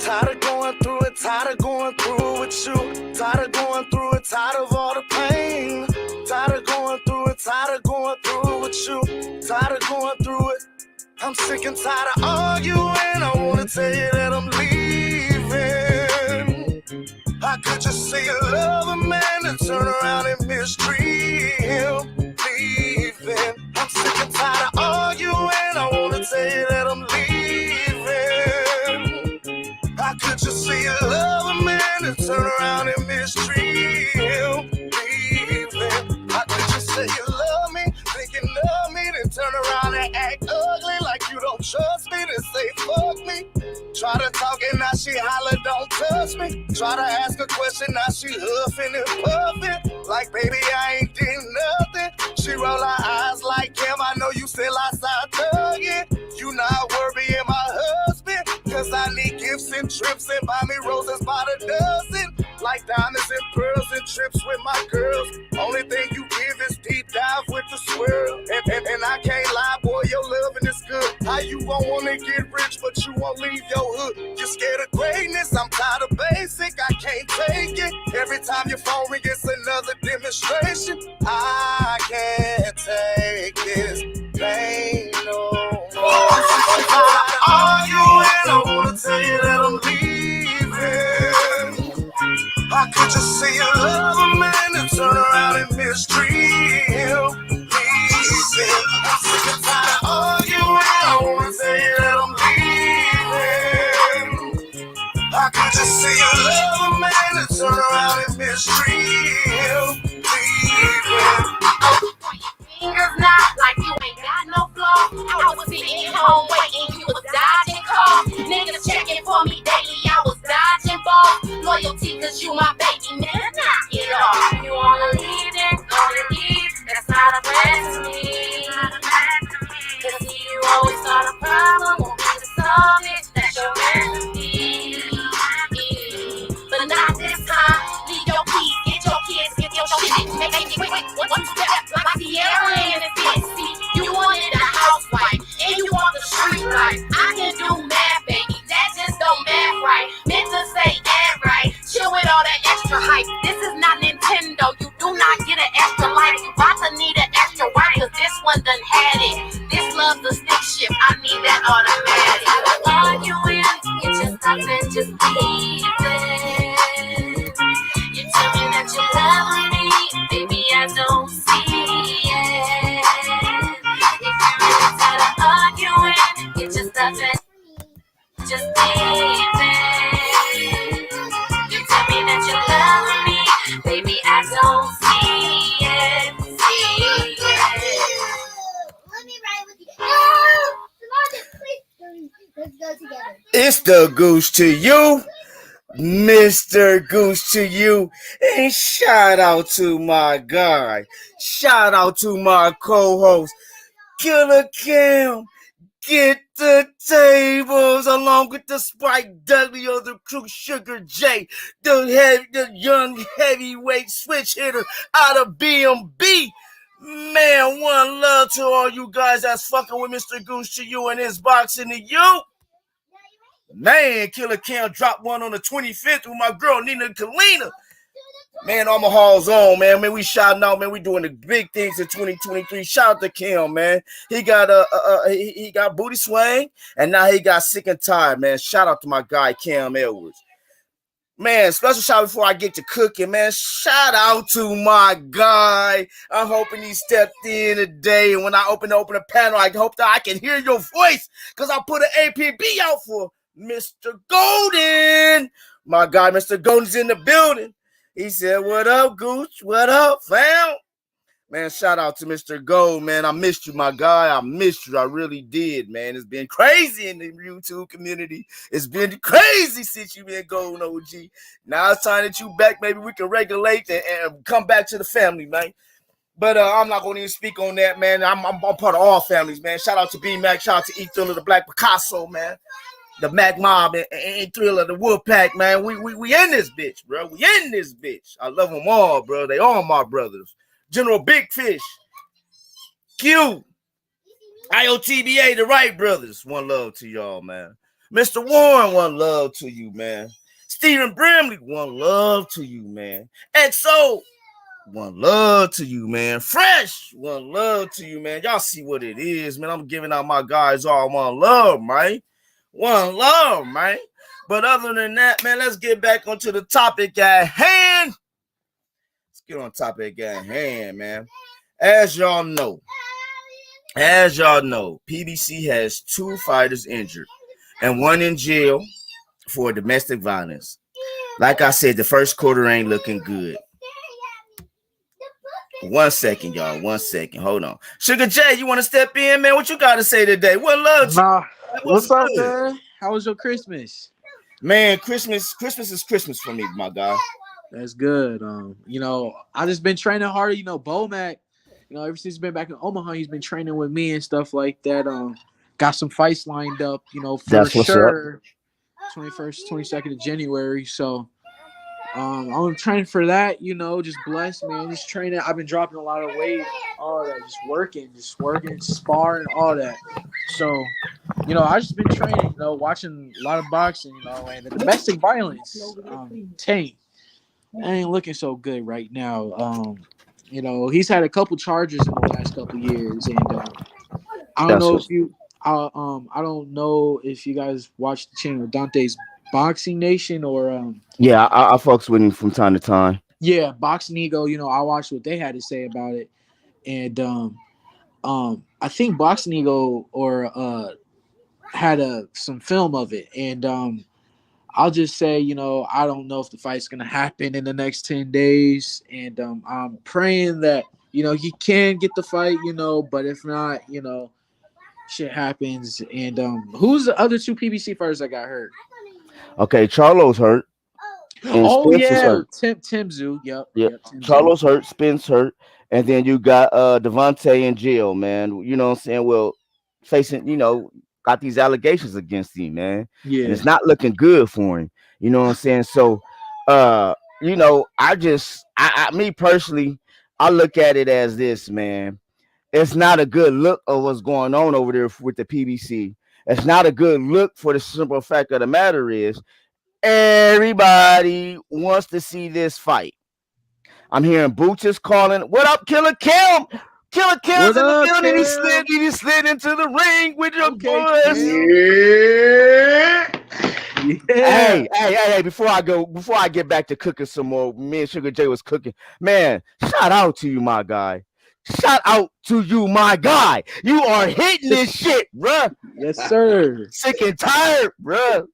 Tired of going through it, tired of going through it with you. Tired of going through it, tired of all the pain. Tired of going through it, tired of going through it with you. Tired of going through it. I'm sick and tired of arguing. I wanna tell you that I'm leaving. I could just say you love a man and turn around and mistreat him. Leaving. I'm sick and tired of arguing. I wanna tell you that I'm leaving. I could just say you love a man and turn around and mistreat him. Leaving. I could just say you love me, thinking of me, then turn around and act ugly like you don't trust me, then say fuck me. Try to talk and now she holler, don't touch me. Try to ask a question, now she huffing and puffing. Like, baby, I ain't did nothing. She roll her eyes like, damn, I know you still outside thugging. You not worrying my husband, cause I need gifts and trips and buy me roses by the dozen. Like diamonds and pearls and trips with my girls. Only thing you give is deep dive with the swirl. And I can't lie, boy, your loving is good. How you gon' wanna get rich, but you won't leave your hood? You're scared of greatness, I'm tired of basic, I can't take it. Every time your phone rings, it's another demonstration. I can't take this pain no more. Are you in? I wanna tell you that I'm leaving. I could just say you love a man and turn around and mistreat him. Leaving. I'm sick and tired of arguing. I wanna tell you that I'm leaving. I could just say you love a man and turn around and mistreat him. Leaving. Fingers not like you ain't got no flaw. I was sitting home waiting, you was dodging calls. Niggas checking for me daily, I was dodging balls. Loyalty cause you my baby, man, knock it off. You wanna leave, then gonna leave. That's not a plan to me. Cause you always start a problem, won't be to solve it. That's your recipe. But not this time. Leave your keys, get your kids, get your shit. Make one step like Sierra and the fancy. You wanted a housewife and you want the street life. I can do math, baby, that just don't math right. Meant to say add right. Chill with all that extra hype. This is not Nintendo. You do not get an extra life. You about to need an extra wife, cause this one done had it. This loves the stick shift. I need that automatic. Arguing, you just stop and just leave it. You tell me that you love me, baby, I don't see it. If you're really tired of arguing, you just stop and just leave it. You tell me that you love me, baby, I don't see it. See it. Let me ride with you. No! Come on, please. Let's go together. It's the Goose to you, Mr. Goose to you, and shout out to my guy, shout out to my co-host, Killer Cam. Get the tables along with the Spike Dudley of the crew, Sugar J, the young heavyweight switch hitter out of BMB. Man, one love to all you guys that's fucking with Mr. Goose to you and his boxing to you. Man, Killer Cam dropped one on the 25th with my girl Nina Kalina. Man, Omaha's on, man. Man, we shouting out, man. We doing the big things in 2023. Shout out to Cam, man. He got he got booty swing, and now he got sick and tired, man. Shout out to my guy Cam Edwards. Man, special shout before I get to cooking, man. Shout out to my guy. I'm hoping he stepped in today, and when I open the panel, I hope that I can hear your voice, because I put an APB out for Mr. Golden. My guy, Mr. Golden's in the building. He said, what up, Gooch? What up, fam? Man, shout out to Mr. Gold, man. I missed you, my guy. I missed you. I really did, man. It's been crazy in the YouTube community. It's been crazy since you've been going, OG. Now it's time that you back. Maybe we can regulate and come back to the family, man. But I'm not going to even speak on that, man. I'm part of all families, man. Shout out to B-Mac. Shout out to E-Thriller, the Black Picasso, man. The Mac Mob and Thriller, the Wolfpack, man. We in this bitch, bro. We in this bitch. I love them all, bro. They all my brothers. General Big Fish. Q, IOTBA, the Wright brothers. One love to y'all, man. Mr. Warren, one love to you, man. Stephen Brimley, one love to you, man. XO, one love to you, man. Fresh, one love to you, man. Y'all see what it is, man. I'm giving out my guys all one love, man. One love, man. But other than that, man, let's get back onto the topic at hand. Let's get on topic at hand, man. As y'all know, PBC has 2 fighters injured and 1 in jail for domestic violence. Like I said, the first quarter ain't looking good. 1 second, y'all. 1 second. Hold on. Sugar J, you want to step in, man? What you got to say today? What love? Nah, what's up, man? How was your Christmas? Man, Christmas is Christmas for me, my guy. That's good. I just been training hard. Bomac, ever since he's been back in Omaha, he's been training with me and stuff like that. Got some fights lined up, for That's what's sure. 21st, 22nd of January. So I'm training for that, just blessed, man. Just training. I've been dropping a lot of weight, all that, just working, sparring, all that. So, I just been training, watching a lot of boxing, and the domestic violence, Tank, ain't looking so good right now. He's had a couple charges in the last couple years, and I don't know if you guys watch the channel Dante's Boxing Nation or Yeah, I fucks with him from time to time. Yeah, Boxing Ego. I watched what they had to say about it, and I think Boxing Ego had some film of it, and I'll just say, I don't know if the fight's gonna happen in the next 10 days, and I'm praying that he can get the fight, but if not, shit happens. And who's the other 2 PBC fighters that got hurt? Okay, Charlo's hurt. And Spence is hurt. Timzu. Yep. Timzu. Charlo's hurt. Spence hurt. And then you got Devontae in jail, man. You know what I'm saying? Well, facing, got these allegations against him, man. Yeah. And it's not looking good for him. You know what I'm saying? So, me personally, I look at it as this, man. It's not a good look of what's going on over there with the PBC. It's not a good look for the simple fact of the matter is everybody wants to see this fight. I'm hearing Boots is calling. What up, Killer Kim? Killer Kim's in the building. He slid into the ring with your boys. Yeah. Hey, before I get back to cooking some more, me and Sugar J was cooking. Man, shout out to you, my guy. Shout out to you, my guy. You are hitting this shit, bruh. Yes, sir. Sick and tired, bruh.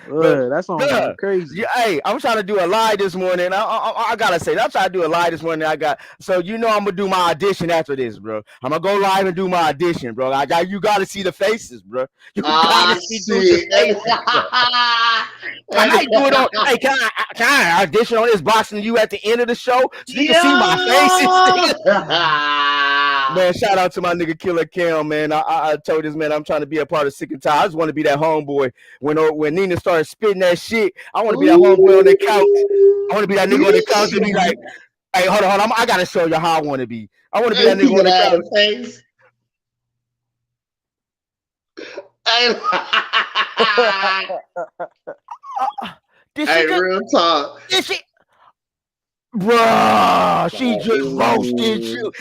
That's on crazy. Yeah, hey, I'm trying to do a live this morning. I gotta say, I'm trying to do a live this morning. I'm gonna do my audition after this, bro. I'm gonna go live and do my audition, bro. You gotta see the faces, bro. You gotta see the faces. Can I do it on? Hey, can I audition on this boxing you at the end of the show so you can see my faces? Man, shout out to my nigga Killer Cam, man. I told this man I'm trying to be a part of Sick and Tired. I just want to be that homeboy. When Nina started spitting that shit, I want to be that homeboy on the couch. I want to be that nigga on the couch and be like, hey, hold on. I gotta show you how I want to be. I want to be that nigga on the couch. Hey, real talk. Bruh, she just roasted you.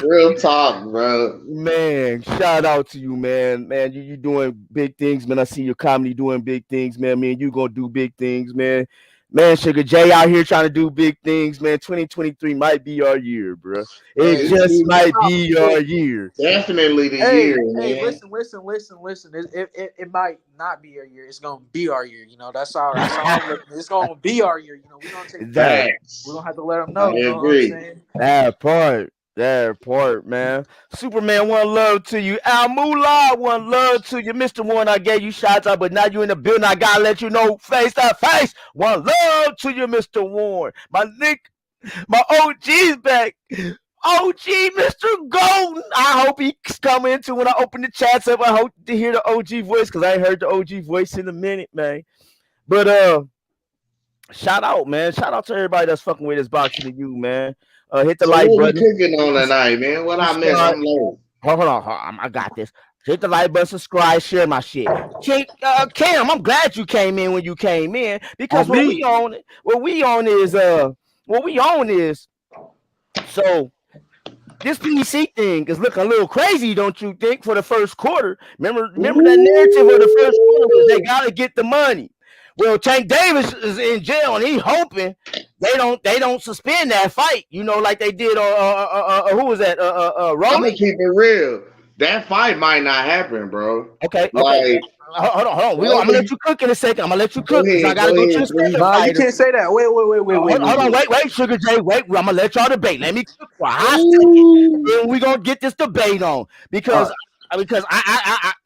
Real talk, bro. Man, shout out to you, man. Man, you doing big things, man. I see your comedy doing big things, man. Me and you gonna do big things, man. Man, Sugar J out here trying to do big things, man. 2023 might be our year, bro. It just might be our year. Definitely the year, man. Hey, listen. It might not be our year. It's gonna be our year. That's all. It's gonna be our year. We're gonna take that. We're gonna have to let them know. You know what I'm saying? That part, man. Superman, one love to you. Al Moolah, one love to you. Mr. Warren, I gave you shots out, but now you in the building. I gotta let you know face to face. One love to you, Mr. Warren. My OG's back. OG, Mr. Golden. I hope he's coming too when I open the chats up. I hope to hear the OG voice because I ain't heard the OG voice in a minute, man. But shout out, man. Shout out to everybody that's fucking with this boxing to you, man. Hit the So like what we button. cooking on tonight, man? What I missed? Subscribe. I'm late. Hold on. I got this. Hit the like button, subscribe, share my shit. Cam, I'm glad you came in when you came in because On me. what we on is so this PC thing is looking a little crazy, don't you think? For the first quarter, remember that narrative of the first quarter was they gotta get the money. Well, Tank Davis is in jail, and he hoping they don't suspend that fight. You know, like they did. Who was that? I'm Rolly. gonna keep it real. That fight might not happen, bro. Okay. Like, Hold on. I'm gonna let you cook in a second. I'm gonna let you go cook because I ahead, gotta go go to the ahead, second please. No, you fighter. can't say that. Hold on, wait, Sugar J, wait. I'm gonna let y'all debate. Let me cook for a hot second, Ooh. and we gonna get this debate on because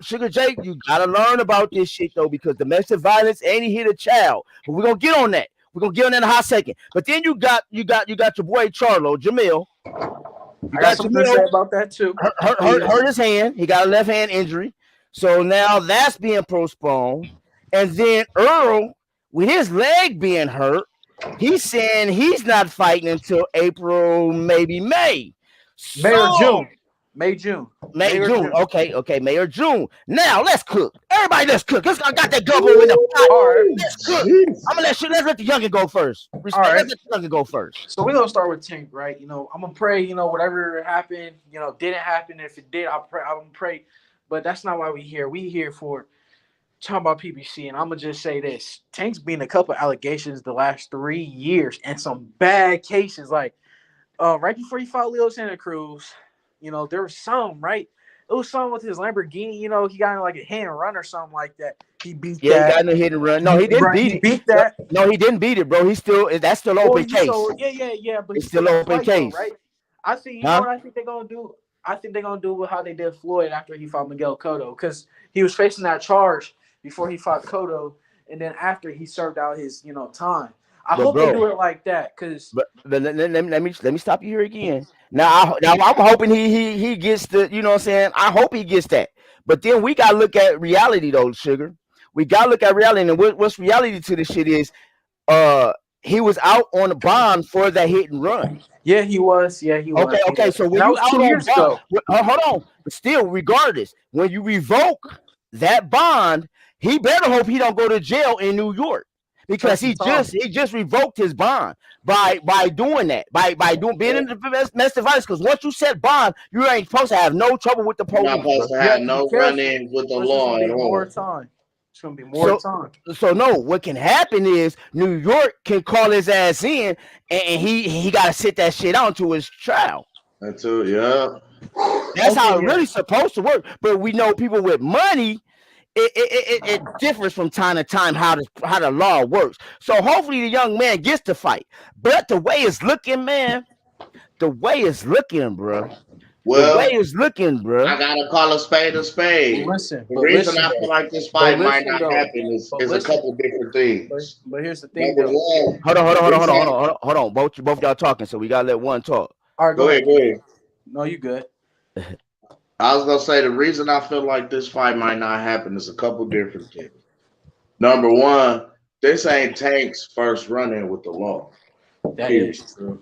Sugar J, you gotta learn about this shit though because domestic violence ain't hit a child. But we're gonna get on that. We're gonna get on that in a hot second. But then you got your boy Charlo, Jermell. I got something to say about that too. Hurt his hand. He got a left hand injury. So now that's being postponed. And then Errol, with his leg being hurt, he's saying he's not fighting until April, maybe May. May or So June. May, June. Okay, May or June. Now let's cook. Everybody, let's cook. I got that gumbo in the pot. All right. Let's cook. Jeez. I'm gonna let's let the youngin go first. Respect. All right. Let's let the youngin go first. So we're gonna start with Tank, right? You know, I'm gonna pray. You know, whatever happened, didn't happen. If it did, I'm gonna pray. But that's not why we here. We here for talking about PBC, and I'm gonna just say this: Tank's been a couple allegations the last 3 years, and some bad cases. Like, right before he fought Leo Santa Cruz, there was some, right? It was some with his Lamborghini. He got in like a hit and run or something like that. He beat that. Yeah, he got in a hit and run. No, he didn't beat it. He beat that. No, he didn't beat it, bro. That's still open case. Yeah. But it's still open case, though, right? I think know what I think they're gonna do. I think they're gonna do with how they did Floyd after he fought Miguel Cotto, because he was facing that charge before he fought Cotto, and then after he served out his time. I hope they do it like that, because. But let me stop you here again. Now I'm hoping he gets the, you know what I'm saying. I hope he gets that. But then we gotta look at reality though, Sugar. We gotta look at reality, and what's reality to this shit is, he was out on a bond for that hit and run. Yeah, he was. Okay. So when you out on bond, hold on. But still, regardless, when you revoke that bond, he better hope he don't go to jail in New York. Because he just revoked his bond by doing that, by being in the domestic violence. Because once you set bond, you ain't supposed to have no trouble with the police. You're not supposed to have no run-ins with the law at all. It's gonna be more time. So no, what can happen is New York can call his ass in, and he got to sit that shit out until his trial. That's it. Yeah. That's how it really supposed to work. But we know people with money. It differs from time to time how the law works. So hopefully the young man gets to fight. But the way it's looking, man, bro. Well, the way it's looking, bro. I gotta call a spade a spade. Listen, the reason I feel like this fight might not happen is a couple different things. But here's the thing. Hold on. Both y'all talking, so we gotta let one talk. All right, go ahead. No, you good. I was gonna say the reason I feel like this fight might not happen is a couple different things. Number one, this ain't Tank's first run-in with the law. That is true.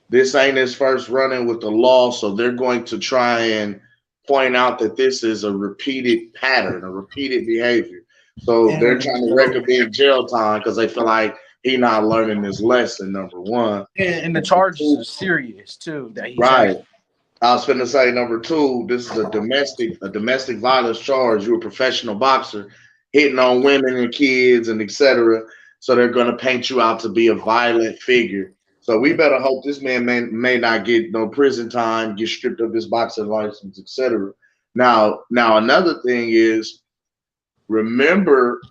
This ain't his first run-in with the law, so they're going to try and point out that this is a repeated pattern, a repeated behavior. So they're trying to record big jail time because they feel like he not learning his lesson. Number one, and the charges are serious too. That he's right. I was finna say number two, this is a domestic violence charge. You're a professional boxer hitting on women and kids and etc. So they're gonna paint you out to be a violent figure. So we better hope this man may not get no prison time, get stripped of his boxing license, etc. Now another thing is, remember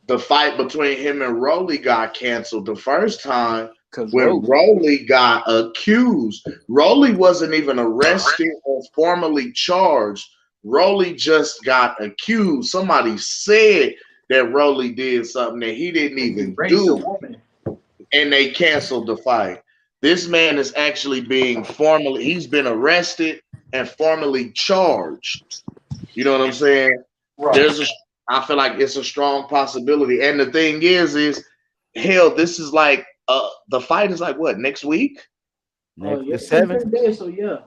the fight between him and Rolly got canceled the first time. When Rolly got accused, Rolly wasn't even arrested or formally charged. Rolly just got accused. Somebody said that Rolly did something that he didn't even do, and they canceled the fight. This man is actually he's been arrested and formally charged. You know what I'm saying? Right. I feel like it's a strong possibility. And the thing is hell, this is like, the fight is like what, next week? Next Yeah, the it's been 7th. 10 days, so yeah.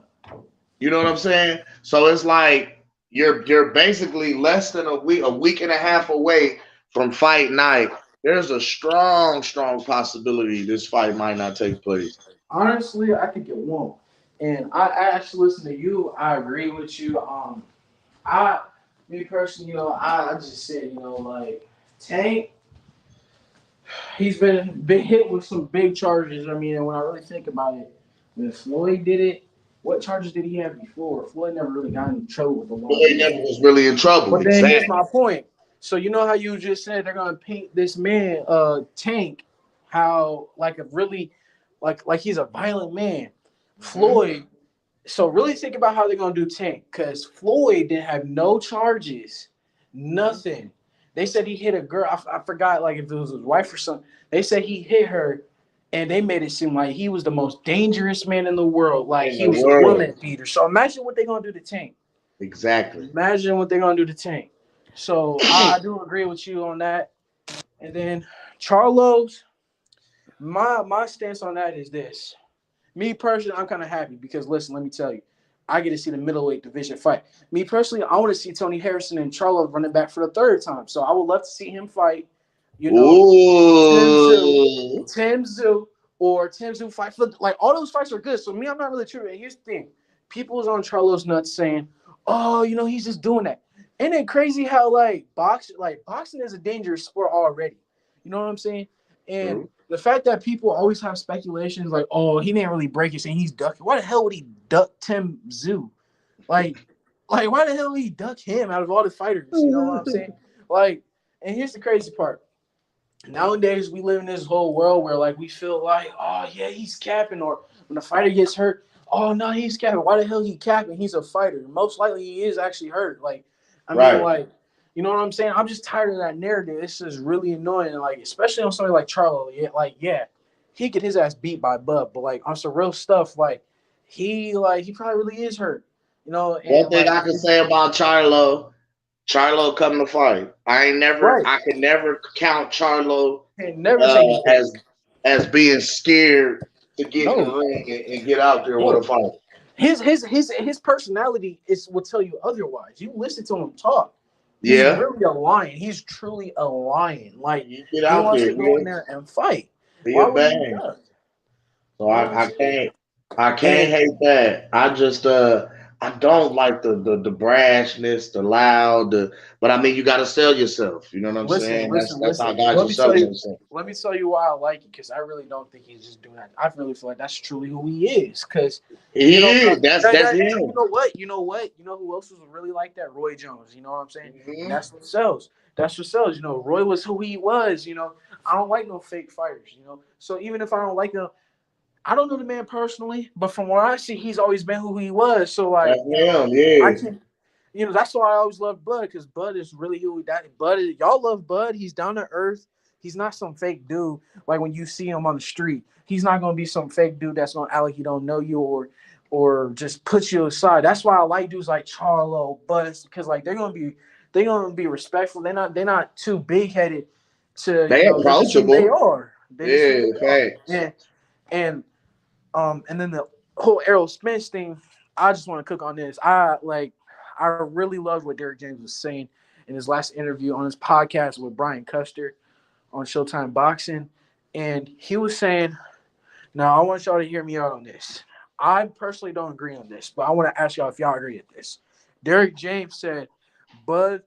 You know what I'm saying? So it's like you're basically less than a week and a half away from fight night. There's a strong possibility this fight might not take place. Honestly, I think it won't. And I actually listen to you. I agree with you. I, me personally, I just said, like Tank, he's been hit with some big charges. I mean, and when I really think about it, when Floyd did it, what charges did he have before? Floyd never really got in trouble with the But law. they never was really in trouble. But then here's Exactly. my point. So you know how you just said they're gonna paint this man, Tank, how like a really, like he's a violent man. Floyd. So really think about how they're gonna do Tank, because Floyd didn't have no charges, nothing. They said he hit a girl. I forgot like if it was his wife or something. They said he hit her, and they made it seem like he was the most dangerous man in the world. Like In he the was a world. woman beater. So imagine what they're gonna do to Tank. Exactly. Imagine what they're gonna do to Tank. So I do agree with you on that. And then Charlo's, my stance on that is this. Me personally, I'm kind of happy because listen, let me tell you, I get to see the middleweight division fight. Me personally, I want to see Tony Harrison and Charlo running back for the third time. So I would love to see him fight. Ooh. Tim Zoo, or Tim Zoo fight for like all those fights are good. So me, I'm not really tripping. Here's the thing: people is on Charlo's nuts saying, "Oh, he's just doing that." Ain't it crazy how boxing is a dangerous sport already? You know what I'm saying? And True. the fact that people always have speculations like, "Oh, he didn't really break it," saying he's ducking. Why the hell would he duck Tim Zoo? Like, why the hell would he duck him out of all the fighters? You know what I'm saying? Like, and here's the crazy part. Nowadays, we live in this whole world where like we feel like, oh yeah, he's capping, or when a fighter gets hurt, oh no, he's capping. Why the hell he capping? He's a fighter. Most likely, he is actually hurt. Like, I mean, Right. like, you know what I'm saying? I'm just tired of that narrative. It's just really annoying. Like, especially on somebody like Charlo. Yeah, he get his ass beat by Bud, but like on some real stuff, he probably really is hurt. One And thing like, I can say about Charlo come to fight. right? I could never count Charlo And never say he's weak. as being scared to get in the No, ring and get out there with a no. fight. His personality will tell you otherwise. You listen to him talk. He's Yeah, really a lion. He's truly a lion. Like you get he out wants there, to go in yeah, there and fight. be a Why would he bang. duck? So You know what I'm saying? I can't And hate that. I just I don't like the brashness, the loud, but I mean you gotta sell yourself. You know what I'm listen, saying? listen, That's how listen. guys Let are me tell selling you. themselves. Let me tell you why I like it, because I really don't think he's just doing that. I really feel like that's truly who he is. Because He is. That's him. you know what? You know what? You know who else was really like that? Roy Jones. You know what I'm saying? And Mhm. that's what sells. That's what sells. Roy was who he was. I don't like no fake fighters. So even if I don't like them, I don't know the man personally, but from what I see, he's always been who he was. So That's like, him. I Yeah. can, that's why I always love Bud, because Bud is really who that Bud is. Y'all love Bud. He's down to earth. He's not some fake dude. Like when you see him on the street, he's not gonna be some fake dude that's gonna act like he don't know you, or just put you aside. That's why I like dudes like Charlo, Bud, because like they're gonna be respectful. They're not too big headed to They they just who they approachable. are. They just who Yeah, they are. facts. And and then the whole Errol Spence thing, I just want to cook on this. I really loved what Derek James was saying in his last interview on his podcast with Brian Custer on Showtime Boxing. And he was saying, now I want y'all to hear me out on this. I personally don't agree on this, but I want to ask y'all if y'all agree with this. Derek James said Bud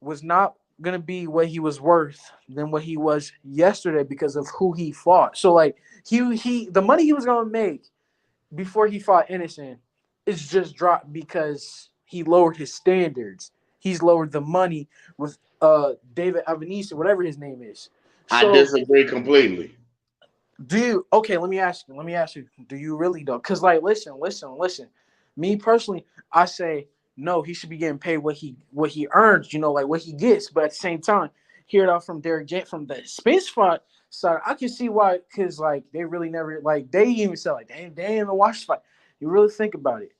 was not going to be what he was worth than what he was yesterday because of who he fought. So like the money he was going to make before he fought Innocent is just dropped because he lowered his standards. He's lowered the money with David Avenise, whatever his name is. I So disagree completely. let me ask you, do you really though? Because like listen. Me personally, I say no, he should be getting paid what he earns, like what he gets. But at the same time, hear it out from Derek J from the Spence fight side, I can see why, because like they really never, like they even said like they ain't even watched the fight. You really think about it.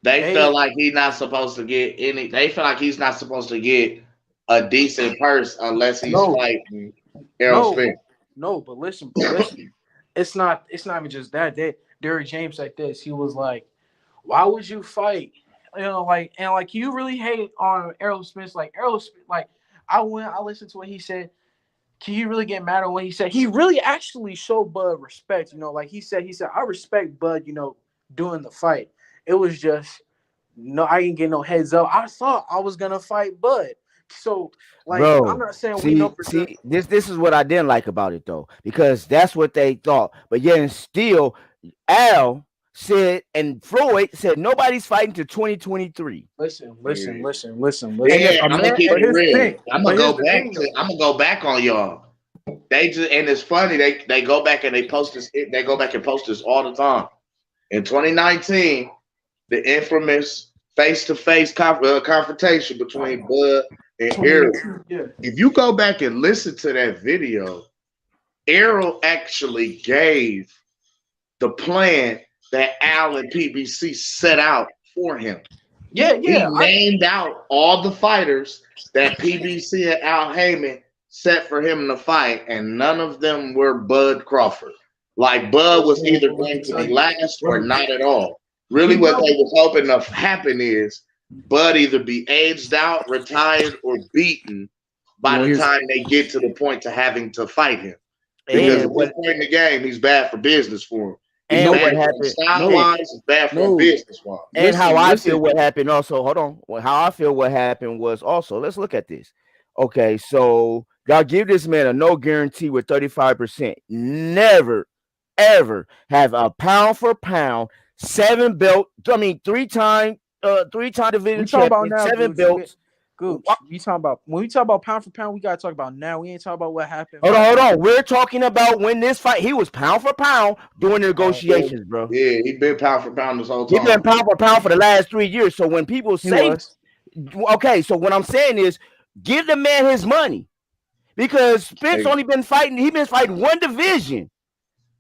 They They feel like he's not supposed to get any. They feel like he's not supposed to get a decent purse unless he's no, fighting Errol no, Spence. no, but listen. It's not even just that. Derrick James like this. He was like, "Why would you fight?" You know, like and like you really hate on Errol Spence. Like like I listened to what he said. Can you really get mad at what he said? He really actually showed Bud respect. You know, like he said, I respect Bud. You know, doing the fight. It was just no, I didn't get no heads up. I thought I was gonna fight Bud. So like, I'm Bro, not saying we know for sure. see, this is what I didn't like about it though, because that's what they thought. But yet and still, Al said and Floyd said nobody's fighting to 2023. Listen. And if Yeah, a I'm gonna man, keep But it here's the real. thing. But here's the thing, though. I'm gonna go back on y'all. They just and it's funny they go back and they post this. They go back and post this all the time. In 2019, the infamous face-to-face confrontation between Bud and Errol. Yeah. If you go back and listen to that video, Errol actually gave the plan that Al and PBC set out for him. Yeah. He named out all the fighters that PBC and Al Heyman set for him to fight, and none of them were Bud Crawford. Like Bud was either going to be last or not at all. Really, what they were hoping to happen is Bud either be aged out, retired, or beaten by the time they get to the point to having to fight him. Because at this point in the game, he's bad for business for him. and what happened? Style-wise, it's bad for him business-wise. And how I feel what happened also. Hold on. How I feel what happened was also. Let's look at this. Okay, so y'all give this man a no guarantee with 35%. Never, ever have a pound for pound 7 belt. I mean, three-time division champion, 7 belts. Gooch, you talking about when we talk about pound for pound, we gotta talk about now. We ain't talking about what happened. Hold on. We're talking about when this fight, he was pound for pound doing the negotiations, bro. Yeah, he been pound for pound this whole time. He's been pound for pound for the last 3 years. So when people say, okay, so what I'm saying is, give the man his money, because Spence only been fighting. He been fighting one division.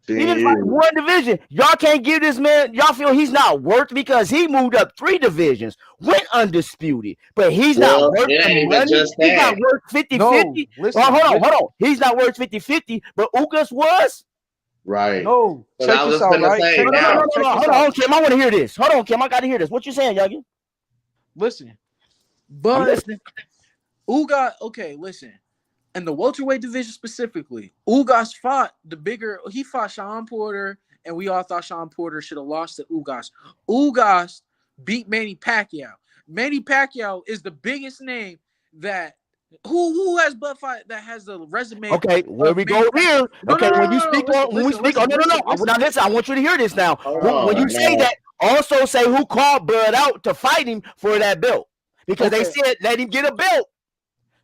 He been fighting one division. Y'all can't give this man. Y'all feel he's not worth because he moved up 3 divisions, went undisputed, but he's not worth the money. He's not worth 50-50. Hold on. He's not worth 50-50, but Ugas was. Right. No. Check this out, right? Hold on, Kim. I want to hear this. Hold on, Kim. I got to hear this. What you saying, Youngin? Listen. But Ugas, okay, listen. In the welterweight division specifically, Ugas fought he fought Sean Porter, and we all thought Sean Porter should have lost to Ugas. Ugas beat Manny Pacquiao. Manny Pacquiao is the biggest name that who has butt fight that has the resume. Okay, where we go here? Okay, when we speak, no. Now listen, I want you to hear this now. When you say that, also say who called Bud out to fight him for that belt, because they said let him get a belt.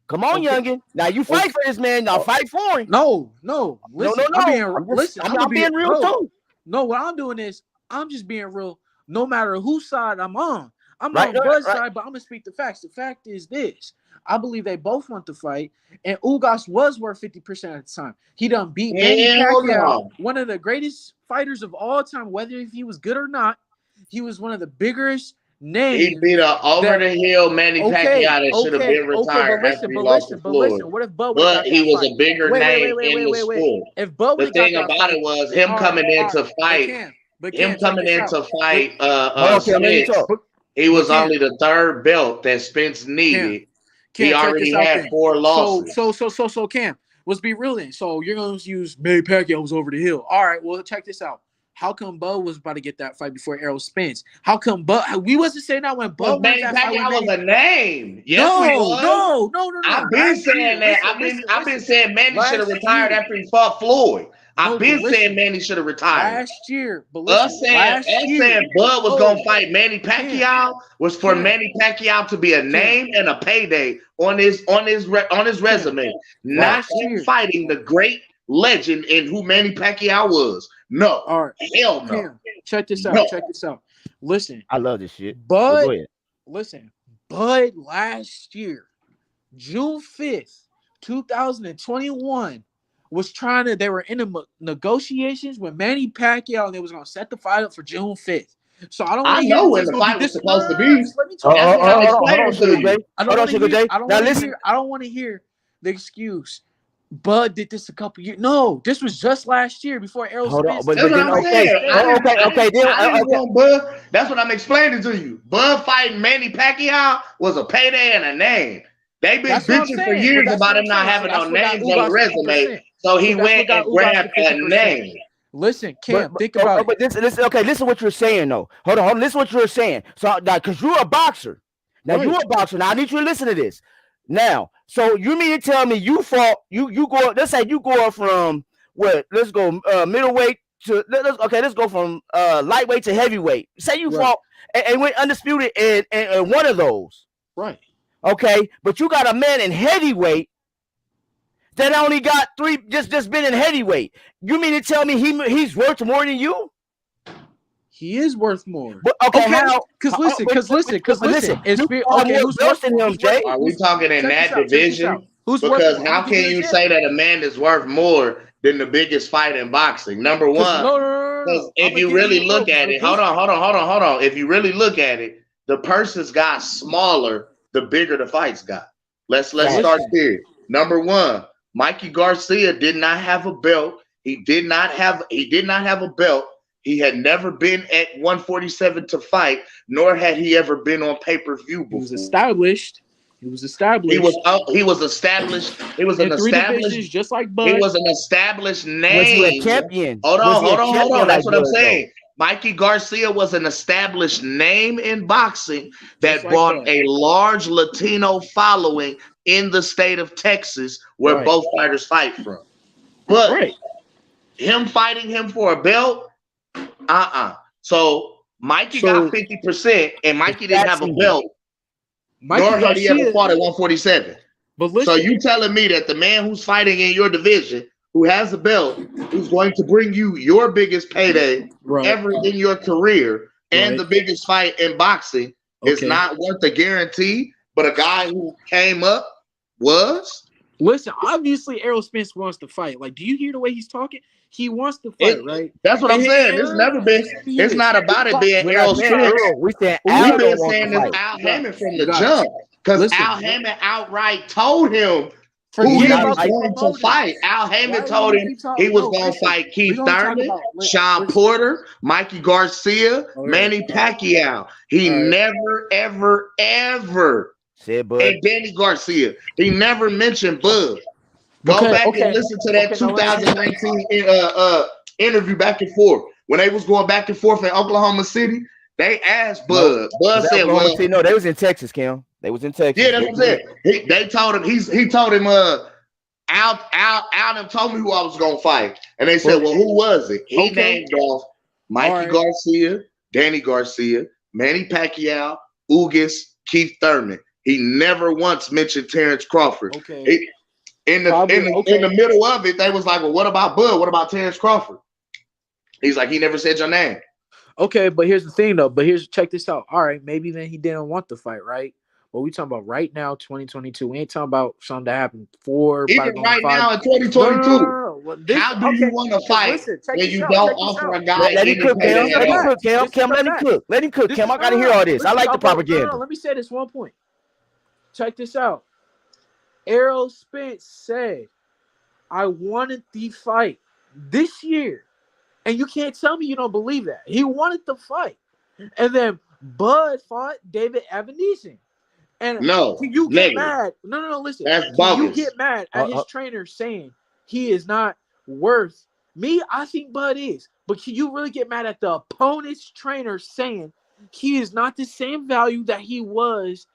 Come on, Youngin. Now you fight for this man. Now fight for him. No. Listen, I'm being real too. No, what I'm doing is I'm just being real. No matter whose side I'm on Bud's side, but I'm gonna speak the facts. The fact is this: I believe they both want to fight, and Ugas was worth 50% at the time. He done beat Manny Pacquiao, one of the greatest fighters of all time. Whether if he was good or not, he was one of the biggest. He beat a over-the-hill Manny Pacquiao that should have been retired after he lost to Floyd. What if Bud but he was a bigger name in the sport. If Bud the thing about it was him coming in to fight. Spence. He was only the 3rd belt that Spence needed. He already had 4 losses. So Cam, let's be real then. So you're gonna use Manny Pacquiao was over the hill. All right, well check this out. How come Bud was about to get that fight before Errol Spence? How come Bud? We wasn't saying that when Bud won that fight. That was a name. Yes, no. I've been saying that. I've been saying Manny should have retired after he fought Floyd. I've been saying Manny should have retired last year. But us saying Bud was gonna fight Manny Pacquiao was for Manny Pacquiao to be a name and a payday on his resume, not fighting the great legend in who Manny Pacquiao was. No. All right. Hell no. Cam, check this out. Listen. I love this shit. Bud last year, June 5th, 2021, they were in the negotiations with Manny Pacquiao, and they was going to set the fight up for June 5th. So I know when the fight was supposed to be. Let me talk. Hold on, Sugar J. I don't want to hear the excuse Bud did this a couple years. No, this was just last year before Errol Hold on, Spence. but That's what then I'm saying. okay. Then I didn't want Bud. That's what I'm explaining to you. Bud fighting Manny Pacquiao was a payday and a name. They've been bitching for years about him not having no names on the resume. So he went and grabbed a name. Listen, Cam, think about it. But listen what you're saying though. Hold on, listen what you're saying. So because you're a boxer. Now Right. you're a boxer. Now I need you to listen to this. Now, so you mean to tell me you fought you go, let's say you go from what, let's go middleweight to let's go from lightweight to heavyweight. Say you Right. fought and went undisputed in one of those. Right. Okay, but you got a man in heavyweight that only got three, just been in heavyweight. You mean to tell me he's worth more than you? He is worth more. But, okay, how? Because listen. It's okay, who's worse than him, Jay? Are we talking in that division? Because how can you say that a man is worth more than the biggest fight in boxing? Number one, no. If you really look at it, hold on. If you really look at it, the purses got smaller the bigger the fights got. Let's start there. Number one, Mikey Garcia did not have a belt. He did not have a belt. He had never been at 147 to fight, nor had he ever been on pay-per-view before. He was established. He was established. He was established. He was an established, just like Bud. He was an established name. Was he a champion? Hold on. That's what I'm saying. Mikey Garcia was an established name in boxing that brought a large Latino following in the state of Texas, where both fighters fight from. But him fighting him for a belt, So Mikey got 50%, and Mikey didn't have a belt. Nor had he ever fought at 147. But listen, so you telling me that the man who's fighting in your division, who has a belt, who's going to bring you your biggest payday ever in your career and the biggest fight in boxing is not worth a guarantee, but a guy who came up was? Listen, obviously Errol Spence wants to fight. Like, do you hear the way he's talking? He wants to fight, right? That's what I'm saying. It's never been. It's not about it being Errol Spence. We've been saying this Al Hammond from the jump, because Al Hammond outright told him who he was going to fight. Al Hammond told him he was going to fight Keith Thurman, Sean Porter, Mikey Garcia, Manny Pacquiao. He never, ever said Bud. And Danny Garcia. He never mentioned Bud. Go back and listen to that 2019 interview back and forth. When they was going back and forth in Oklahoma City, they asked Bud. Bud said, "Well, no, they was in Texas, Kim. They was in Texas." Yeah, that's what I'm saying. They told him he told him Al told me who I was gonna fight, and they said, "Well, who was it?" He named off Mikey Garcia, Danny Garcia, Manny Pacquiao, Ugas, Keith Thurman. He never once mentioned Terrence Crawford. In the middle of it, they was like, "Well, what about Bud? What about Terrence Crawford?" He's like, "He never said your name." Okay, but here's the thing, though. Check this out. All right, maybe then he didn't want the fight, right? But we talking about right now, 2022. We ain't talking about something that happened even right now in 2022. No. How do you want to fight when you don't offer a guy? Let him cook, Cam. Let him cook, Cam. Let him cook, Cam. I gotta hear all this. I like the propaganda. Let me say this one point. Check this out. Errol Spence said, "I wanted the fight this year." And you can't tell me you don't believe that. He wanted the fight. And then Bud fought David Evanesian. And can you get mad? No, listen. That's bogus. You get mad at his trainer saying he is not worth me? I think Bud is. But can you really get mad at the opponent's trainer saying he is not the same value that he was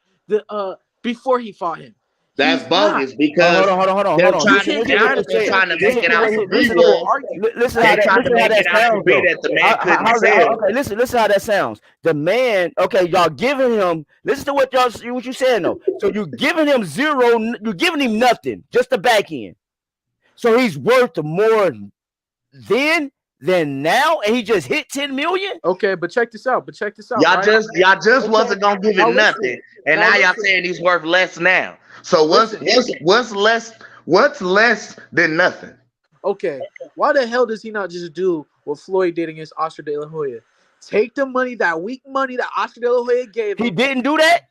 before he fought him? That's bogus because hold on. They're trying to make it out to be listen how that sounds. The man couldn't sell. Okay, listen how that sounds. The man, y'all giving him. Listen to what you saying though. So you're giving him zero. You're giving him nothing, just the back end. So he's worth more then than now, and he just hit 10 million. Okay, but check this out. Y'all just wasn't gonna give him nothing, and now y'all saying he's worth less now. So what's less than nothing? Okay, why the hell does he not just do what Floyd did against Oscar De La Hoya? Take the money, that weak money that Oscar De La Hoya gave him. He didn't do that.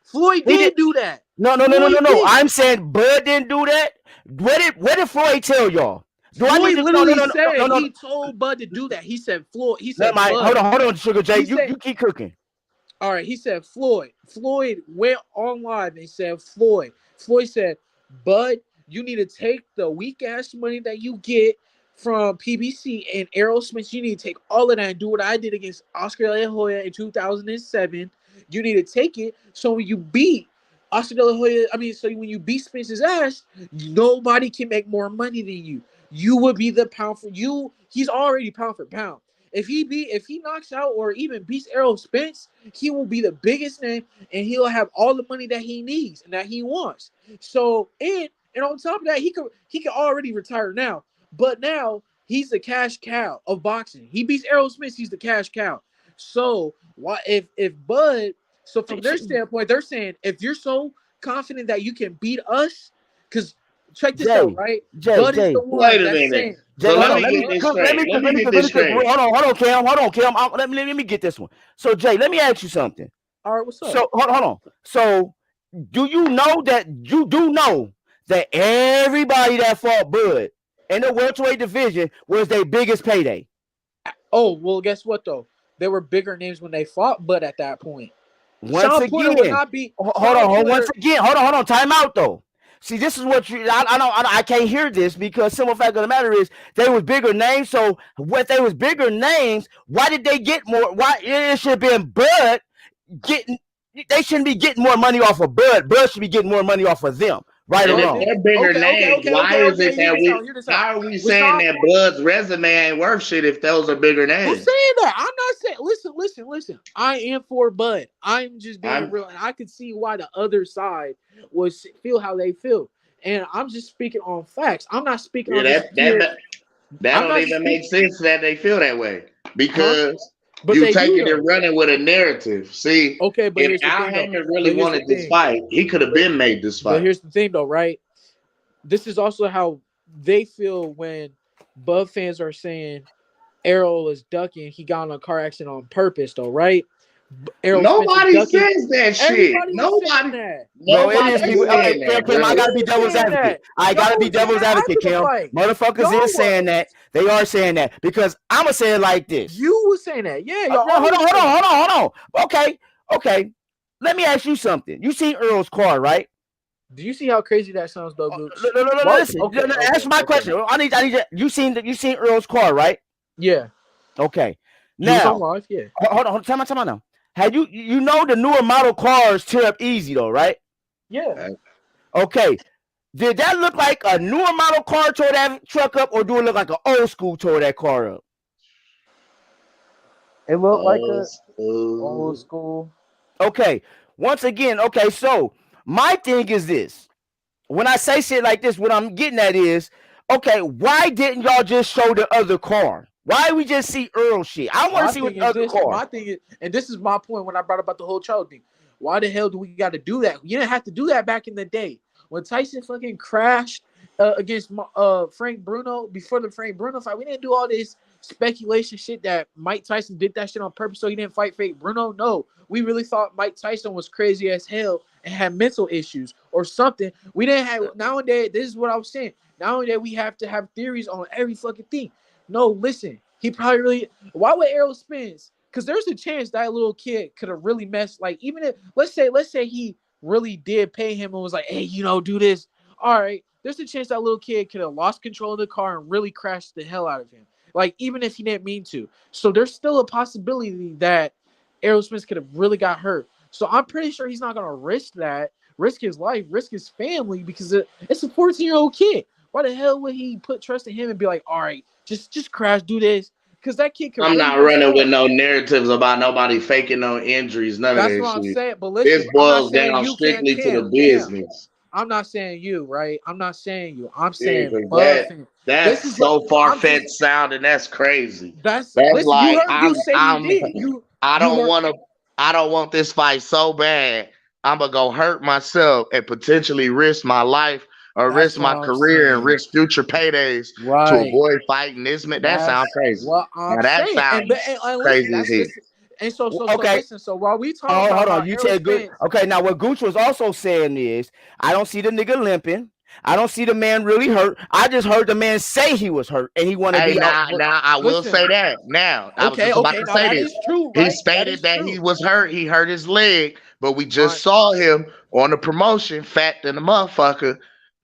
Floyd did do that. Floyd I'm saying Bud didn't do that. What did Floyd tell y'all? Do I need Floyd to? literally No, said no. he told Bud to do that. He said Floyd. He Never said mind. Bud. Hold on, Sugar J. He You said, keep cooking. all right. He said Floyd. Floyd went on live and said Floyd. Floyd said, Bud, you need to take the weak ass money that you get from PBC and Errol Spence. You need to take all of that and do what I did against Oscar De La Hoya in 2007. You need to take it so when you beat Oscar De La Hoya, so when you beat Spence's ass, nobody can make more money than you. You would be the pound for you. He's already pound for pound. If he knocks out or even beats Errol Spence, he will be the biggest name and he'll have all the money that he needs and that he wants. So and on top of that, he could already retire now. But now he's the cash cow of boxing. He beats Errol Spence, he's the cash cow. So why if Bud, so from their standpoint, they're saying if you're so confident that you can beat us, because check this out, right? Bud is the one Wait a that's minute. saying. So Hold let on. me get this straight. Let me get this straight. Hold on, Cam. Let me get this one. So Jay, let me ask you something. All right, what's up? So hold on. So do you know that everybody that fought Bud in the welterweight division was their biggest payday? Oh, well, guess what though? There were bigger names when they fought, but at that point, Once Sean Porter would again, not be. hold on. Time out though. See, this is what I can't hear this because simple fact of the matter is they was bigger names. So what they was bigger names, why did they get more? Why it should have been Bud getting? They shouldn't be getting more money off of Bud. Bud should be getting more money off of them. Right or wrong? They're bigger names. Why is it that how are we saying that Bud's resume ain't worth shit if those are bigger names? Who's saying that? I'm not saying. Listen. I am for Bud. I'm just being real, and I can see why the other side would feel how they feel. And I'm just speaking on facts. I'm not speaking on that don't even make sense that they feel that way because you taking and running with a narrative. See, okay, but if Al Haymon really wanted this fight, he could have been made this fight. But here's the thing, though, right? This is also how they feel when Bud fans are saying Errol is ducking. He got in a car accident on purpose, though, right? Nobody says that shit. Nobody. Kim, I gotta be devil's advocate. Kim. Motherfuckers is saying that. They are saying that because I'ma say it like this. You were saying that, yeah. Hold on. Okay. Let me ask you something. You seen Earl's car, right? Do you see how crazy that sounds, though, Gooch? No. Listen. Answer my question. I need you seen Earl's car, right? Yeah. Okay. Now, live, yeah. Hold on. Time out now. Had you know the newer model cars tear up easy though, right? Yeah. Okay. Did that look like a newer model car tore that truck up, or do it look like an old school tore that car up? It looked like a old school. Okay. Once again, okay, so my thing is this. When I say shit like this, what I'm getting at is, okay, why didn't y'all just show the other car? Why we just see Earl shit? I want to see what the other car. My thing is, and this is my point when I brought about the whole Charlo thing. Why the hell do we got to do that? You didn't have to do that back in the day when Tyson fucking crashed against Frank Bruno before the Frank Bruno fight. We didn't do all this speculation shit that Mike Tyson did that shit on purpose so he didn't fight Frank Bruno. No, we really thought Mike Tyson was crazy as hell and had mental issues or something. We didn't have nowadays. This is what I was saying. Nowadays we have to have theories on every fucking thing. No, listen. He probably really. Why would Errol Spence? Because there's a chance that little kid could have really messed. Like even if let's say he really did pay him and was like, hey, do this. All right. There's a chance that little kid could have lost control of the car and really crashed the hell out of him. Like even if he didn't mean to. So there's still a possibility that Errol Spence could have really got hurt. So I'm pretty sure he's not gonna risk that, risk his life, risk his family because it's a 14-year-old kid. Why the hell would he put trust in him and be like, all right, just crash, do this? Because that kid could. I'm not running with no narratives about nobody faking no injuries, none of that shit. That's what I'm saying. But listen, this boils down strictly to the business. I'm not saying you, right? I'm not saying you. I'm saying that's so far-fetched sounding. That's crazy. That's listen, like I don't want this fight so bad. I'm gonna go hurt myself and potentially risk my life or risk my career and risk future paydays to avoid fighting this man. That sounds crazy. Well, that sounds crazy. And so Okay, listen. So while we talking oh, about hold how on. You Errol said good. Spence, Okay, now what Gooch was also saying is, I don't see the nigga limping. I don't see the man really hurt. I just heard the man say he was hurt and he want to Hey, be out. now I will listen. say that. Now I was Okay, just about okay. to Now say that this. is true, He right? That stated is that he true. was hurt. He hurt his leg, but we All right. just saw him on the promotion, fat than a motherfucker,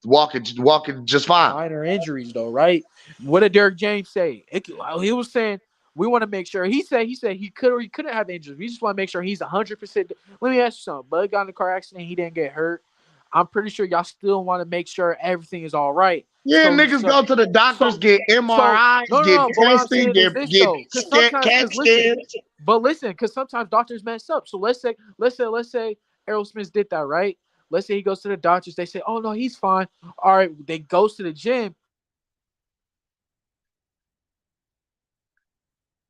walking just fine. Minor injuries though, right? What did Derrick James say? He was saying we want to make sure. He said he could or he couldn't have injuries. We just want to make sure he's 100%. Let me ask you something. Bud got in a car accident. He didn't get hurt. I'm pretty sure y'all still want to make sure everything is all right. Yeah, So niggas so go to the doctors, so get so MRIs, no no get no. But what I'm testing, saying is this get though, because sometimes CAT because listen, scans. but listen, because sometimes doctors mess up. So let's say Errol Smith did that, right? Let's say he goes to the doctors. They say, oh no, he's fine. All right, they goes to the gym.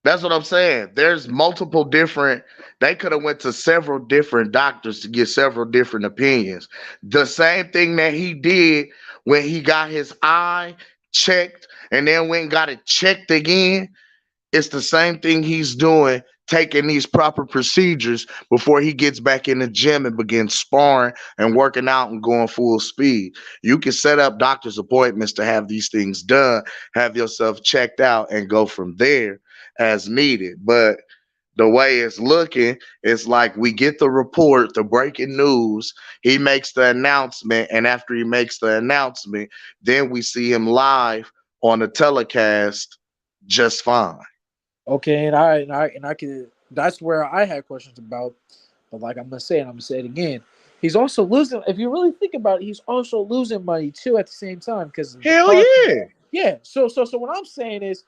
That's what I'm saying. There's multiple different. They could have went to several different doctors to get several different opinions. The same thing that he did when he got his eye checked and then went and got it checked again. It's the same thing he's doing, taking these proper procedures before he gets back in the gym and begins sparring and working out and going full speed. You can set up doctor's appointments to have these things done, have yourself checked out, and go from there as needed. But the way it's looking, it's like we get the report, the breaking news. He makes the announcement, and after he makes the announcement, then we see him live on the telecast just fine. Okay, and I can. That's where I had questions about. But like I'm gonna say it again. He's also losing. If you really think about it, he's also losing money too at the same time because of the Hell car. yeah. Yeah. So what I'm saying is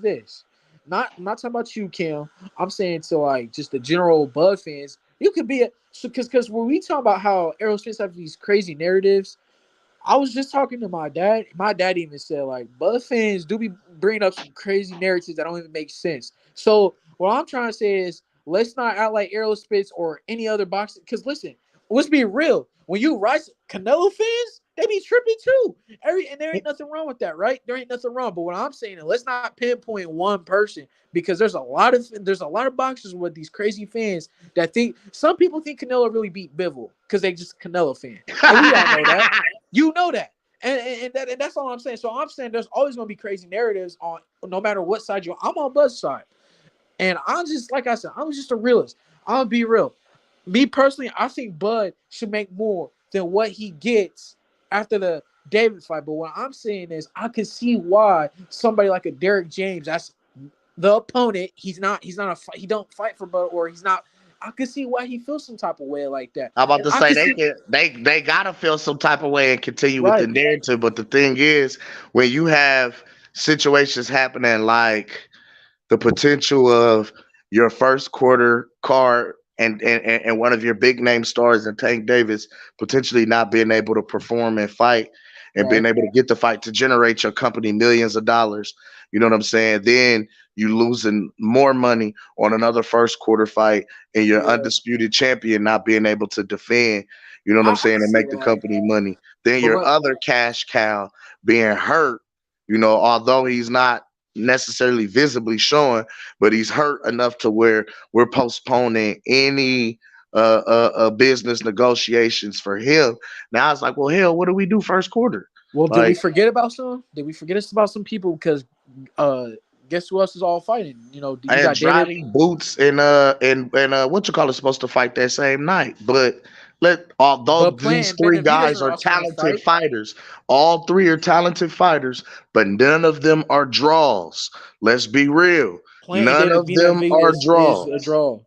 this. Not talking about you, Kim. I'm saying to like just the general Bud fans. You could be a so because when we talk about how Aerosmith have these crazy narratives, I was just talking to my dad. My dad even said like Bud fans do be bringing up some crazy narratives that don't even make sense. So what I'm trying to say is let's not act like Aerosmith or any other boxing. Because listen, let's be real. When you rise Canelo fans, they be tripping too. And there ain't nothing wrong with that, right? There ain't nothing wrong. But what I'm saying is let's not pinpoint one person because there's a lot of boxers with these crazy fans that think some people think Canelo really beat Bivol because they just a Canelo fan, and we all know that. You know that. And that's all I'm saying. So I'm saying there's always gonna be crazy narratives on no matter what side you're on. I'm on Bud's side. And I'm just like I said, I'm just a realist. I'll be real. Me personally, I think Bud should make more than what he gets after the David fight. But what I'm saying is I can see why somebody like a Derrick James, that's the opponent, he don't fight for Bud or he's not. I can see why he feels some type of way like that. I'm about And to I say can see they gotta feel some type of way and continue with the right. narrative. But the thing is, when you have situations happening like the potential of your first quarter card and one of your big name stars and Tank Davis potentially not being able to perform and fight and being Right. able to get the fight to generate your company millions of dollars. You know what I'm saying? Then you losing more money on another first quarter fight and your Yeah. undisputed champion not being able to defend, you know what I'm I saying, can and see make the that. company money. Then But your what other cash cow being hurt, although he's not necessarily visibly showing, but he's hurt enough to where we're postponing any business negotiations for him. Now it's like, well, hell, what do we do first quarter? well, did we Like forget about some? Did we forget about some people? Because uh guess who else is all fighting? You got David, Andrade, Boots, and what you call it supposed to fight that same night. But although but Plant these and three Benavidez guys are are also gonna talented fight. fighters, all three are talented fighters, but none of them are draws. Let's be real. Plant and None of them are Benavidez is a draws. draw.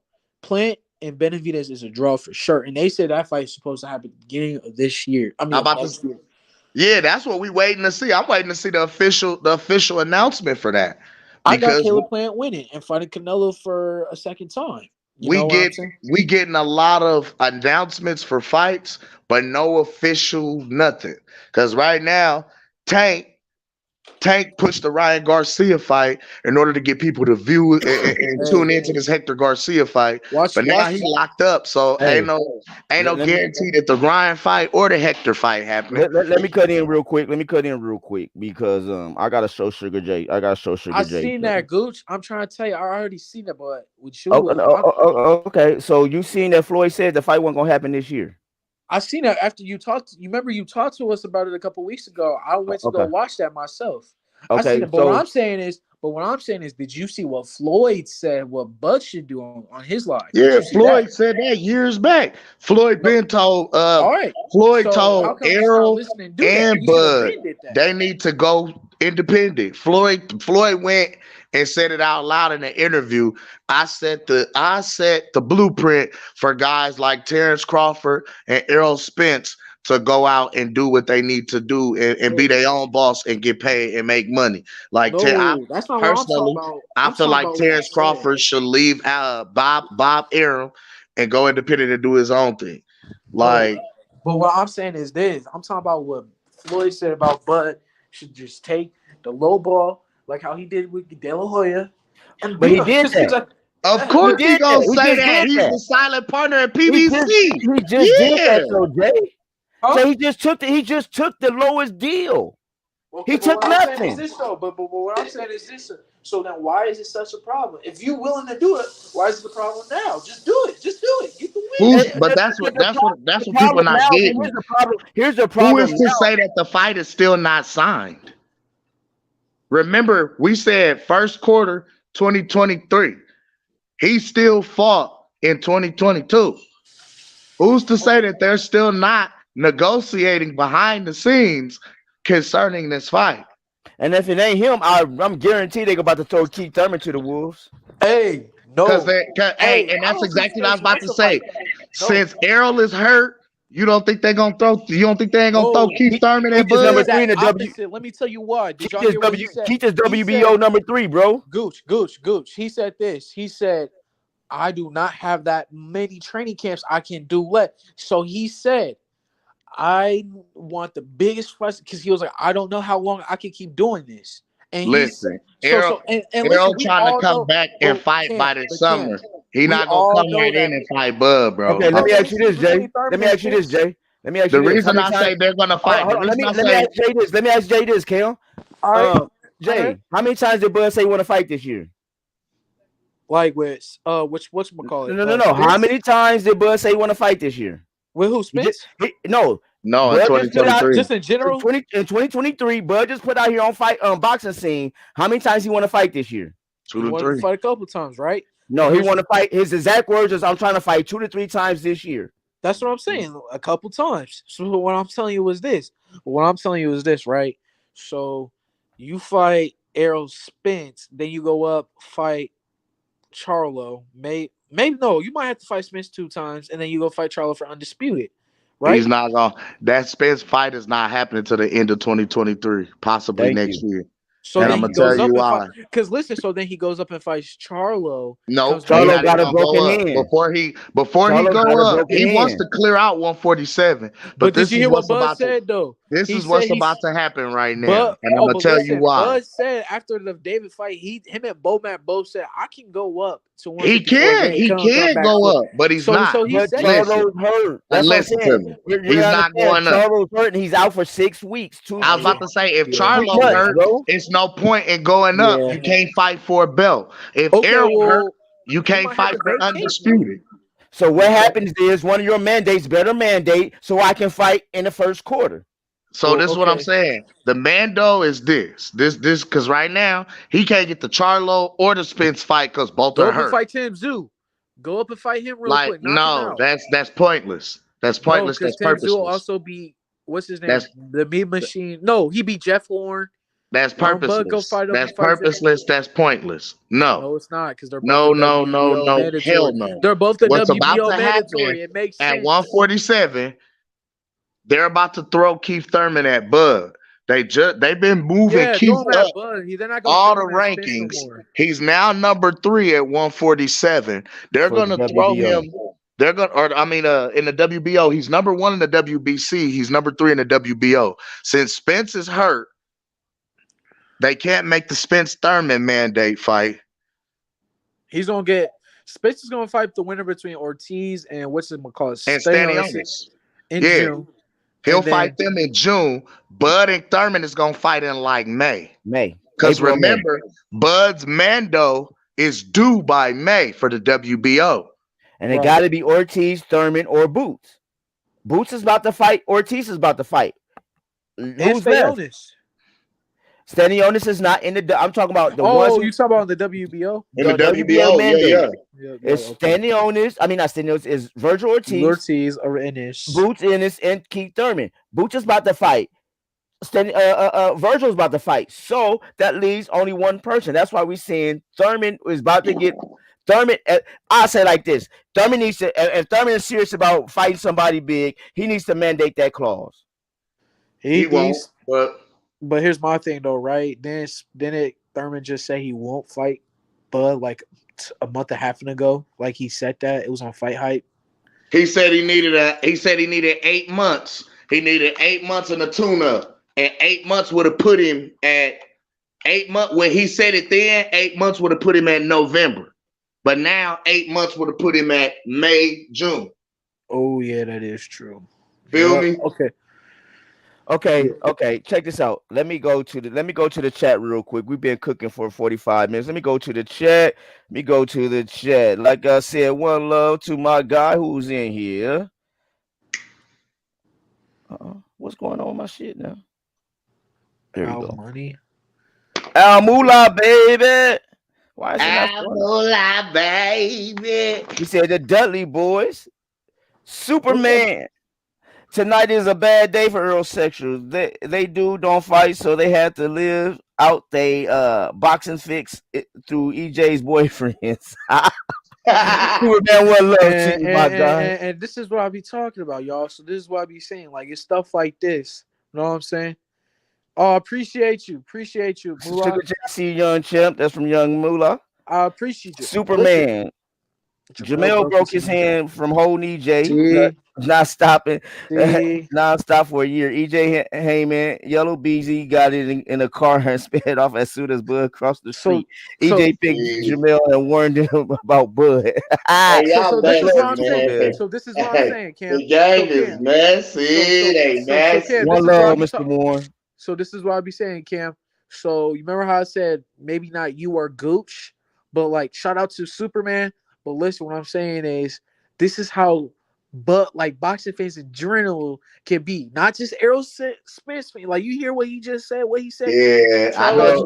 Plant and Benavidez is a draw for sure. And they said that fight is supposed to happen at the beginning of this year. I How mean of about next this? year. Yeah, that's what we waiting to see. I'm waiting to see the official announcement for that I got because Caleb Plant winning and fighting Canelo for a second time. You we know what get I'm saying? we getting a lot of announcements for fights, but no official nothing. Because right now, Tank Tank pushed the Ryan Garcia fight in order to get people to view and Hey, tune into this Hector Garcia fight. watch, But now he watch. locked up, so Hey, ain't no let me guarantee that the Ryan fight or the Hector fight happening. let me cut in real quick. Let me cut in real quick because I gotta show Sugar J. I gotta show I Sugar J seen that, something. Gooch. I'm trying to tell you, I already seen it, but with Oh, you, okay. So you seen that Floyd said the fight wasn't gonna happen this year. I seen that after you talked. You remember you talked to us about it a couple weeks ago. I went to go Okay. watch that myself. I seen Okay. it, So but what I'm saying is, did you see what Floyd said? What Bud should do on his live? Did Yeah, you see that? Floyd said that years back. Floyd No. been told All right. Floyd So how told come he's not Errol listening to do that? and He should have Bud been did that. they need to go independent. Floyd went and said it out loud in the interview. I set the blueprint for guys like Terrence Crawford and Errol Spence to go out and do what they need to do and be their own boss and get paid and make money. Like I No, that's not what I'm talking personally, about. I I'm feel talking like about what he Terrence said. Crawford should leave Bob Arum and go independent and do his own thing. No, Like, but what I'm saying is this. I'm talking about what Floyd said about Bud should just take the low ball, like how he did with De La Hoya, and but beat he him. did Just that. because of He course he did gonna that. He say just that. did He's that. the silent partner at He PBC. just did that Yeah. though, Jay. huh? Jay, he just took the lowest deal. Okay, He but took what I'm saying is nothing. this though. But what I'm saying is this. So then, why is it such a problem? If you're willing to do it, why is it a problem now? Just do it. Just do it. Get the win. Who's And but that's the, what that's what that's the what people problem not now, getting. here's the Who is problem to now. say that the fight is still not signed? Remember, we said first quarter 2023. He still fought in 2022. Who's to say Okay. that they're still not negotiating behind the scenes concerning this fight? And if it ain't him, I'm guaranteed they're about to throw Keith Thurman to the wolves. Hey, Because no. hey, Hey, and I that's don't think exactly what I was Spence about wants to to say. fight that. No, Since Errol is hurt, you don't think they're gonna throw? You don't think they ain't gonna throw no. Keith Thurman Keith and is The number Bud? three in exact the W. opposite. Let me tell you why. Did y'all Keith is hear what W. he said? Keith is He WBO said, number 3, bro. Gooch. He said this. He said, I do not have that many training camps I can do left. So he said, I want the biggest fight because he was like, I don't know how long I can keep doing this. And he said, Listen, Errol, and listen, Errol we trying to all come know, back and fight by this Cam, summer. He we not gonna all come know right in that. and fight Bud, bro. Okay, let Okay, me let's ask you see this, Jay. between Thurman Let me and ask you this, Spence. Jay. Let me ask The you this. How reason many I times? say they're gonna Hold on, fight, the hold on. reason I Let me say ask Jay this. Let me ask Jay this, Kel. All right, all right. Jay, how many times did Bud say he want to fight this year? Like with what's call it? No. How Spence? many times did Bud say he want to fight this year? With who? He did. Spence? No. no in Bud just put out 2023, Just in general? in 2023. Bud just put out here on fight boxing scene. How many times he want to fight this year? two He to wanted to three. fight a couple times, right? No, And he here's want to fight. His exact words is, "I'm trying to fight 2 to 3 times this year." that's what I'm saying. A couple times. So what I'm telling you is this. What I'm telling you is this, right? So you fight Errol Spence, then you go up, fight Charlo. Maybe no, you might have to fight Spence 2 times, and then you go fight Charlo for undisputed, He's right? not gonna. That Spence fight is not happening to the end of 2023, possibly Thank next you. year. So And then I'm Thank he gonna you. tell goes you up and fight. why. Because listen, so then he goes up and fights Charlo. Comes Nope, he back Charlo not and even got a gonna broken go up hand. before he Charlo got go a up. broken He wants hand. to clear out 147. But But did this you is hear what what's Bud about to said though? this He is said what's about to happen right now, and I'm gonna But tell you listen, why. Bud said after the David fight, him and Bomac both said I can go up to He 154 can, then he come can back go for. up, but he's not. So he But said that. Listen, Charlo's hurt. That's what I'm listen saying. to me. You He's don't not understand. going up. Charlo's hurt, and he's out for 6 weeks. I was Yeah, about to say, if yeah, 3 Charlo months, yeah, hurt, bro. it's no point in going up. yeah. You can't fight for a belt. If Okay, Errol hurt, well, you he can't might have fight to for vacate. undisputed. So what happens is one of your mandates better mandate so I can fight in the first quarter. So Well, this is what I'm okay. saying. The Mando is this because right now he can't get the Charlo or the Spence fight because both Go are up and hurt. fight Tim Zoo. Go up and fight him real Like quick. Knock him no, out. that's pointless. That's No, pointless. because That's Tim Zoo will purposeless. also beat what's his name? That's The Meat Machine. No, he beat Jeff Horn. that's Bud go purposeless. fight him. That's Fight Zach. purposeless. That's pointless. No, No, it's not because they're both the no, no, no, WBO no. Hell mandatory. no. They're both the What's about WBO to happen mandatory. It makes at sense. 147? They're about to throw Keith Thurman at Bud. They've been moving Yeah, Keith throw him up at Bud. They're not gonna all throw the him at Spence no rankings. more. He's now number 3 at 147. They're For the gonna throw WBO. him. They're gonna, or I mean, in the WBO, he's number 1 in the WBC. He's number 3 in the WBO. Since Spence is hurt, They can't make the Spence Thurman mandate fight. He's gonna get Spence is gonna fight the winner between Ortiz and what's it called And Stanionis Stanionis. in Yeah. June. He'll And fight then them in June. Bud and Thurman is gonna fight in like May. May. Because April, May. remember, Bud's Mando is due by May for the WBO. And it Right. got to be Ortiz, Thurman, or Boots. Boots is about to fight. Ortiz is about to fight. and Who's left? Stanionis. Stanionis is not in the. I'm talking about the Oh, ones you talking about the WBO? In the The WBO WBO, mandate. yeah. Yeah, It's okay. Stanionis. I mean, not Stanionis. Is Virgil Ortiz, Ortiz or Ennis. Boots Ennis, and Keith Thurman. Boots is about to fight. Virgil's about to fight. So that leaves only one person. That's why we're saying Thurman is about to get Thurman. I say like this: Thurman needs to. If Thurman is serious about fighting somebody big, he needs to mandate that clause. He won't. He's- But But here's my thing though, right? Thurman just said he won't fight Bud like a month and a half ago. Like he said that it was on Fight Hype. he said he needed 8 months. He needed 8 months in the tune-up. And 8 months would have put him at 8 months. When he said it then, 8 months would have put him at November. But now 8 months would have put him at May, June. Oh yeah, that is true. Feel me? Okay. Check this out. Let me go to the chat real quick. We've been cooking for 45 minutes. Let me go to the chat. Like I said, one love to my guy who's in here. What's going on with my shit now? There we go. Money. Al Moolah, baby. Why is it not showing? Moolah, baby. He said the Dudley boys. Superman. Tonight is a bad day for Eurosexuals. They don't fight, so they have to live out they boxing fix through EJ's boyfriends. Superman, one love to you, my guy. And this is what I be talking about, y'all. So this is what I be saying. Like it's stuff like this. You know what I'm saying? Oh, appreciate you. Moolah. See Young Champ. That's from Young Moolah. I appreciate you. Superman. Jermell broke his hand from holding EJ. Not stopping. Non-stop for a year. EJ Heyman, Yellow Beezy got it in a car and sped off as soon as Bud crossed the street. EJ picked Jermell and warned him about Bud. So this is what I'm saying. So this is what I'm saying, Cam. The game is messy. It ain't messy. One love, Mr. Moore. So this is what I be saying, Cam. So you remember how I said maybe not you or Gooch, but like shout out to Superman. But listen, what I'm saying is this is how like boxing fans in general can be. Not just Errol Spence fans. Like you hear what he just said, what he said. Yeah, I know.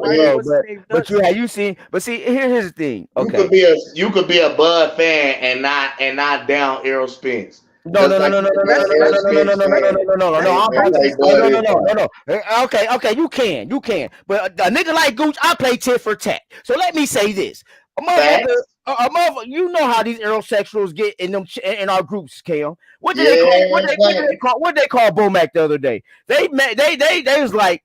But you seen. But see, here's the thing. Okay, you could be a Bud fan and not down Errol Spence. No. Okay, you can. But a nigga like Gooch, I play tit for tat. So let me say this: a motherfucker, you know how these Eurosexuals get in our groups, Cam. What did they call Bomac the other day? They was like,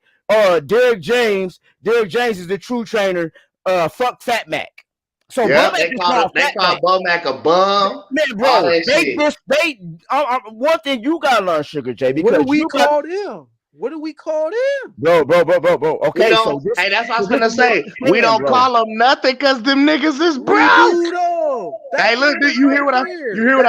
Derek James is the true trainer. Fuck Fat Mac. So they call Bomac a bum. Man, bro, one thing you gotta learn, Sugar J. Because what do we call them? What do we call them? Bro. Okay, hey, that's what I was gonna say. We don't call them nothing because them niggas is broke. Hey, look, you hear what I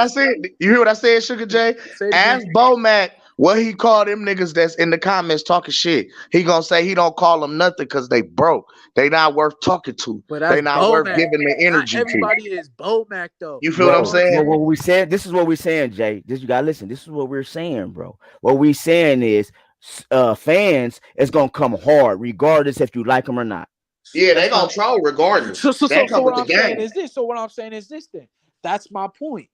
said? You hear what I said, Sugar J? Ask Bomac what he called them niggas that's in the comments talking shit. He gonna say he don't call them nothing because they broke. They not worth talking to. They not worth giving the energy to. Everybody is Bomac though. You feel what I'm saying? What we said. This is what we're saying, Jay. You gotta listen. This is what we're saying, bro. What we saying is, fans is gonna come hard regardless if you like them or not. Yeah, they gonna troll regardless. So what I'm saying is this. So what I'm saying is this. Then that's my point.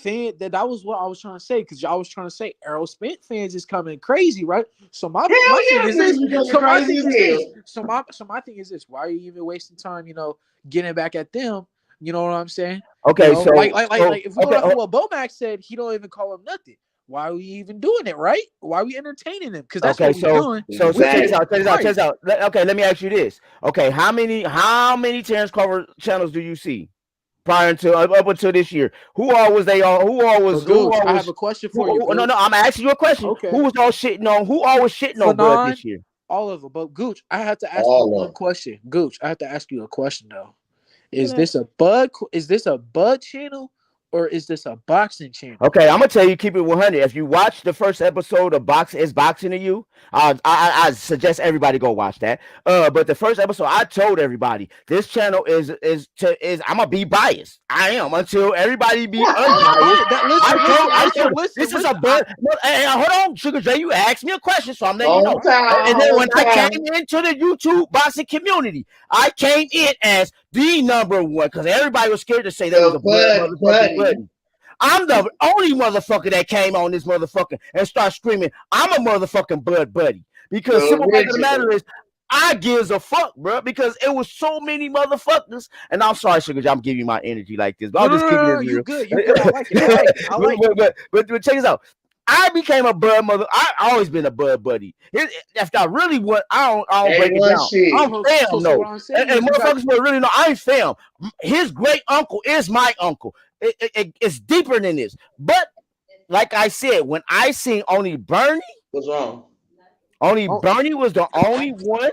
That was what I was trying to say, because y'all was trying to say Errol Spence fans is coming crazy, right? So my thing is this. So my thing is this. Why are you even wasting time? Getting back at them. You know what I'm saying? Okay, so like if we go off what Bomac said, he don't even call him nothing. Why are we even doing it, right? Why are we entertaining them? Because that's what we're doing. So check this out. Okay, let me ask you this. Okay, how many Terrence Carver channels do you see prior to up until this year? Who all was they on? I have a question for you. No, I'm asking you a question. Okay. Who was all shitting on? Who all was shitting on Bud this year? All of them. But Gooch, I have to ask you All one of question. Gooch, I have to ask you a question though. You Is know? this a bud? Is this a bud channel or is this a boxing channel? Okay, I'm gonna tell you, keep it 100. If you watch the first episode of Boxing to You, I suggest everybody go watch that. But the first episode, I told everybody this channel is I'm gonna be biased. I am until everybody be unbiased. Yeah, that I told this is a listen. bird. Hey, hold on, Sugar J, you asked me a question, so I'm letting you know. whole time, And then whole when I time. came into the YouTube boxing community, I came in as the number one because everybody was scared to say there was a The blood Bud motherfucking Buddy. buddy. I'm the only motherfucker that came on this motherfucker and start screaming, I'm a motherfucking blood buddy. Because The simple fact of the original. matter is, I gives a fuck, bro, because it was so many motherfuckers. And I'm sorry, Sugar J, I'm giving you my energy like this, but No, I'll just keep it you real. good. You good. I like it. I like it. I like it. But check this out. I became a bud mother. I always been a bud buddy. If I really want, I don't break it A1 down. shit. I'm fam, So no. what I'm saying And is you got motherfuckers will really know I ain't fam. His great uncle is my uncle. It's deeper than this. But like I said, when I seen only Bernie, What's wrong? Bernie was the only one.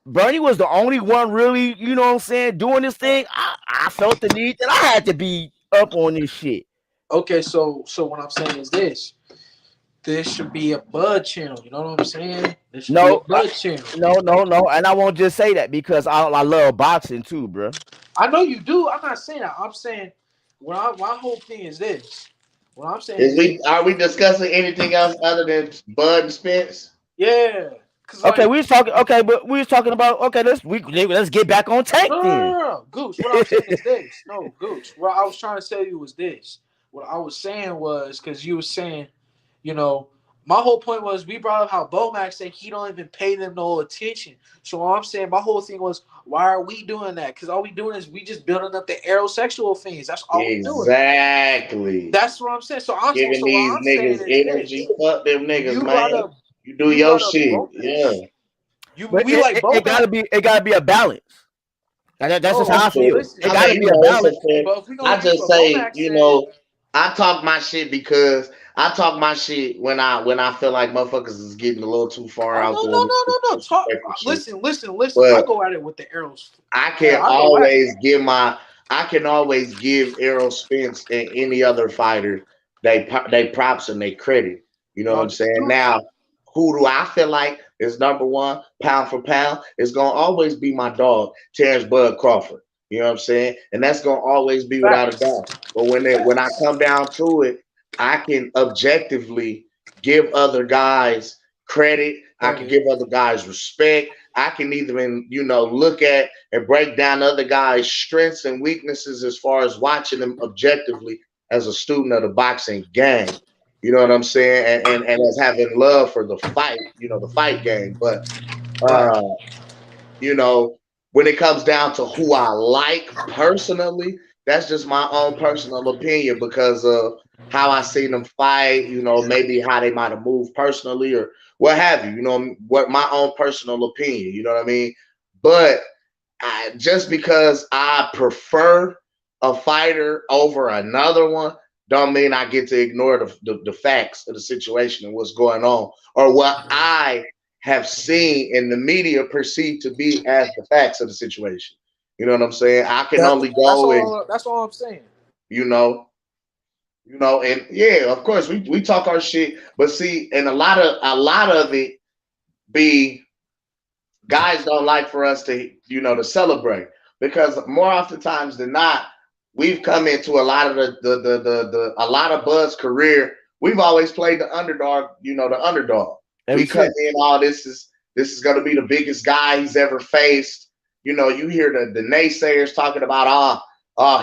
Bernie was the only one really, you know what I'm saying, doing this thing. I felt the need that I had to be up on this shit. okay. So what I'm saying is this. This should be a bud channel. You know what I'm saying? This should be a bud channel. No. And I won't just say that because I love boxing too, bro. I know you do. I'm not saying that. I'm saying my whole thing is this. What I'm saying is Are we discussing anything else other than Bud and Spence? yeah. Okay, we was talking. Okay, but we was talking about. Okay, let's get back on tank then. No. Gooch, what I'm saying is this. No, Gooch. What I was trying to tell you was this. What I was saying was because you were saying, you know, my whole point was we brought up how Bomax said he don't even pay them no attention. So I'm saying my whole thing was why are we doing that? Because all we doing is we just building up the aerosexual things. That's all we doing. Exactly. That's what I'm saying. So I'm Giving these niggas energy. Fuck them niggas, man. You do your shit. Yeah. It gotta be a balance. That's just how I feel. Listen, It gotta be a balance. I just say, I talk my shit because I talk my shit when I feel like motherfuckers is getting a little too far out there. No. Talk. Listen. But I go at it with the arrows. I can always give Errol Spence and any other fighter they props and they credit. You know what I'm saying? Now, who do I feel like is number one, pound for pound? It's gonna always be my dog, Terrence Bud Crawford. You know what I'm saying? And that's gonna always be without a doubt. But when I come down to it, I can objectively give other guys credit. I can give other guys respect. I can even, look at and break down other guys' strengths and weaknesses as far as watching them objectively as a student of the boxing game. You know what I'm saying? And as having love for the fight, the fight game. But, when it comes down to who I like personally, that's just my own personal opinion because of how I seen them fight, maybe how they might have moved personally or what have you, what my own personal opinion, you know what I mean? But just because I prefer a fighter over another one, don't mean I get to ignore the facts of the situation and what's going on or what I have seen in the media perceived to be as the facts of the situation. You know what I'm saying? I can only go that's all I'm saying. And yeah, of course we talk our shit, but see, and a lot of it be guys don't like for us to to celebrate because more oftentimes than not, we've come into a lot of a lot of Bud's career. We've always played the underdog, the underdog. We come in, this is going to be the biggest guy he's ever faced. You hear the naysayers talking about,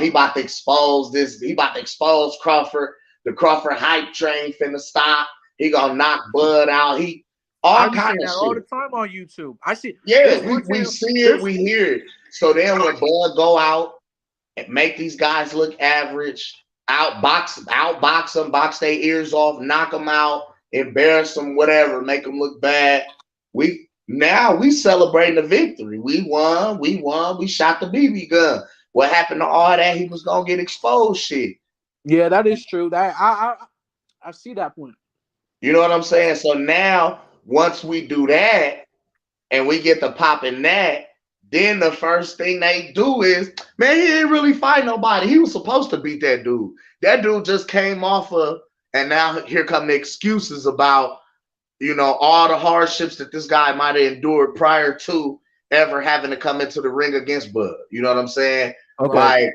he about to expose this. He about to expose Crawford. The Crawford hype train finna stop. He gonna knock Bud out. All kind of shit. All the time on YouTube. I see. Yeah, we see it. We hear it. So then when Bud go out and make these guys look average, outbox them, box their ears off, knock them out, embarrass them, whatever, make them look bad. We celebrating the victory. We won. We shot the BB gun. What happened to all that? He was gonna get exposed. Shit. Yeah, that is true. That I see that point. You know what I'm saying? So now, once we do that, and we get to popping that, then the first thing they do is, man, he didn't really fight nobody. He was supposed to beat that dude. That dude just came off of, and now here come the excuses about, all the hardships that this guy might have endured prior to ever having to come into the ring against Bud. You know what I'm saying? Okay. Like,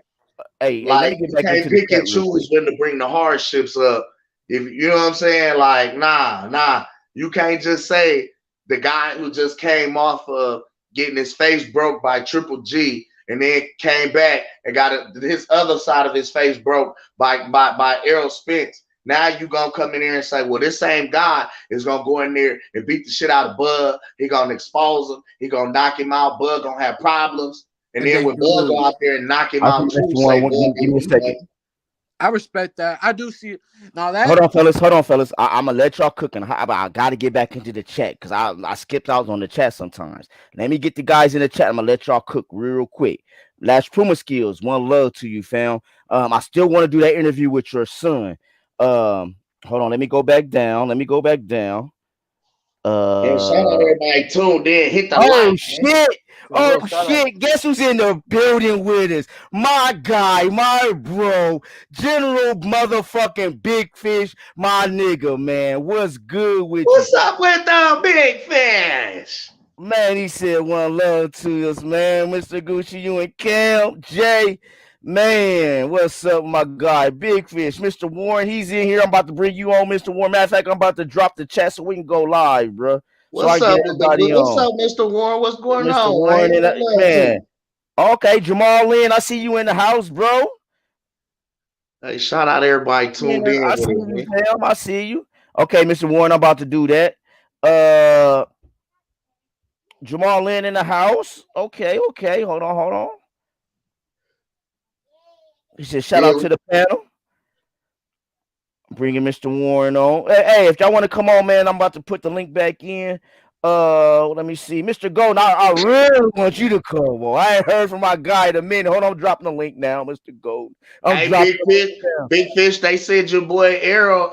Hey, let me get you back can't into the pick chat and real quick. choose when to bring the hardships up. If you know what I'm saying, like, nah, you can't just say the guy who just came off of getting his face broke by Triple G and then came back and got his other side of his face broke by Errol Spence. Now you gonna come in there and say, well, this same guy is gonna go in there and beat the shit out of Bud. He gonna expose him. He gonna knock him out. Bud gonna have problems. And then they when do Bud go lose. out there and knock him I out see too, Mr. say Warren. Bud Give me a didn't do second. nothing. I respect that. I do see. Now that Hold on, fellas. I'm gonna let y'all cook, and I gotta get back into the chat because I skipped out on the chat sometimes. Let me get the guys in the chat. I'm gonna let y'all cook real quick. Last Puma Skills, one love to you, fam. I still want to do that interview with your son. Hold on. Let me go back down. And shout out Uh, everybody tuned in. Hit the oh like, man. shit! for Oh real, shout out. shit! Guess who's in the building with us? My guy, my bro, General motherfucking Big Fish, my nigga, man. What's good with you, What's up with the big fish? man? He said one love to us, man. Mr. Gucci, you and Cam, Jay, man. What's up, my guy, Big Fish, Mr. Warren? He's in here. I'm about to bring you on, Mr. Warren. Matter of fact, I'm about to drop the chat so we can go live, bro. So I What's can get up with the everybody What's on. up, Mr. Warren? What's going Mr. on, man? Warren and What love man. to? Okay, Jamal Lynn, I see you in the house, bro. Hey, shout out everybody Yeah, tuned in I with see us, you, man. fam. I see you. Okay, Mr. Warren, I'm about to do that. Uh, Jamal Lynn in the house. Okay. Hold on. He said, shout Yeah, out to the panel. Bringing Mr. Warren on. Hey, if y'all want to come on, man, I'm about to put the link back in. Let me see. Mr. Golden, I really want you to come. Well, I ain't heard from my guy in a minute. Hold on, I'm dropping the link now, Mr. Golden. I'm hey, dropping big the fish, link now. big fish. They said your boy Errol.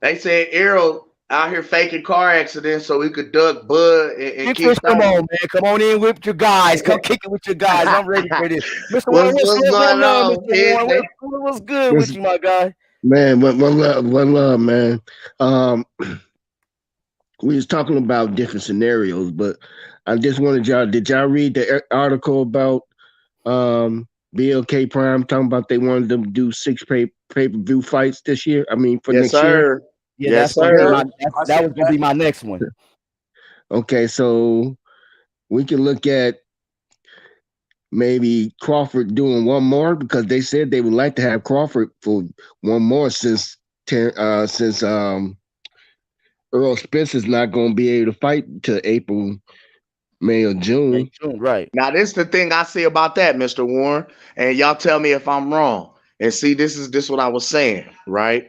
They said Errol out here faking car accidents so he could duck Bud and Big Fish, Keith come on, Thurman. man. Come on in with your guys. Come kick it with your guys. I'm ready for this. Mr. Warren, what's one going love, Mr. on, Warren. Fizz? What's good with This you, my guy? man, one love, man. We was talking about different scenarios, but I just wanted y'all. Did y'all read the article about BLK Prime talking about they wanted them to do six per view fights this year? I mean, for Yes, next year. sir. Yeah, Yes, that's gonna be Yeah, sir. I that seen was gonna that. be my next one. Okay, so we can look at maybe Crawford doing one more because they said they would like to have Crawford for one more since Earl Spence is not going to be able to fight till April, May, or Hey, June. June, right. Now, this is the thing I see about that, Mr. Warren, and y'all tell me if I'm wrong. And see, this what I was saying, right?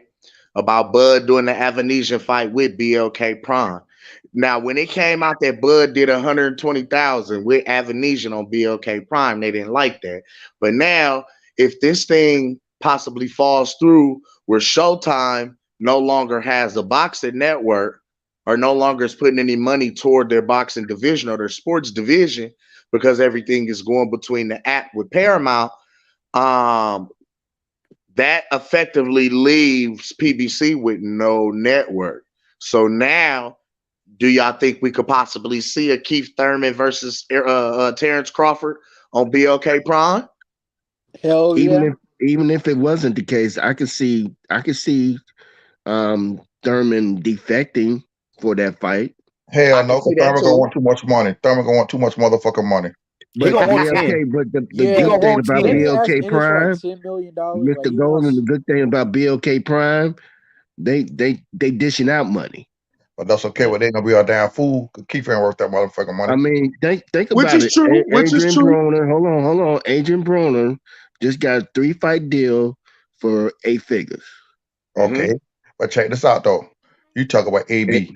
About Bud doing the Avanesian fight with BLK Prime. Now, when it came out that Bud did 120,000 with Avanesian on BLK Prime, they didn't like that. But now, if this thing possibly falls through where Showtime no longer has a boxing network or no longer is putting any money toward their boxing division or their sports division because everything is going between the app with Paramount, um, that effectively leaves PBC with no network. So now, do y'all think we could possibly see a Keith Thurman versus Terrence Crawford on BLK Prime? Hell Even yeah. if even if it wasn't the case, I could see Thurman defecting for that fight. I Hell can no, see because that Thurman gonna want too. too much money. Thurman gonna want too much motherfucking money. He But gonna want 10. BLK, but the He Yeah, good gonna thing want about 10. didn't he ask BLK Ennis for like Prime, $10 million? Like Mr. he Golden, wants. the good thing about BLK Prime, they dishing out money. But that's okay. Yeah. But they ain't gonna be a damn fool. 'Cause Keith ain't worth that motherfucking money. I mean, think Which about is it. true. Which is Adrian true. Broner, hold on. Adrian Broner just got a 3-fight deal for 8 figures. Hmm. Okay. But check this out though. You talk about Eh, AB.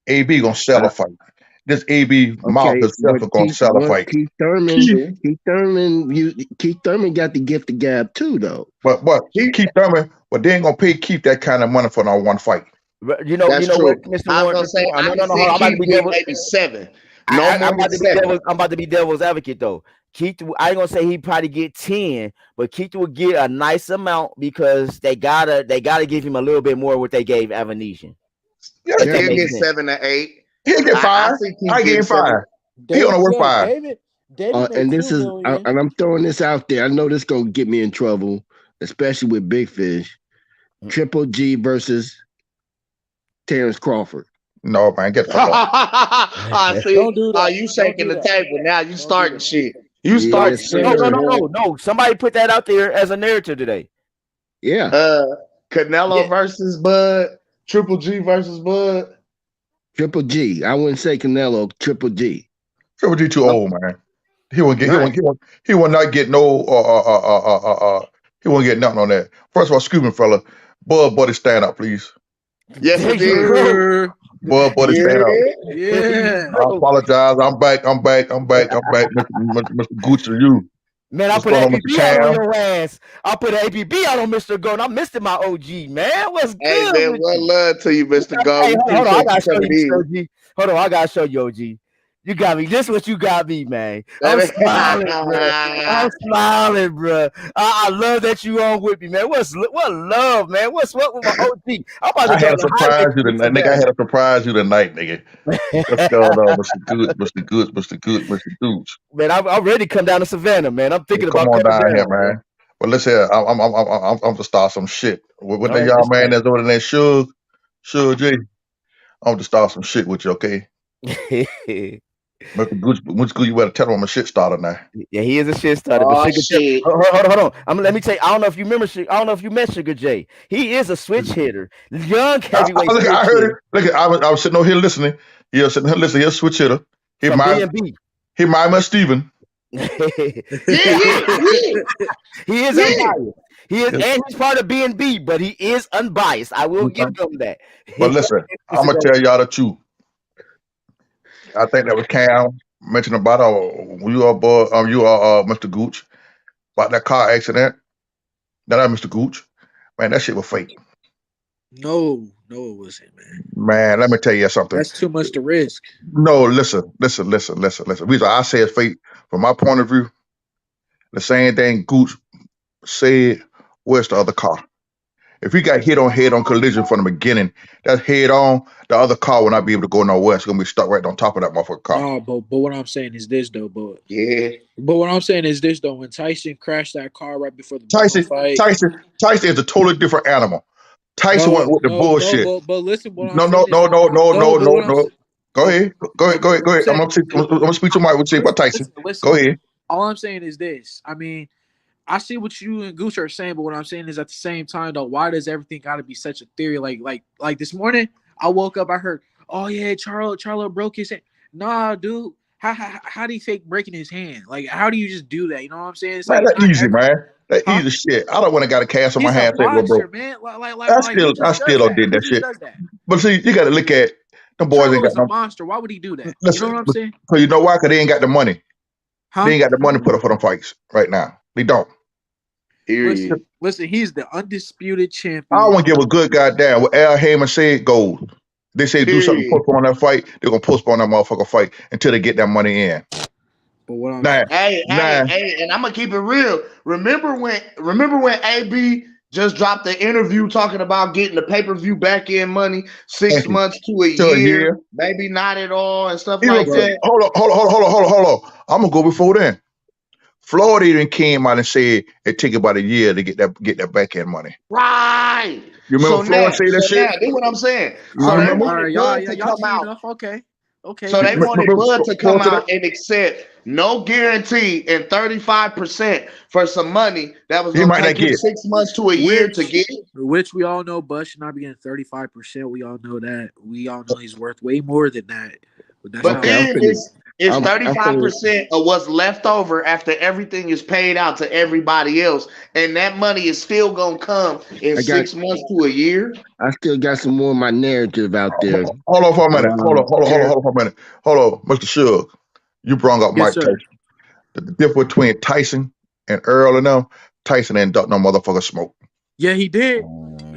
AB gonna sell uh, a fight. This AB mouth okay, himself is gonna sell a fight. Keith Thurman, Keith, True. Keith Thurman got to gift the gab too, though. but He, Keith Thurman, but they ain't gonna pay Keith that kind of money for no one fight. You that's know what, true. Mr. I was Warren, gonna Mr. say Warren. I No, can no, no. Hold see on. I'm about to Keith be getting devil. maybe 7. No more than 7. I'm about to be devil's advocate though. Keith, I ain't gonna say he probably get 10, but Keith will get a nice amount because they gotta give him a little bit more what they gave Avanesian. Yeah, If that He'll makes get sense. 7 to 8. he'll get I 5. see Keith I give getting him 5. 7. He on the work 5. David made And this $2 is, million. and I'm throwing this out there. I know this gonna get me in trouble, especially with Big Fish. Triple G versus Terrence Crawford. No, man, get the fuck off. See, Don't do that. you Don't shaking do the that. table now. You Don't do starting that. shit. You starting Yes, shit. sir. No. Somebody put that out there as a narrative today. Yeah. Canelo Yeah. versus Bud. Triple G versus Bud. Triple G. I wouldn't say Canelo. Triple G. Triple G too old, man. He won't get. Right. He will not get no. He won't get nothing on that. First of all, excuse me, fella. Bud, buddy, stand up, please. Yes, There it you did. go. Bud, buddy, stand up. Yeah. I apologize. I'm back. Mr. Gucci, to you. Man, I What's put going on, ABB Mr. out on Cam? your ass. I put ABB out on Mr. Go, and I missed it, my OG, man. What's Hey, good man, with one you? love to you, Mr. Gold. Hey, We hold on. I appreciate gotta you show you, coming in. Mr. OG. Hold on, I gotta show you, OG. You got me. This is what you got me, man. I'm smiling, bro. I'm smiling, bro. I love that you on with me, man. What love, man? What with my OG? I'm about to I go had to to surprise you tonight, nigga. I had to surprise you tonight, nigga. What's going on, Mr. Good, Mr. Good, Mr. Good, Mr. Gooch? Man, I'm ready to come down to Savannah, man. I'm thinking Come about on coming down here, down, man. Well, listen here. I'm to start some shit. What All that right, y'all let's man that's over there, Suge G. I'm to start some shit with you, okay? Mr. Gooch, you better tell him I'm a shit starter now. Yeah, he is a shit starter. Oh, But shit. hold on. Let me tell you. I don't know if you remember. I don't know if you met Sugar J. He is a switch hitter, young heavyweight. I heard it. Look, I was sitting over here listening. He was sitting here listening. He's a switch hitter. He from might B&B. He might be Steven. Yeah. He is unbiased. He is, and he's part of B&B, but he is unbiased. I will give him that. But listen, I'm gonna tell y'all the truth. I think that was Cam mentioned about Mr. Gooch about that car accident. That Mr. Gooch, man, that shit was fake. No, it wasn't, man. Man, let me tell you something. That's too much to risk. No, listen. Reason I say it's fake from my point of view. The same thing Gooch said. Where's the other car? If he got hit on head-on collision from the beginning, that's head-on. The other car will not be able to go nowhere. It's gonna be stuck right on top of that motherfucking car. No, but what I'm saying is this though, but Yeah. But what I'm saying is this though: when Tyson crashed that car right before the fight, Tyson is a totally different animal. Tyson went with the bullshit. But listen, what No. I'm Go ahead. I'm gonna speak to Mike. We'll see about Tyson. Listen. Go ahead. All I'm saying is this. I mean, I see what you and Goose are saying, but what I'm saying is at the same time, though, why does everything got to be such a theory? Like this morning, I woke up, I heard, oh yeah, Charlo broke his hand. Nah, dude, how do you fake breaking his hand? Like, how do you just do that? You know what I'm saying? It's Man, like that's easy, man. That's easy shit. I don't want to got a cast on my hand. He's a boxer, man. I still don't did that shit. But see, you got to look at them boys. Ain't got a monster. Why would he do that? Listen, you know what I'm saying? So you know why? Because they ain't got the money. Huh? They ain't got the money put up for them fights right now. They don't. Listen, he's the undisputed champion. I don't want to give a good goddamn. What Al Heyman said goes. They say do something, postpone that fight. They're gonna postpone that motherfucker fight until they get that money in. But what I'm hey, and I'm gonna keep it real. Remember when AB just dropped the interview talking about getting the pay-per-view back in money 6 months to a year, maybe not at all, and stuff like that. Hold on. I'm gonna go before then. Florida even came out and said it take about a year to get that back end money. Right. You remember Florida say that shit? That's what I'm saying. So they wanted Bud to come out. Okay. So they wanted Bud to come out and accept no guarantee and 35% for some money that was going to take him 6 months to a year to get. Which we all know Bud should not be getting 35%. We all know that. We all know he's worth way more than that. But then it's 35% of what's left over after everything is paid out to everybody else. And that money is still going to come in 6 months to a year. I still got some more of my narrative out there. Hold on for a minute. Hold on for a minute. Hold on, Mr. Suge. You brought up Mike Tyson. The difference between Tyson and Errol and them, Tyson ain't duck no motherfucker smoke. Yeah, he did.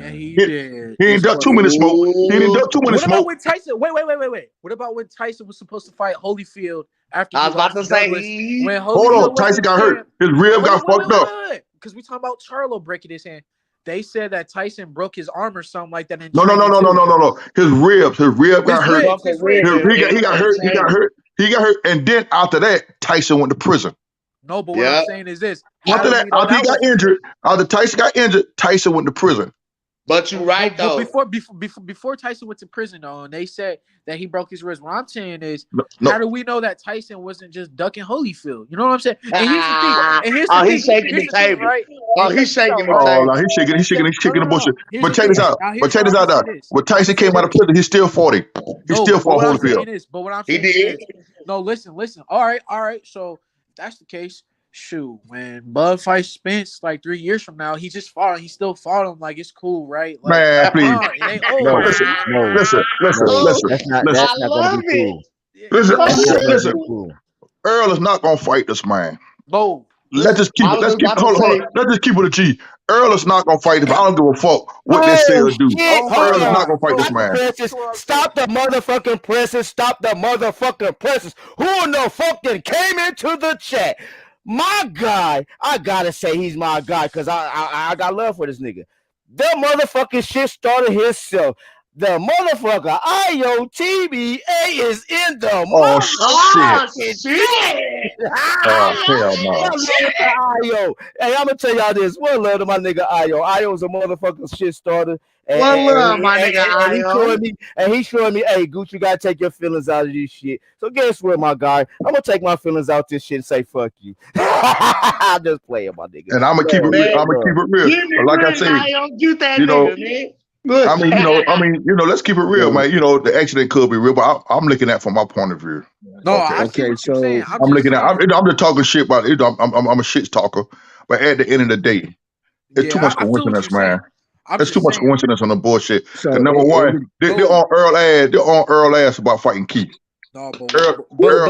Yeah, he did. He ain't It's ducked too funny. many smoke. He didn't duck too many What about smoke. when Tyson? Wait. What about when Tyson was supposed to fight Holyfield after I he was about lost to to say Douglas? When Hold Holyfield on, was Tyson the got hurt. champ. His rib got fucked up. Because we talking about Charlo breaking his hand. They said that Tyson broke his arm or something like that in No. training too. His rib got hurt. His ribs. He got hurt. He got hurt. And then after that, Tyson went to prison. No, but what I'm saying is this. After that, after he got injured, after Tyson got injured, Tyson went to prison. But you're right though. But before Tyson went to prison though, and they said that he broke his wrist. What I'm saying is, No. how do we know that Tyson wasn't just ducking Holyfield? You know what I'm saying? And here's the thing. And here's Oh, the he's thing. shaking Here's the the thing, table. right? Oh, he's shaking the Oh, table. no, he's kicking the bullshit. Here's But the check this thing. out. Now, But check this out. When Tyson came out of prison, he's still 40. He still fought what I'm Holyfield. saying is, but what I'm saying is, no, listen. All right. So if that's the case, shoot, when Bud fights Spence like 3 years from now, he just fought him. He still fought him. Like, it's cool, right? Like, Man, please. it ain't over. Listen. That's not gonna be cool. Listen. Earl is not gonna fight this man. No. Let's just keep it a G. Earl is not gonna fight him. I don't give a fuck what they say or do. Earl is not gonna fight this man. Stop the motherfucking presses. Stop the motherfucking presses. Who in the fuck that came into the chat? My guy, I gotta say he's my guy because I got love for this nigga. The motherfucking shit started himself. The motherfucker IOTBA is in the shit. Hell no. Hey, I'm gonna tell y'all this. One love to my nigga Io. Io's a motherfucking shit starter. One love, my nigga Io. He's showing me, hey, Gucci, you gotta take your feelings out of this shit. So guess what, my guy? I'm gonna take my feelings out this shit and say fuck you. I'm just playing, my nigga. And I'm gonna keep it real. I'm gonna keep it real. Like I said, you know, let's keep it real, man. You know, the accident could be real, but I'm looking at it from my point of view. No, I see what you're saying. I'm just talking shit about it. I'm a shit talker, but at the end of the day, it's too much coincidence, man. There's too much coincidence on the bullshit. So, number one, they're on Earl ass. They're on Earl ass about fighting Keith. No, but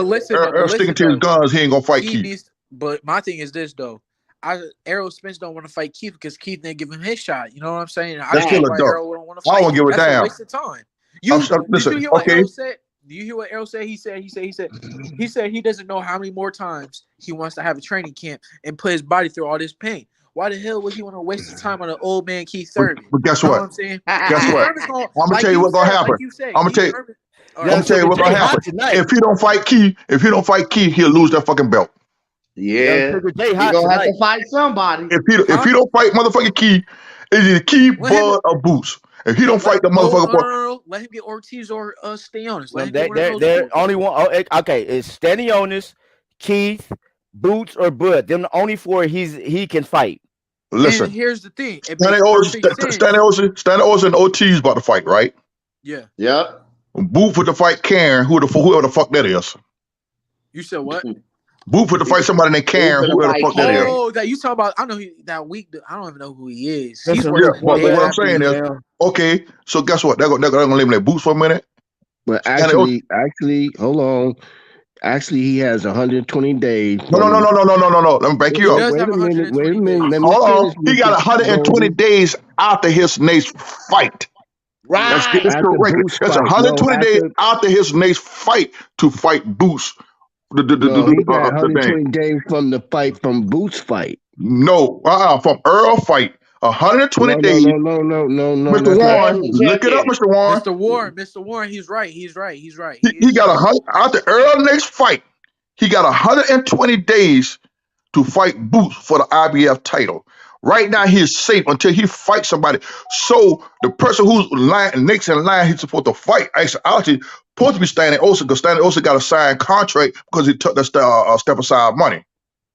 listen, Earl sticking to his guns. He ain't gonna fight Keith. But my thing is this though. Errol Spence don't want to fight Keith because Keith didn't give him his shot. You know what I'm saying? That's still a dog. I don't give a damn. A waste of time. Did you hear what Errol said? Do you hear what Errol said? He said he doesn't know how many more times he wants to have a training camp and put his body through all this pain. Why the hell would he want to waste his time on an old man Keith Thurman? But guess what? You know what I'm saying? Guess what? I'm gonna tell you what's gonna happen. I'm gonna tell you what's gonna happen. If he don't fight Keith, he'll lose that fucking belt. Yeah, you're gonna have to fight somebody. If he don't fight motherfucking Keith, it's either Keith, Bud, or Boots. If he don't fight the motherfucker, let him get Ortiz or Stanionis. They're only one. Okay, it's Stanionis, Keith, Boots, or Bud. Them the only four he can fight. Listen, and here's the thing. Stanionis and Ortiz about to fight, right? Yeah. Yep. Boot for the fight Karen, whoever the fuck that is. You said what? Boot for to fight somebody named Karen, whoever the fuck that is. Oh, that you talking about? I know that week. I don't even know who he is. But what I'm saying is, okay. So guess what? They're gonna eliminate Boots for a minute. But actually, hold on. Actually, he has 120 days. No. Let me back you up. Wait a minute. Hold on. He got 120 days after his next fight. Right. That's correct. That's 120 days after his next fight to fight Boots. He got 120 days from the fight from Boots fight. No, from Earl fight. 120 days. No. Mr. Warren, look it up, Mr. Warren. Mr. Warren, he's right. He got 100 after Earl next fight. He got 120 days to fight Boots for the IBF title. Right now, he is safe until he fights somebody. So the person who's next in line, he's supposed to fight. Actually, supposed to be Stanley Olsen because Stanley Olsen got a signed contract because he took the step aside money.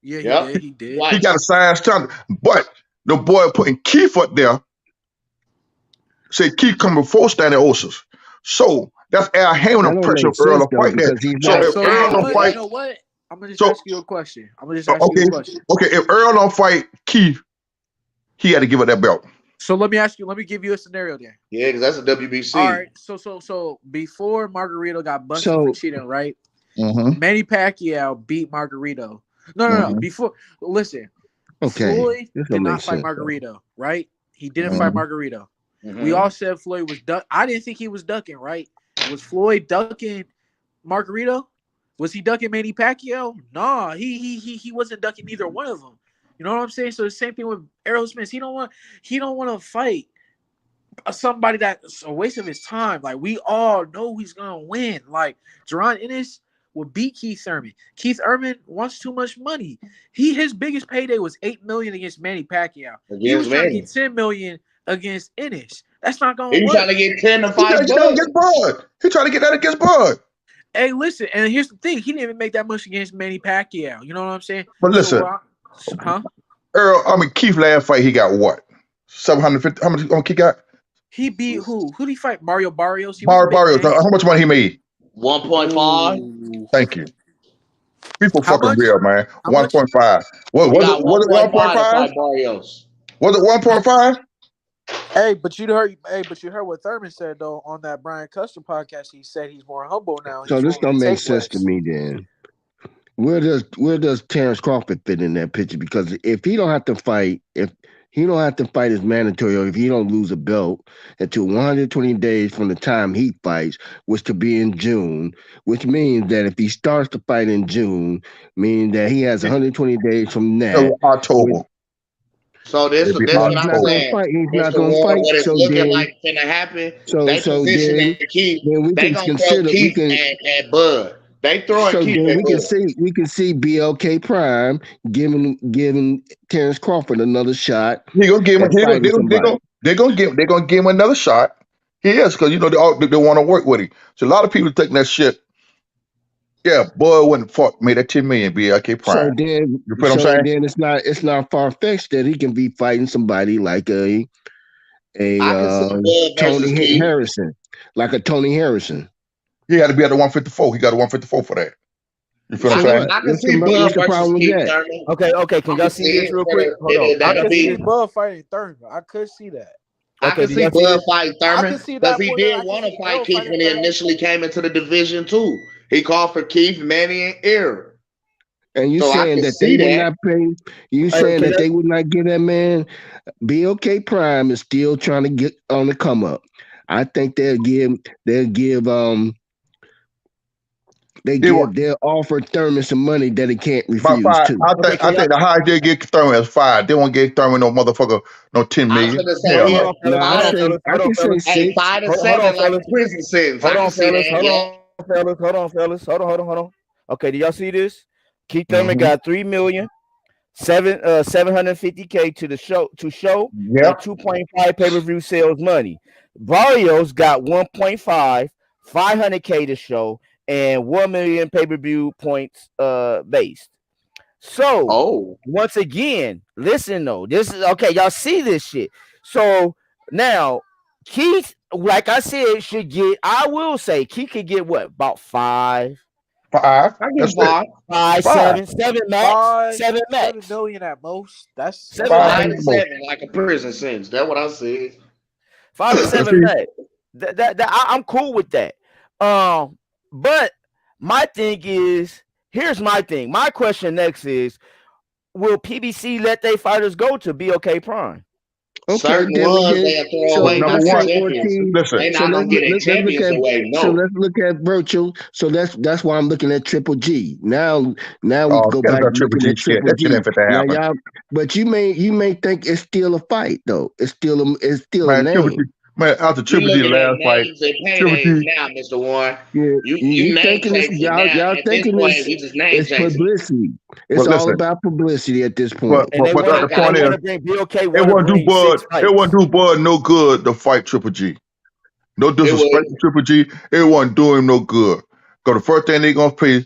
Yeah, he did. He got a signed contract, but the boy putting Keith up there said Keith come before Stanley Olsen. So that's Al Heyman under pressure for Earl to fight that. So if Earl don't fight, you know what? I'm gonna just ask you a question. Okay, if Earl don't fight Keith, he had to give up that belt. So let me give you a scenario there. Yeah, because that's a WBC. All right. So before Margarito got busted for cheating, right? Manny Pacquiao beat Margarito. No. Before, listen. Okay. Floyd did not fight Margarito, right? He didn't fight Margarito. We all said Floyd was duck. I didn't think he was ducking, right? Was Floyd ducking Margarito? Was he ducking Manny Pacquiao? Nah, he wasn't ducking either one of them. You know what I'm saying? So the same thing with Errol Spence. He don't want to fight somebody that's a waste of his time. Like, we all know he's gonna win. Like, Jaron Ennis will beat Keith Thurman. Keith Thurman wants too much money. His biggest payday was $8 million against Manny Pacquiao. He was trying to get $10 million against Ennis. That's not gonna work. He's trying to get 10 to 5 Bud. He's trying to get that against Bud. Hey, listen, and here's the thing: he didn't even make that much against Manny Pacquiao. You know what I'm saying? But listen, Keith last fight he got what? 750. How much he got? He beat who? Who did he fight? Mario Barrios. Barrios. How much money he made? 1.5. Thank you. People fucking real, man. 1.5. What was it? 1.5? Barrios. Was it 1.5? Hey, but you heard what Thurman said though on that Brian Custer podcast. He said he's more humble now. So this don't make sense to me then. Where does Terrence Crawford fit in that picture? Because if he don't have to fight, if he don't have to fight his mandatory, or if he don't lose a belt until 120 days from the time he fights, which could be in June, which means that if he starts to fight in June, meaning that he has 120 days from that. October. So this is what I'm saying. He's not going to fight. What it's so looking then, like going to happen. So they position Keith. They gonna throw Keith and Bud. They throwing Keith and Bud. We can see BLK Prime giving Terrence Crawford another shot. He gonna give him. They're gonna give him another shot. He is, because they want to work with him. So a lot of people taking that shit. Yeah, boy, wouldn't made that 10 million BLK Prime. So then, you feel what I'm saying? Then it's not far fetched that he can be fighting somebody like a Tony Harrison, like a Tony Harrison. He had to be at the 154. He got a 154 for that. You feel what I'm saying? I can see Bud versus Keith Thurman. Okay. Can y'all see this real quick? Hold on. I can see Bud fighting Thurman. I could see that. I can see Bud fighting Thurman because he did want to fight Keith when he initially came into the division too. He called for Keith, Manny, and Errol. And you saying that they would not pay? You saying that they would not give that man? BLK Prime is still trying to get on the come up. I think they'll offer Thurman some money that he can't refuse to. I think the highest they get Thurman is 5. They won't get Thurman no motherfucker no 10 million. I can say 6. 5 to 7 like a prison sentence. Hold on, fellas. Hold on. Okay, do y'all see this? Keith Thurman got $3,750,000 to show and 2.5 pay-per-view sales money. Barrios got 1.5, $500K to show, and 1 million pay-per-view points based. So once again, listen though, this is okay. Y'all see this shit. So now Keith, like I said, I will say Keith could get what, about 5. 5. I get 5. 7 max. 7 million at most. That's 5 to 7, like a prison sentence. That's what I said. 5 to 7 max. I'm cool with that. But my thing is, here's my thing. My question next is, will PBC let their fighters go to BLK Prime? Okay, certain ones they'll throw away. Not champions. They're not gonna get their champions away. No. So let's look at virtual. So that's why I'm looking at Triple G. Now we go back to Triple G. But you may think it's still a fight though. It's still a name. Man, after Triple G last fight, Triple G now, Mr. Warren. Yeah, you thinking this? Y'all thinking this? It's publicity. It's all about publicity at this point. But the point is, it won't do Bud no good to fight Triple G. No disrespect to Triple G. It won't do him no good. Because the first thing they gonna pay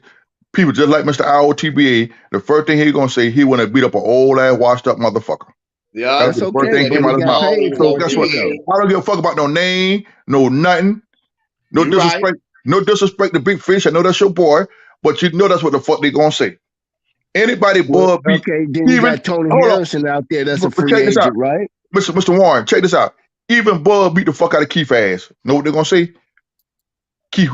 people just like Mr. IOTBA. The first thing he gonna say, he wanna beat up an old ass washed up motherfucker. Yeah, that's okay. So guess what? I don't give a fuck about no name, no nothing, no disrespect, no disrespect to Big Fish. I know that's your boy, but you know that's what the fuck they gonna say. Anybody Bud beat, okay, then you got Tony Harrison out there. That's a free agent, right? Mr. Warren, check this out. Even Bud beat the fuck out of Keith ass. Know what they're gonna say? Keep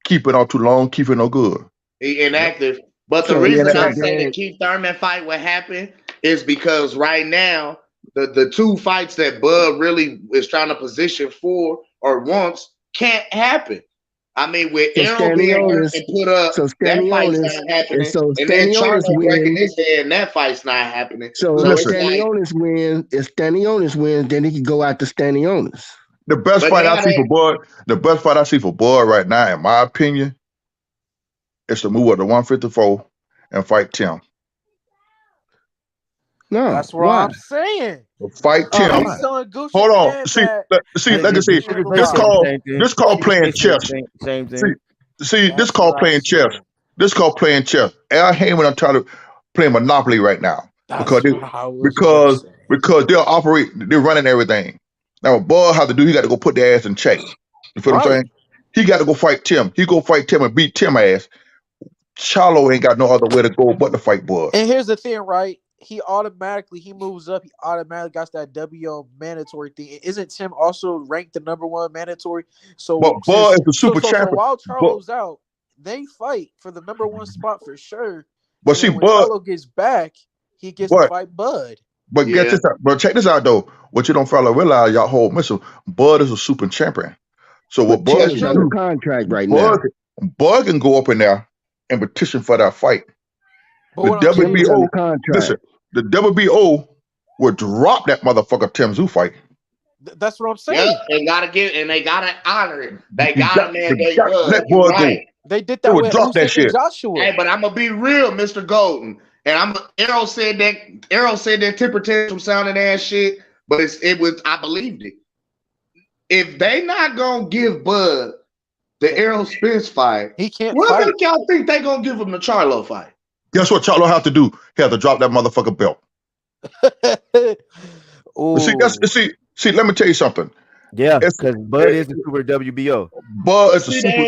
it all too long. Keep it no good. He inactive. But the reason I'm saying the Keith Thurman fight will happen is because right now the two fights that Bud really is trying to position for or wants can't happen. I mean, with So Errol being hurt Stanionis, and put up, so that fight's Stanionis, not and happening. so And then Stanionis Charlo breaking wins. his head, and that fight's not happening. So So if it's like Stanionis wins, then he can go out to Stanionis. The best But fight I now see for that Bud, the best fight I see for Bud right now, in my opinion, is to move up to 154 and fight Tim. No, That's what why? I'm saying. Fight Tim. He's Why? telling Gucci Hold on. man See, that like I said, you ain't this Basically alive. call, the same thing. this call playing Basically chess. the same See, thing. this That's call what I'm playing chess. saying. This call playing chess. Al Heyman, I'm trying to play Monopoly right now because That's what I was gonna because say. because they're running everything. Now, what Bud has to do, he got to go put their ass in check. You feel what I'm Right. saying? He got to go fight Tim. He go fight Tim and beat Tim ass. Charlo ain't got no other way to go but to fight Bud. And here's the thing, right? He moves up. He automatically got that WO mandatory thing. Isn't Tim also ranked the #1 mandatory? So But Bud is the super so champion. while But, Charlo's out, they fight for the #1 spot for sure. but And see, then when Bud, Charlo gets back, he gets to what? fight Bud. But get yeah, this out. But check this out though. What you don't fail realize, y'all whole missile. Bud is a super champion. So what But Bud Tim that's is can under true. do, contract right now. Bud can go up in there and petition for that fight. But The what I'm saying Tim is is, under WBO, contract. listen, the WBO would drop that motherfucker Tim Zoo fight. that's what I'm Yeah, saying. they gotta honor it. They You gotta they mandate got to Bud. let You Bud go. right. They did They that would with drop that Usyk and shit. Joshua. Hey, but I'm gonna be real, Mr. Golden. And Errol said that temper tantrum sounding ass shit, but I believed it. If they not gonna give Bud the Errol Spence fight, He can't what fight. make y'all think they gonna give him the Charlo fight? Guess what Charlo have to do? He have to drop that motherfucker belt. See, let me tell you something. Yeah, It's because Bud is the super WBO. Bud But is a see, super.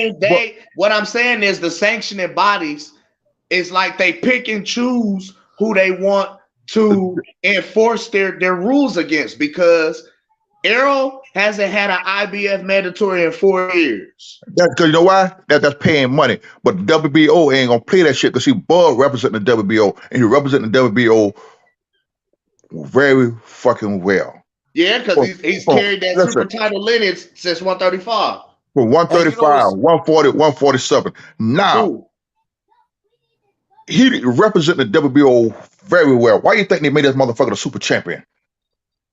what I'm saying is the sanctioning bodies is like they pick and choose who they want to enforce their rules against because Errol hasn't had an IBF mandatory in 4 years. That's because you know why? That's paying money. But the WBO ain't gonna play that shit because see, Bud representing the WBO and he representing the WBO very fucking well. Yeah, because he's carried that super title lineage since 135. From 135, 140, 147. Now, Ooh. he representing the WBO very well. Why you think they made this motherfucker the super champion?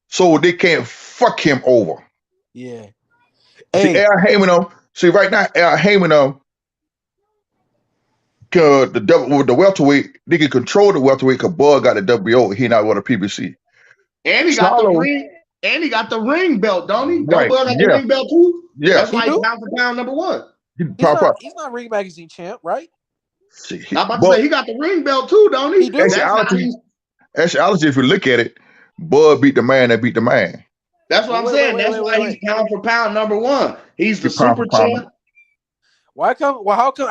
So they can't fuck him over. Yeah. See, Hey, Al Heyman, right now, Al Heyman, the welterweight, they can control the welterweight because Bud got the WBO. He not with a PBC. And he got the Charlo, ring. And he got the ring belt, don't he? right? Don't Bud got the Yeah, ring belt too? yeah. That's he why he's do? pound for pound #1. He's not ring magazine champ, right? See, I'm about to say he got the ring belt too, don't he? He do. That's how Actually, if you look at it, Bud beat the man that beat the man. That's what I'm saying. That's why he's pound for pound #1. He's the He's pound super for pound. champ.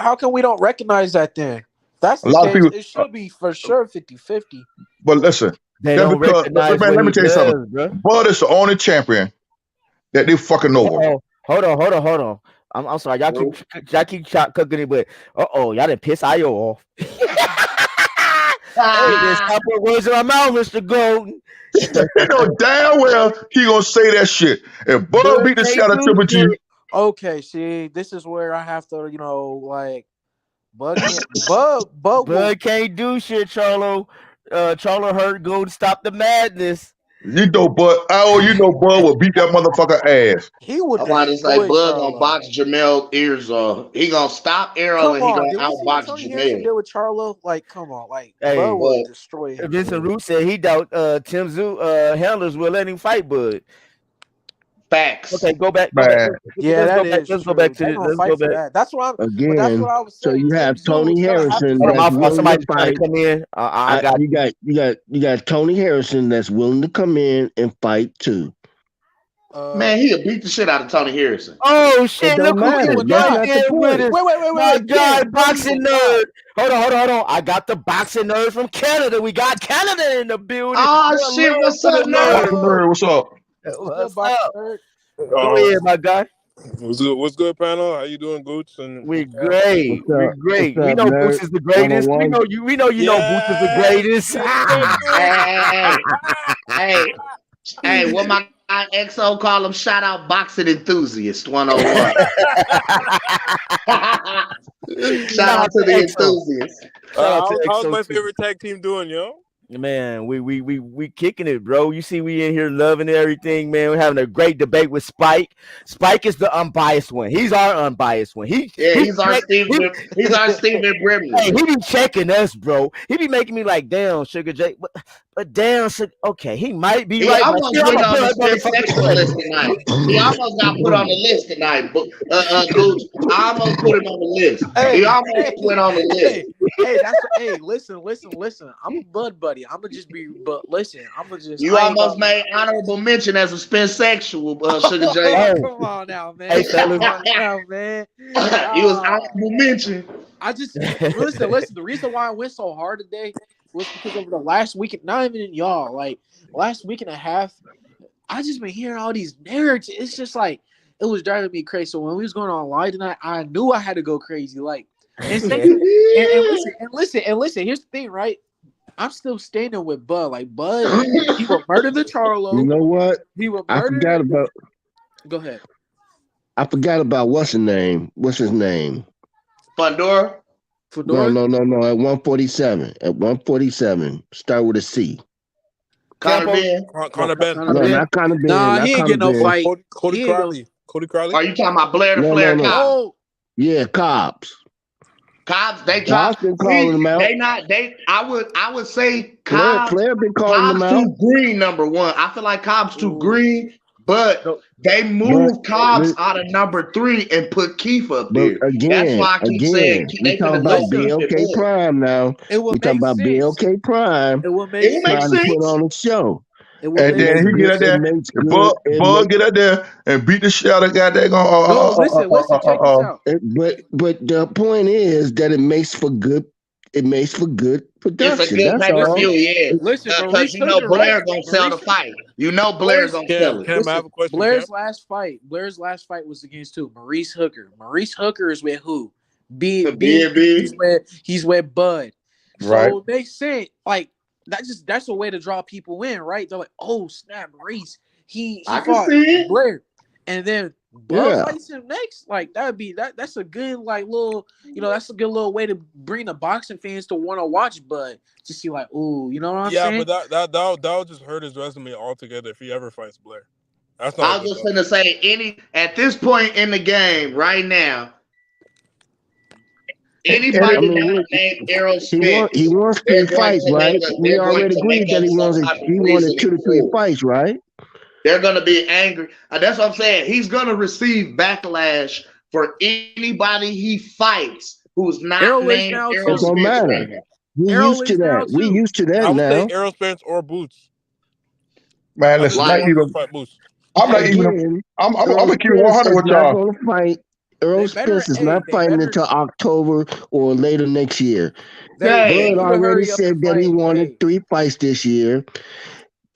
How come we don't recognize that then? If that's A the lot of case, people, it should be for sure 50-50. but listen, They that's don't because recognize man, what let me he tell you does, something. bro. Bud is the only champion that they fucking over. Oh, hold on. I'm sorry. Y'all keep cooking it, but y'all didn't piss Io off. Hey, stop putting words in my mouth, Mr. Golden. You know damn well he gonna say that shit. If Bud beat the shit out of Triple G, Okay, see, this is where I have to, Bud can't do shit, Charlo. Charlo hurt Golden. Stop the madness. you know Bud will beat that motherfucker ass. He would. I'm about to say Bud gonna box Jermell ears off. He gonna stop Errol and he gonna outbox Tony Harrison Jermell. did with Charlo? Come on, Hey, Bud will destroy him. Vincent Root said he doubt Tim Zoo handlers will let him fight Bud. Facts. Okay, go back. Man. Let's go back to this. Let's go back. That. That's what I'm. Again, That's what I was saying. so you have Tony Harrison that's willing somebody to trying fight. to come in. I got you got Tony Harrison that's willing to come in and fight too. Man, he'll beat the shit out of Tony Harrison. Oh shit! Look who is That's not the with us. Wait. My God, boxing nerd. Hold on. I got the boxing nerd from Canada. We got Canada in the building. Oh shit! What's up, nerd? What's up? What's up? Go ahead, my guy. What's good, panel? How you doing, Gooch? And we great. We great. What's We up, know nerd? Boots is the greatest. We know you know Boots is the greatest. Hey, Hey, what my guy XO call him? Shout out boxing enthusiast 101. Shout out to the enthusiast. Shout out to how's XO my too. favorite tag team doing, yo? Man, we kicking it, bro. You see, we in here loving everything, man. We're having a great debate with Spike. Spike is the unbiased one. He's our unbiased one. He's our Stephen Brimley. Hey, he be checking us, bro. He be making me like, damn, Sugar J, but damn, okay, he might be He right. almost went on the Spence sexual list tonight. He almost got put on the list tonight. But Gooch, I almost put him on the list. He almost went on the list. Listen. I'm a bud buddy. I'm gonna just be, but listen, I'm gonna just. You almost made honorable mention as a Spence sexual, Sugar J. Come on now, man. Hey, Come on now, man. He was honorable mention. I just listen. The reason why I went so hard today was because over the last week, not even in y'all, like last week and a half, I just been hearing all these narratives. It's just like it was driving me crazy. So when we was going on live tonight, I knew I had to go crazy. Like, and listen. Here's the thing, right? I'm still standing with Bud. Like Bud, he would murder the Charlo. You know what? He would I murder. forgot about. Go ahead. I forgot about what's his name. What's his name? Fedora. No. At 147. At 147. Start with a C. Conor Ben. Conor Ben. No, not Conor Ben. Nah, he ain't getting no fight. Cody Crowley. Cody Crowley. Are you talking about Blair the Flair Cobbs? Oh, Yeah, Cobbs. Cobbs, they Cobbs tried. been calling him out. I would say Flair Cobbs. been calling him Cobbs out. too green, number one. I feel like Cobbs too green, but they moved Cobbs out of number 3 and put Keith up there. But again, That's why I keep saying we talking about BLK Prime now. it will We talking make about sense. BLK Prime It will make It trying makes to put sense. on a show. It will And make then sense. he get out there, Bud get out there and beat the shit out of that guy. No, listen, check this out. But the point is that it makes for good. It makes for good production. It's a good That's all. pay-per-view, yeah. Listen, Because Maurice you know Hooker, Blair right? gonna sell the fight. You know Blair gonna sell it. Cam, I have a question. Blair's last fight was against who? Maurice Hooker. Maurice Hooker is with who? He's with Bud. So Right. it makes sense. Like that's a way to draw people in, right? They're like, oh snap, Maurice. He I can fought see it. Blair, and then Bud Yeah. fights him next. Like that's a good that's a good little way to bring the boxing fans to want to watch Bud to see like, ooh, you know what I'm saying? But that would just hurt his resume altogether if he ever fights Blair. That's not. I was just gonna say at this point in the game right now, anybody named Errol Spence. He wants 3 fights, right? We already agreed that he wanted 2 to 3 fights, right? They're going to be angry. That's what I'm saying. He's going to receive backlash for anybody he fights who's not Errol is named now Errol It don't Spence matter. right now. We Errol used to is now that. We too. used to I that would now. say Errol Spence or Boots. Man, listen, Like- not even. Fight Boots. I'm not even. Again, I'm Earl gonna keep it Spence 100 is with not y'all. going to fight. Earl They better- Spence is hey, not they fighting better- until October or later next year. Hey, Bud already said that he wanted Hey, 3 fights this year.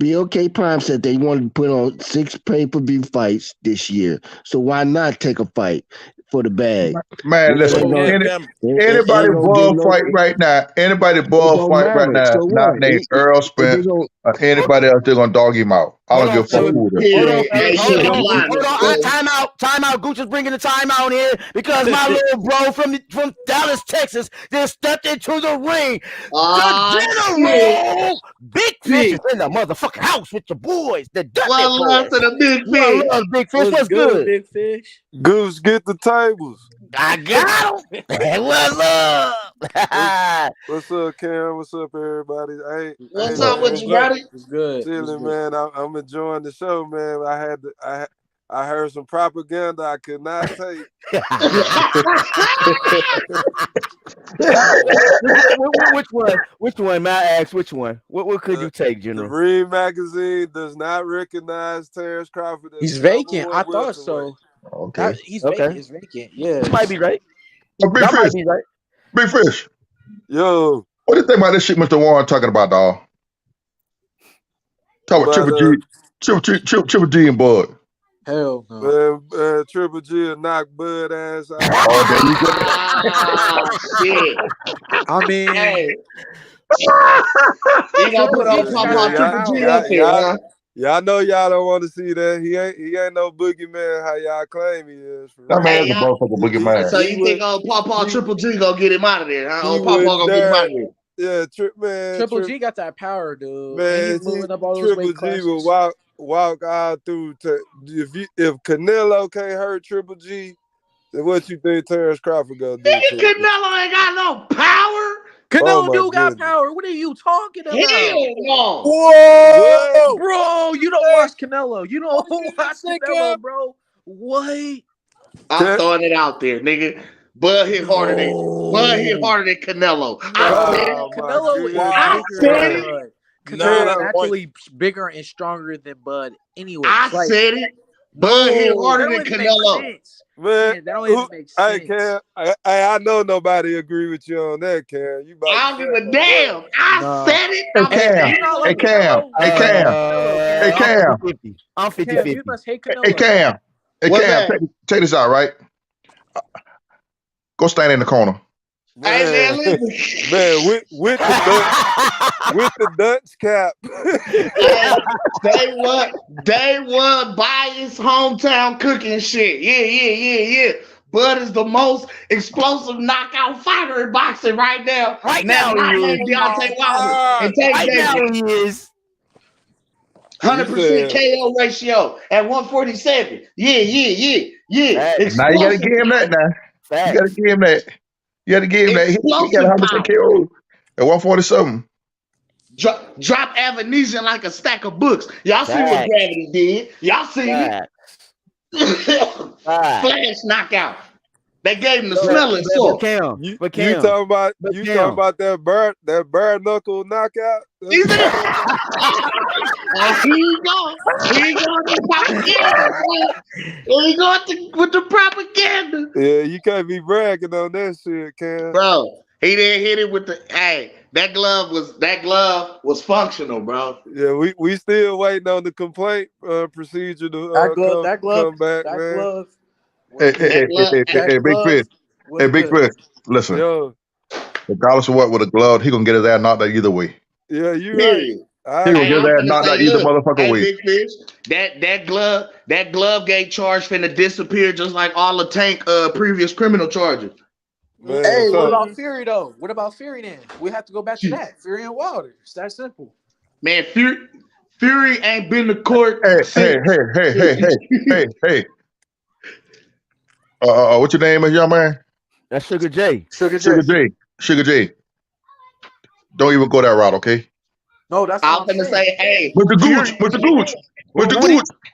BLK Prime said they wanted to put on 6 pay-per-view fights this year. So why not take a fight for the bag? Man, listen. Yeah, Cam, Anybody ball fight right now? Anybody ball fight right now? So Not what? named Earl Spence. Anybody else? They're gonna dog him out. I don't give a fuck who it is. Time out. Gooch is bringing the time out here because my little bro from Dallas, Texas, just stepped into the ring. The general, Big Fish is in the motherfucking house with your boys. The Well, love to the Big Fish. Love Big Fish. What's good? Big Fish? Goose, get the tables. I got him. What's up? What's up, Cam? What's up, everybody? What's up with you, buddy? It's good. Chilling, man. I'm enjoying the show, man. I heard some propaganda I could not take. Which one? May I ask which one? What could you take, The General? Ring magazine does not recognize Terrence Crawford. As He's the vacant. number I one thought so. welterweight. Okay. He's Okay. vacant. He's vacant. Yeah. You might be right. Big Y'all might Fish. be right. Big Fish. Yo, What do you think about this shit Mr. Warren talking about, dog? Talk about Triple G and Bud. Hell no. man, Triple G will knock Bud ass out. Oh, there you go. Ah, shit. I mean, Hey. You gonna put on Triple G up here, huh? Yeah, I know y'all don't want to see that. He ain't no boogeyman how y'all claim he is. For That real. man's a motherfucking boogeyman. So you think old Pawpaw Triple G gonna get him out of there, huh? Old Pawpaw gonna get him out of there. Yeah, Triple G got that power, dude. Man, and he's moving up all those Triple weight G will classes. walk all through. If Canelo can't hurt Triple G, then what you think Terrence Crawford gonna do? Nigga, Canelo ain't got no power. Canelo do got power. What are you talking about? Hell no. Whoa, bro! You don't watch Canelo. You don't watch Canelo, bro. What? I'm throwing it out there, nigga. Bud hit harder than Canelo. Canelo is actually bigger and stronger than Bud. Anyway, I said it. Bud hit harder than Canelo. Man, that don't even make sense. Hey, Cam, I know nobody agree with you on that, Cam. You I don't give a damn. I said it. Hey, Cam. I'm 50-50. You must hate Canelo. Hey, Cam. Check this out, right? Go stand in the corner. Man, with the Dutch cap. Day one by his hometown cooking shit. Yeah. Bud is the most explosive knockout fighter in boxing right now. Right now he is. Deontay Wilder. And right now he is. 100% KO ratio at 147. Yeah. Now you gotta give him that now. You gotta give him that. You gotta give him that. He got 100% KO at 147. Drop Avanesian like a stack of books. Y'all see what Gravity did. Y'all see it. Flash knockout. They gave him the smelling salt. You talking about that bare knuckle knockout? Here you go. Here you go with the propaganda. Here you go with the propaganda. Yeah, you can't be bragging on that shit, Cam. Bro, he didn't hit it with the that glove was functional, bro. Yeah, we still waiting on the complaint procedure to come back, man. Hey, Big Fish. Hey, Big Fish. Listen. Yo. Regardless of what with a glove, he gonna get his ass knocked out either way. Yeah, you right. He gonna get his ass knocked out either motherfucking way. Big Fish, that glove gate charge finna disappear just like all the Tank previous criminal charges. Man, hey, what about Fury though? What about Fury then? We have to go back to that. Fury and Wilder. It's that simple. Man, Fury ain't been to court. Hey. What's your name, young man? That's Sugar J. Sugar J. Don't even go that route, okay? No, that's I'm gonna say, hey, with the gooch.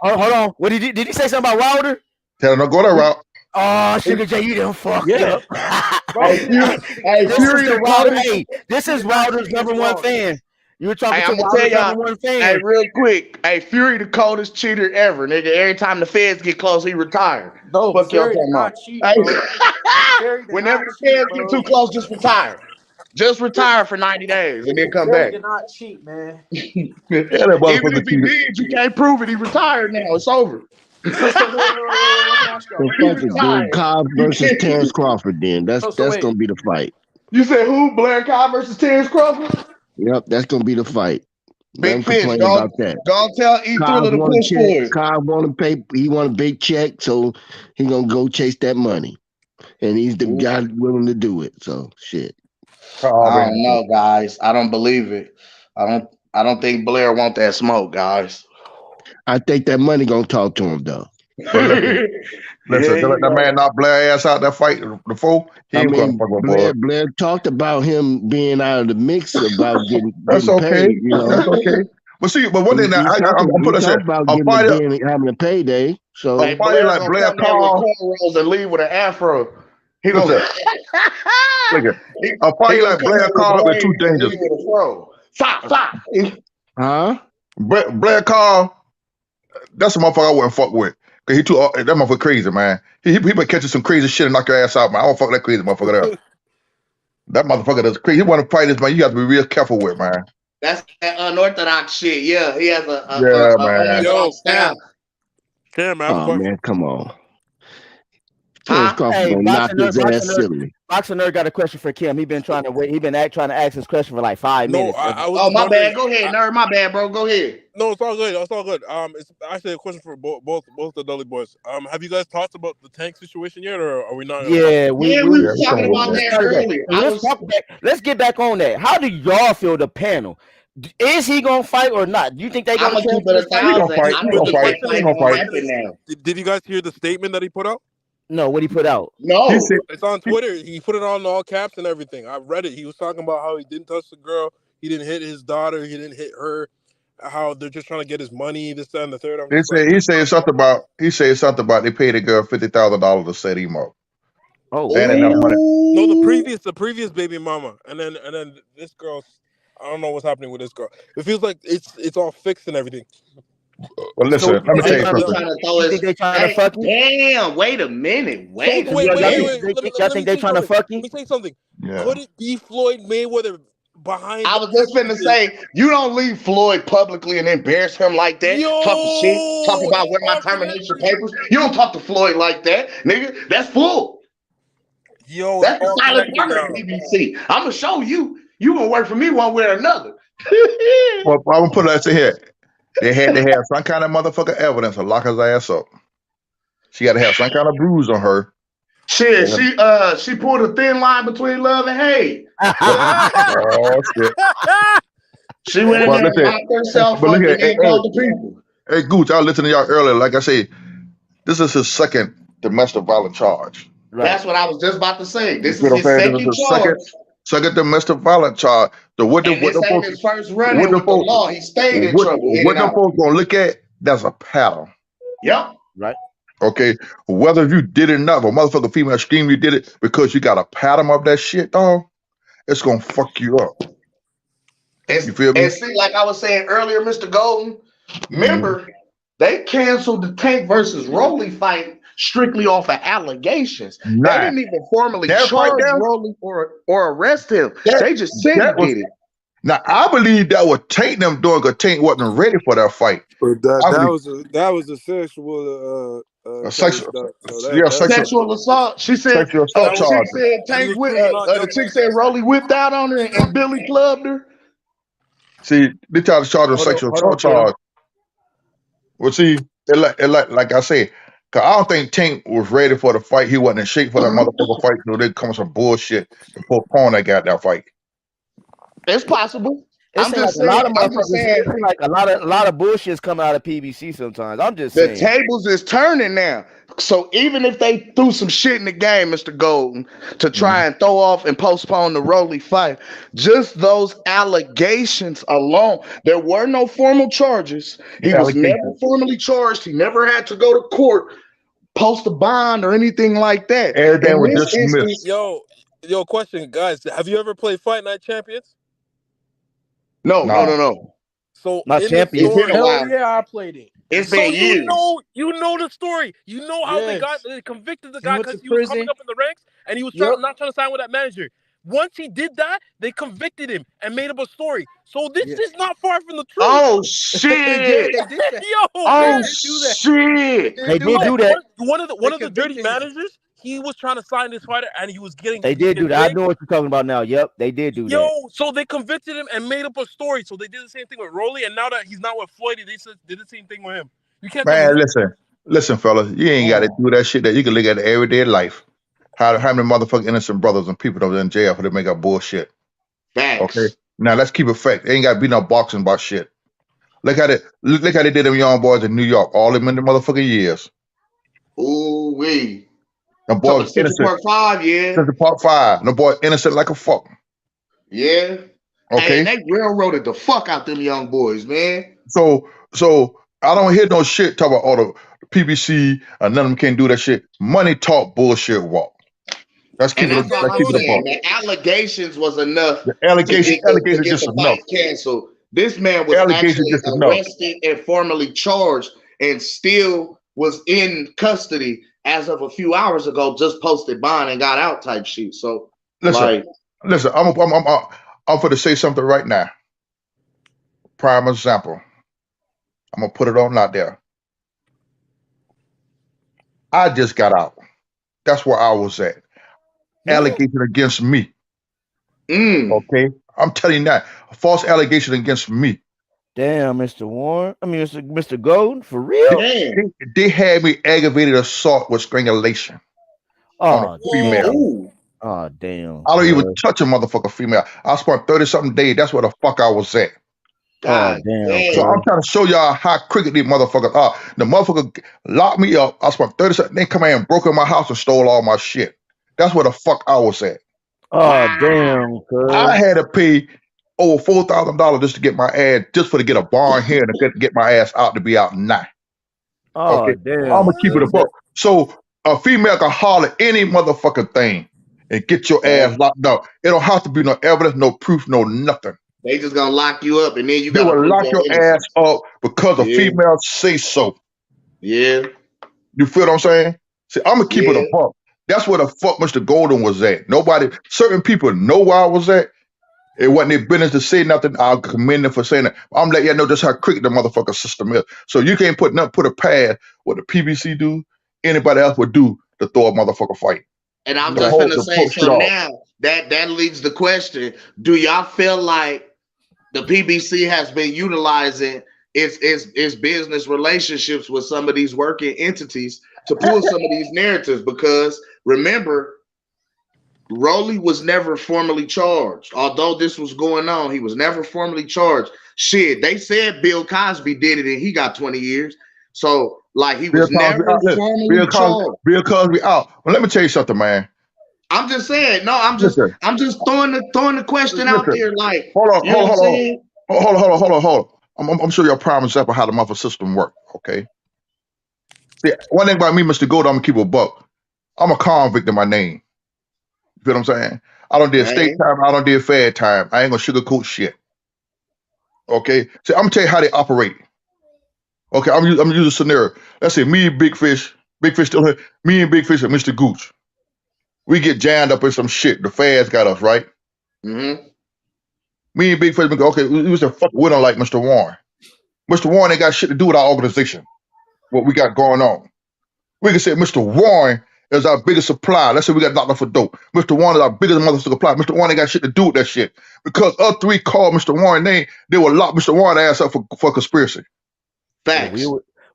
Hold on. What did he say something about Wilder? Tell him don't go that route. Oh, Sugar J, you done fucked up. This is Wilder's number one fan. You were talking to Wilder's number one fan. Hey, real quick. Hey, Fury the coldest cheater ever, nigga. Every time the feds get close, he retire. No, fuck Fury did not cheat, bro. Whenever the feds get too close, just retire. Just retire for 90 days and then come back. Did not cheat, man. Even if he did, you can't prove it. He retired now. It's over. Cobb versus Terrence Crawford. Then that's gonna be the fight. You said who? Blair Cobb versus Terrence Crawford? Yep, that's gonna be the fight. Big Fish, don't tell E Thriller to push forward. Cobb want to pay. He want a big check, so he gonna go chase that money, and he's the guy willing to do it. So shit. I don't know, guys. I don't believe it. I don't think Blair want that smoke, guys. I think that money gonna talk to him though. Listen, that man knocked Blair ass out that fight before. Blair talked about him being out of the mix about getting That's okay. paid, you know? That's okay. But see, but one thing now I'm put this in. Having a payday. So hey, Blair like Blair Carl rolls and leave with an afro. He goes, look at a fight like Blair Carl with too dangerous. Stop. Huh? Blair Carl, that's a motherfucker I wouldn't fuck with. Cause that motherfucker crazy, man. He been catching some crazy shit and knock your ass out, man. I don't fuck that crazy motherfucker there. That motherfucker that's crazy. He want to fight this, man. You got to be real careful with, man. That's that unorthodox shit. Yeah, he has man. Cam, man, come on. Hey, Boxer Nerd got a question for Kim. He been trying to ask this question for like 5 minutes. My bad. Go ahead, Nerd. My bad, bro. Go ahead. No, it's all good. It's all good. It's actually a question for both the Dudley boys. Have you guys talked about the tank situation yet, or are we not? Yeah, we Yeah, we was talking about let's that start that. earlier. Let's get back on that. How do y'all feel the panel? Is he gonna fight or not? Do you think they I'm gonna gonna keep it 1,000. I don't think that fight gonna happen now. Did you guys hear the statement that he put out? No, what he put out? No, it's on Twitter. He put it on all caps and everything. I read it. He was talking about how he didn't touch the girl. He didn't hit his daughter. He didn't hit her. How they're just trying to get his money, this, that, and the third. He said something about they paid the girl $50,000 to set him up. Oh, and enough money. No, the previous baby mama, and then this girl. I don't know what's happening with this girl. It feels like it's all fixed and everything. Well, listen, let me tell you something. You think they trying to fuck you? Damn, wait a minute. Wait. Y'all think they trying to fuck you? Let me say something. Yeah. Could it be Floyd Mayweather behind? I was just finna say, you don't leave Floyd publicly and embarrass him like that. Talking shit, talk about where my termination papers. You don't talk to Floyd like that, nigga. That's full. Yo, that's the silent partner at BBC. I'm gonna show you. You gonna work for me one way or another. Well, I'm gonna put it like here. They had to have some kind of motherfucking evidence to lock his ass up. She got to have some kind of bruise on her. Shit, she pulled a thin line between love and hate. Oh shit! She went in there and locked herself up and then called the people. Hey, Gooch, I listened to y'all earlier. Like I said, this is his second domestic violence charge. Right. That's what I was just about to say. This is his second charge. Second domestic violence charge. So what the his first run-in with the law, he stayed in trouble. What the folks gonna look at? That's a pattern. Yep. Right. Okay. Whether you did it or not, if a motherfucker female scream you did it because you got a pattern of that shit, dog, it's gonna fuck you up. You feel me? And see, like I was saying earlier, Mr. Golden, remember they canceled the Tank versus Rolly fight strictly off of allegations. They didn't even formally charge Rolly or arrest him. They just said he did it. Now I believe that was Tank them doing because Tank wasn't ready for that fight. But that was a sexual sexual assault. She said sexual assault charge. She said Tank the chick said Rolly whipped out on her and Billy clubbed her. See, they tried to charge her sexual assault charge. Well, see, like I said, cause I don't think Tank was ready for the fight. He wasn't in shape for that motherfucker fight. So they come some bullshit and postpone that goddamn fight. It's possible. I'm just saying, like a lot of bullshit is coming out of PBC sometimes. I'm just saying the tables is turning now. So even if they threw some shit in the game, Mr. Golden, to try and throw off and postpone the Rolly fight, just those allegations alone, there were no formal charges. He was never formally charged. He never had to go to court, post a bond or anything like that. Everything was dismissed. Yo, question, guys. Have you ever played Fight Night Champions? No. So not champions. Hell yeah, I played it. It's been years. You know the story. You know how they convicted the guy because he was coming up in the ranks and he was not trying to sign with that manager. Once he did that, they convicted him and made up a story. So this is not far from the truth. Oh shit! They did that. Shit! They did do that. One of the dirty managers. He was trying to sign this fighter, and he was getting. They did do that. I know what you're talking about now. Yep, they did do that. So they convicted him and made up a story. So they did the same thing with Rolly, and now that he's not with Floyd, they did the same thing with him. You can't. Man, listen, fellas, you ain't got to do that shit that you can look at everyday life. How many motherfucking innocent brothers and people that was in jail for they make up bullshit? Facts. Okay, now let's keep it fact. They ain't got to be no boxing about shit. Look how they did them young boys in New York, all them in the motherfucking years. Ooh wee. The boys innocent. Part 5, yeah. Since part 5, the boy innocent like a fuck. Yeah. Okay. Hey, they railroaded the fuck out them young boys, man. So I don't hear no shit talk about all the PBC and none of them can't do that shit. Money talk, bullshit walk. Let's keep it. The allegations was enough. The allegations just enough. Canceled. This man was actually arrested and formally charged, and still was in custody as of a few hours ago. Just posted bond and got out type shit. So listen, I'm going to say something right now. Prime example. I'm gonna put it on out there. I just got out. That's where I was at. Allegation against me. Okay, I'm telling you that, a false allegation against me. Damn, Mr. Warren. I mean, Mr. Golden, for real? Damn. They had me aggravated assault with strangulation on a female. Ooh. Oh, damn. I don't even touch a motherfucker female. I spent 30-something days. That's where the fuck I was at. God damn. So I'm trying to show y'all how crooked these motherfuckers are. The motherfucker locked me up. I spent 30-something. They come in and broke in my house and stole all my shit. That's where the fuck I was at. Oh, damn. I had to pay over $4,000 just to get my ass, just for to get a bond here and to get my ass out to be out now. Oh, Okay, damn. I'm gonna keep it a buck. So a female can holler any motherfucking thing and get your ass locked up. It don't have to be no evidence, no proof, no nothing. They just gonna lock you up, and then you They gotta will lock your ass up because a female say so. Yeah. You feel what I'm saying? See, I'm gonna keep it a buck. That's where the fuck Mr. Golden was at. Nobody, certain people know where I was at. It wasn't their business to say nothing. I'll commend them for saying it. I'm letting you know just how crooked the motherfucker system is. So you can't put a past what the PBC do, anybody else would do to throw a motherfucker fight. And I'm just gonna say, so now that leads the question: do y'all feel like the PBC has been utilizing its business relationships with some of these working entities to pull some of these narratives? Because remember, Rolly was never formally charged. Although this was going on, he was never formally charged. Shit, they said Bill Cosby did it and he got 20 years. So, like, he was never formally charged. Bill Cosby out. Well, let me tell you something, man. I'm just saying. No, I'm just throwing the question out there. Like, hold on. I'm sure you're a prime example of how the mother system works. Okay. See, one thing about me, Mr. Gold, I'm gonna keep a buck. I'm a convict in my name. You feel what I'm saying? I don't did state time. I don't did fed time. I ain't gonna sugarcoat shit. Okay. See, I'm gonna tell you how they operate. Okay. I'm using a scenario. Let's say me and Big Fish still here. Me and Big Fish and Mr. Gooch. We get jammed up in some shit. The feds got us, right? Mm-hmm. Me and Big Fish, okay, we was a fuck with him like Mr. Warren. Mr. Warren ain't got shit to do with our organization. What we got going on. We can say Mr. Warren is our biggest supplier. Let's say we got locked up for dope. Mr. Warren is our biggest mother supplier. Mr. Warren ain't got shit to do with that shit. Because us three called Mr. Warren name, they will lock Mr. Warren ass up for conspiracy. Facts.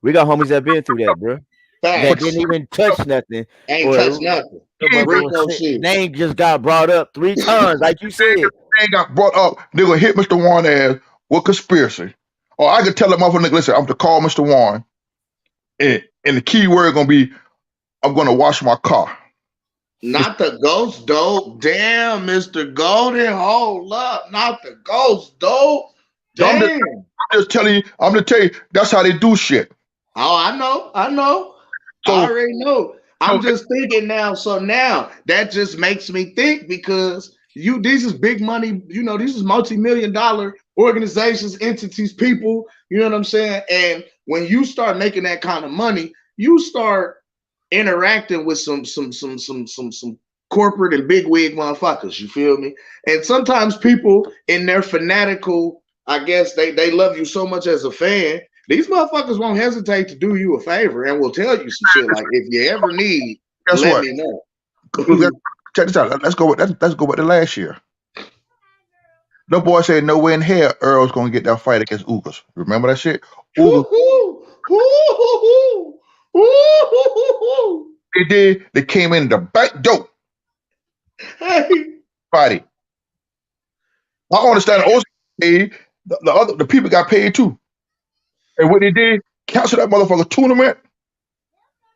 We got homies that been through that, bro. That didn't even touch nothing. Ain't touch nothing. Name just got brought up 3 times, like you said. Name got brought up. They're gonna hit Mr. Warren ass with conspiracy. Or I could tell the motherfucker, listen, I'm to call Mr. Warren, and the key word gonna be, I'm gonna wash my car. Not the ghost dope. Damn, Mr. Golden, hold up. Not the ghost dope. Damn. I'm just telling you, that's how they do shit. Oh, I know. So, I already know. I'm just thinking now. So now that just makes me think, because these is big money, these is multi-million-dollar organizations, entities, people, you know what I'm saying? And when you start making that kind of money, you start interacting with some corporate and bigwig motherfuckers, you feel me? And sometimes people in their fanatical, I guess they love you so much as a fan, these motherfuckers won't hesitate to do you a favor and will tell you some shit like, if you ever need, let me know. Check this out. Let's go with the last year. The boy said no way in hell Errol's gonna get that fight against Ugas. Remember that shit? They did. They came in the back door. Hey. Fighting. I understand the people got paid too. And what they did, cancel that motherfucker tournament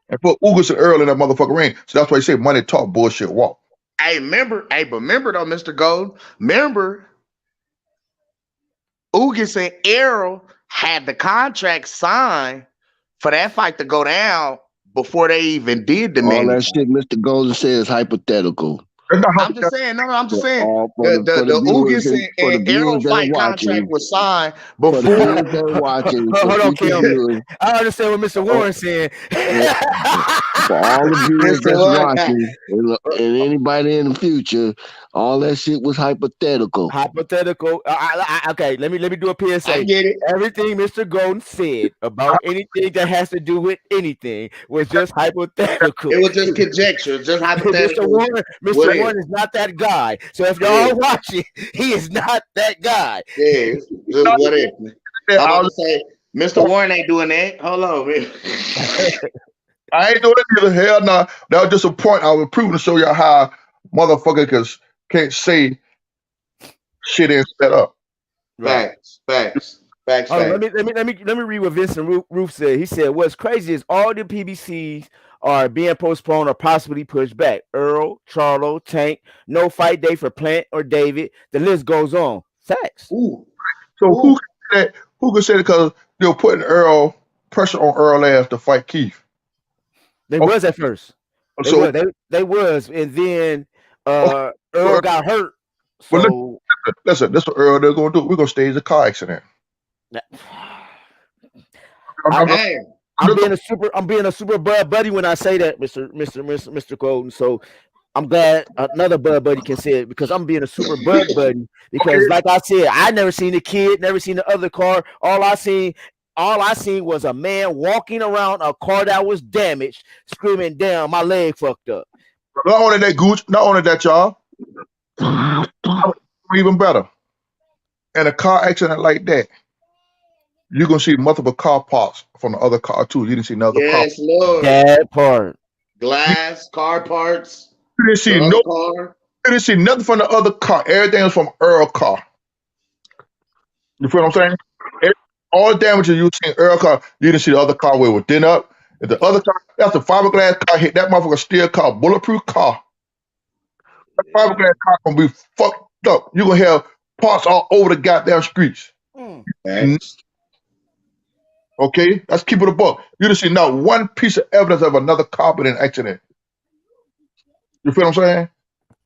and put Ugas and Errol in that motherfucker ring. So that's why they say money talk, bullshit walk. But remember though, Mr. Gold, remember Ugas and Errol had the contract signed for that fight to go down before they even did the all that shit Mr. Golden says hypothetical. I'm just saying. The Ugas and Errol fight contract was signed before. Hold on, Kim. I understand what Mr. Warren's saying. For all the viewers that's watching and anybody in the future, all that shit was hypothetical. Okay, let me do a PSA. I get it. Everything Mr. Golden said about anything that has to do with anything was just hypothetical. It was just conjecture, just hypothetical. Mr. Warren is not that guy. So if y'all are watching, he is not that guy. Yeah, just whatever. I'm about to say, Mr. Warren ain't doing that. Hold on, man. I ain't doing it either. Hell no. That was just a point I was proving to show y'all how motherfucker can't say shit ain't set up. Facts. Let me read what Vincent Roof said. He said, "What's crazy is all the PBCs are being postponed or possibly pushed back. Errol, Charlo, Tank, no fight day for Plant or David. The list goes on. Facts. Ooh. So who can say that? Who can say that because they were putting pressure on Errol ass to fight Keith? They was at first. They was, and then Errol got hurt. So listen, this is what Errol they're gonna do. We're gonna stage a car accident. I'm being a super bud buddy when I say that, Mr. Golden. So I'm glad another bud buddy can say it because I'm being a super bud buddy. Because like I said, I never seen the kid, never seen the other car. All I seen was a man walking around a car that was damaged, screaming, "Damn, my leg fucked up." Not only that, Gooch, not only that, y'all. Even better. In a car accident like that, you're gonna see multiple car parts from the other car too. You didn't see another car. Yes, Lord. That part. Glass, car parts. You didn't see car. You didn't see nothing from the other car. Everything was from Earl car. You feel what I'm saying? All the damages you seen Earl car, you didn't see the other car where it was dent up. If the other car, that's a fiberglass car hit, that motherfucker steel car, bulletproof car. That fiberglass car gonna be fucked up. You're gonna have parts all over the goddamn streets. Okay, let's keep it a buck. You didn't see not one piece of evidence of another car in an accident. You feel what I'm saying?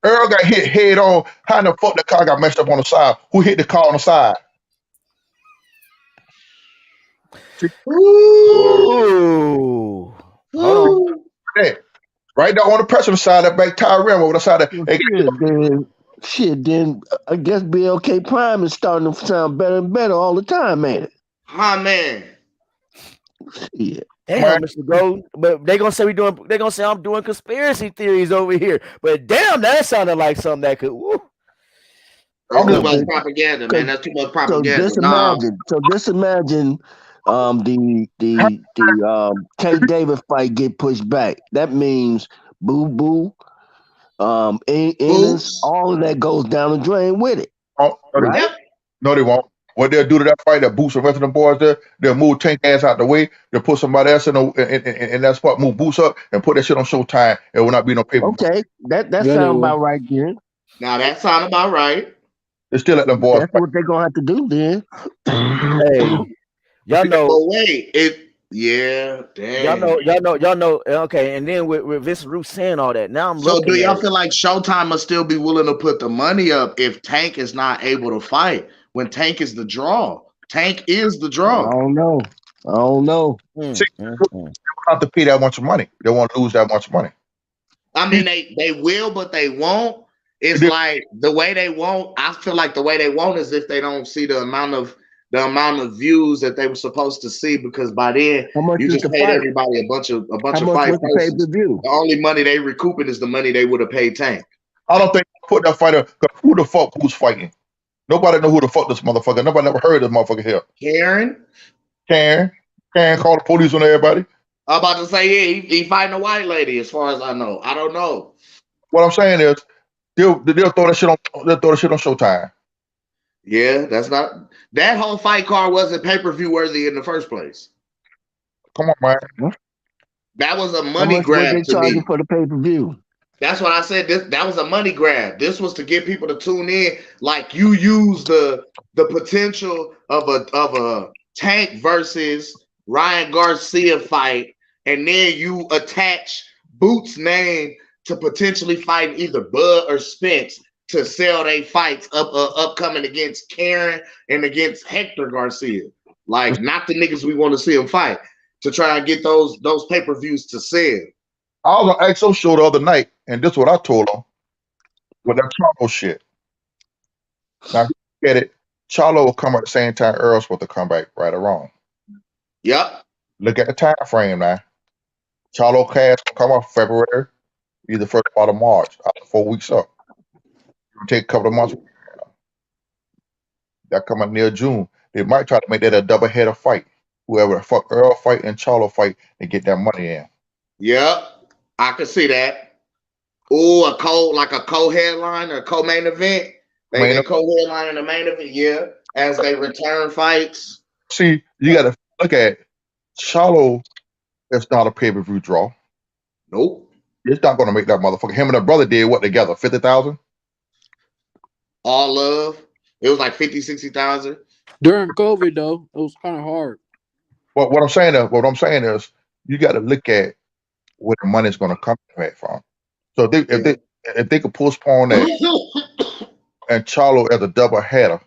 Earl got hit head on. How in the fuck the car got messed up on the side? Who hit the car on the side? Ooh. Hold on. Right there on the passenger side, that back tire rim over the side. Shit, then I guess BLK Prime is starting to sound better and better all the time, man. Man. Yeah. Damn, Mr. Golden. But they're gonna say I'm doing conspiracy theories over here. But damn, that sounded like something that could That's too much propaganda, man. That's too much propaganda. So just imagine the Tank David fight get pushed back. That means Boo Boo, Ennis, all of that goes down the drain with it. Right? No, they won't. What they'll do to that fight, that Boots and rest of them boys there, they'll move Tank ass out the way, they'll put somebody else in that spot, move Boots up, and put that shit on Showtime. It will not be no paper. Okay, that sounds about right then. Now that sounds about right. They're still at them boys. That's what they're gonna have to do then. Hey, y'all know. But wait, damn. Y'all know. Okay, and then with Vincent Roof saying all that, now I'm looking. So do y'all feel like Showtime must still be willing to put the money up if Tank is not able to fight? When Tank is the draw. Tank is the draw. I don't know. See, they don't have to pay that much money. They won't lose that much money. I mean, they will, but they won't. It's like the way they won't. I feel like the way they won't is if they don't see the amount of views that they were supposed to see, because by then you just paid everybody a bunch of fight prices. The only money they recouping is the money they would have paid Tank. I don't think they put that fighter. Who the fuck who's fighting? Nobody know who the fuck this motherfucker. Nobody never heard of this motherfucker here. Karen called the police on everybody. I'm about to say, yeah, he fighting a white lady, as far as I know. I don't know. What I'm saying is, they'll throw that shit on. They'll throw that shit on Showtime. Yeah, that whole fight card wasn't pay-per-view worthy in the first place. Come on, man. That was a money grab to me. For the pay-per-view. That's what I said. That was a money grab. This was to get people to tune in. Like, you use the potential of a Tank versus Ryan Garcia fight, and then you attach Boots' name to potentially fight either Bud or Spence to sell their fights upcoming against Karen and against Hector Garcia. Like, not the niggas we want to see them fight, to try and get those pay-per-views to sell. I was on XO show the other night, and this is what I told him with that Charlo shit. Now, get it. Charlo will come at the same time Errol's supposed to come back, right or wrong. Yep. Look at the time frame now. Charlo cast will come off February, either first part of March, after 4 weeks up. It'll take a couple of months. That come out near June. They might try to make that a double header fight. Whoever the fuck Errol fight and Charlo fight and get that money in. Yep, I can see that. Ooh, a co-headline or co-main event. They co-headline in the main event, yeah, as they return fights. See, you got to look at Charlo. It's not a pay-per-view draw. Nope. It's not going to make that motherfucker. Him and her brother did what together? 50,000. All love. It was like 50, 60,000 during COVID. Though it was kind of hard. Well, what I'm saying is, you got to look at where the money's going to come back from. So if they could postpone that and Charlo as a double header,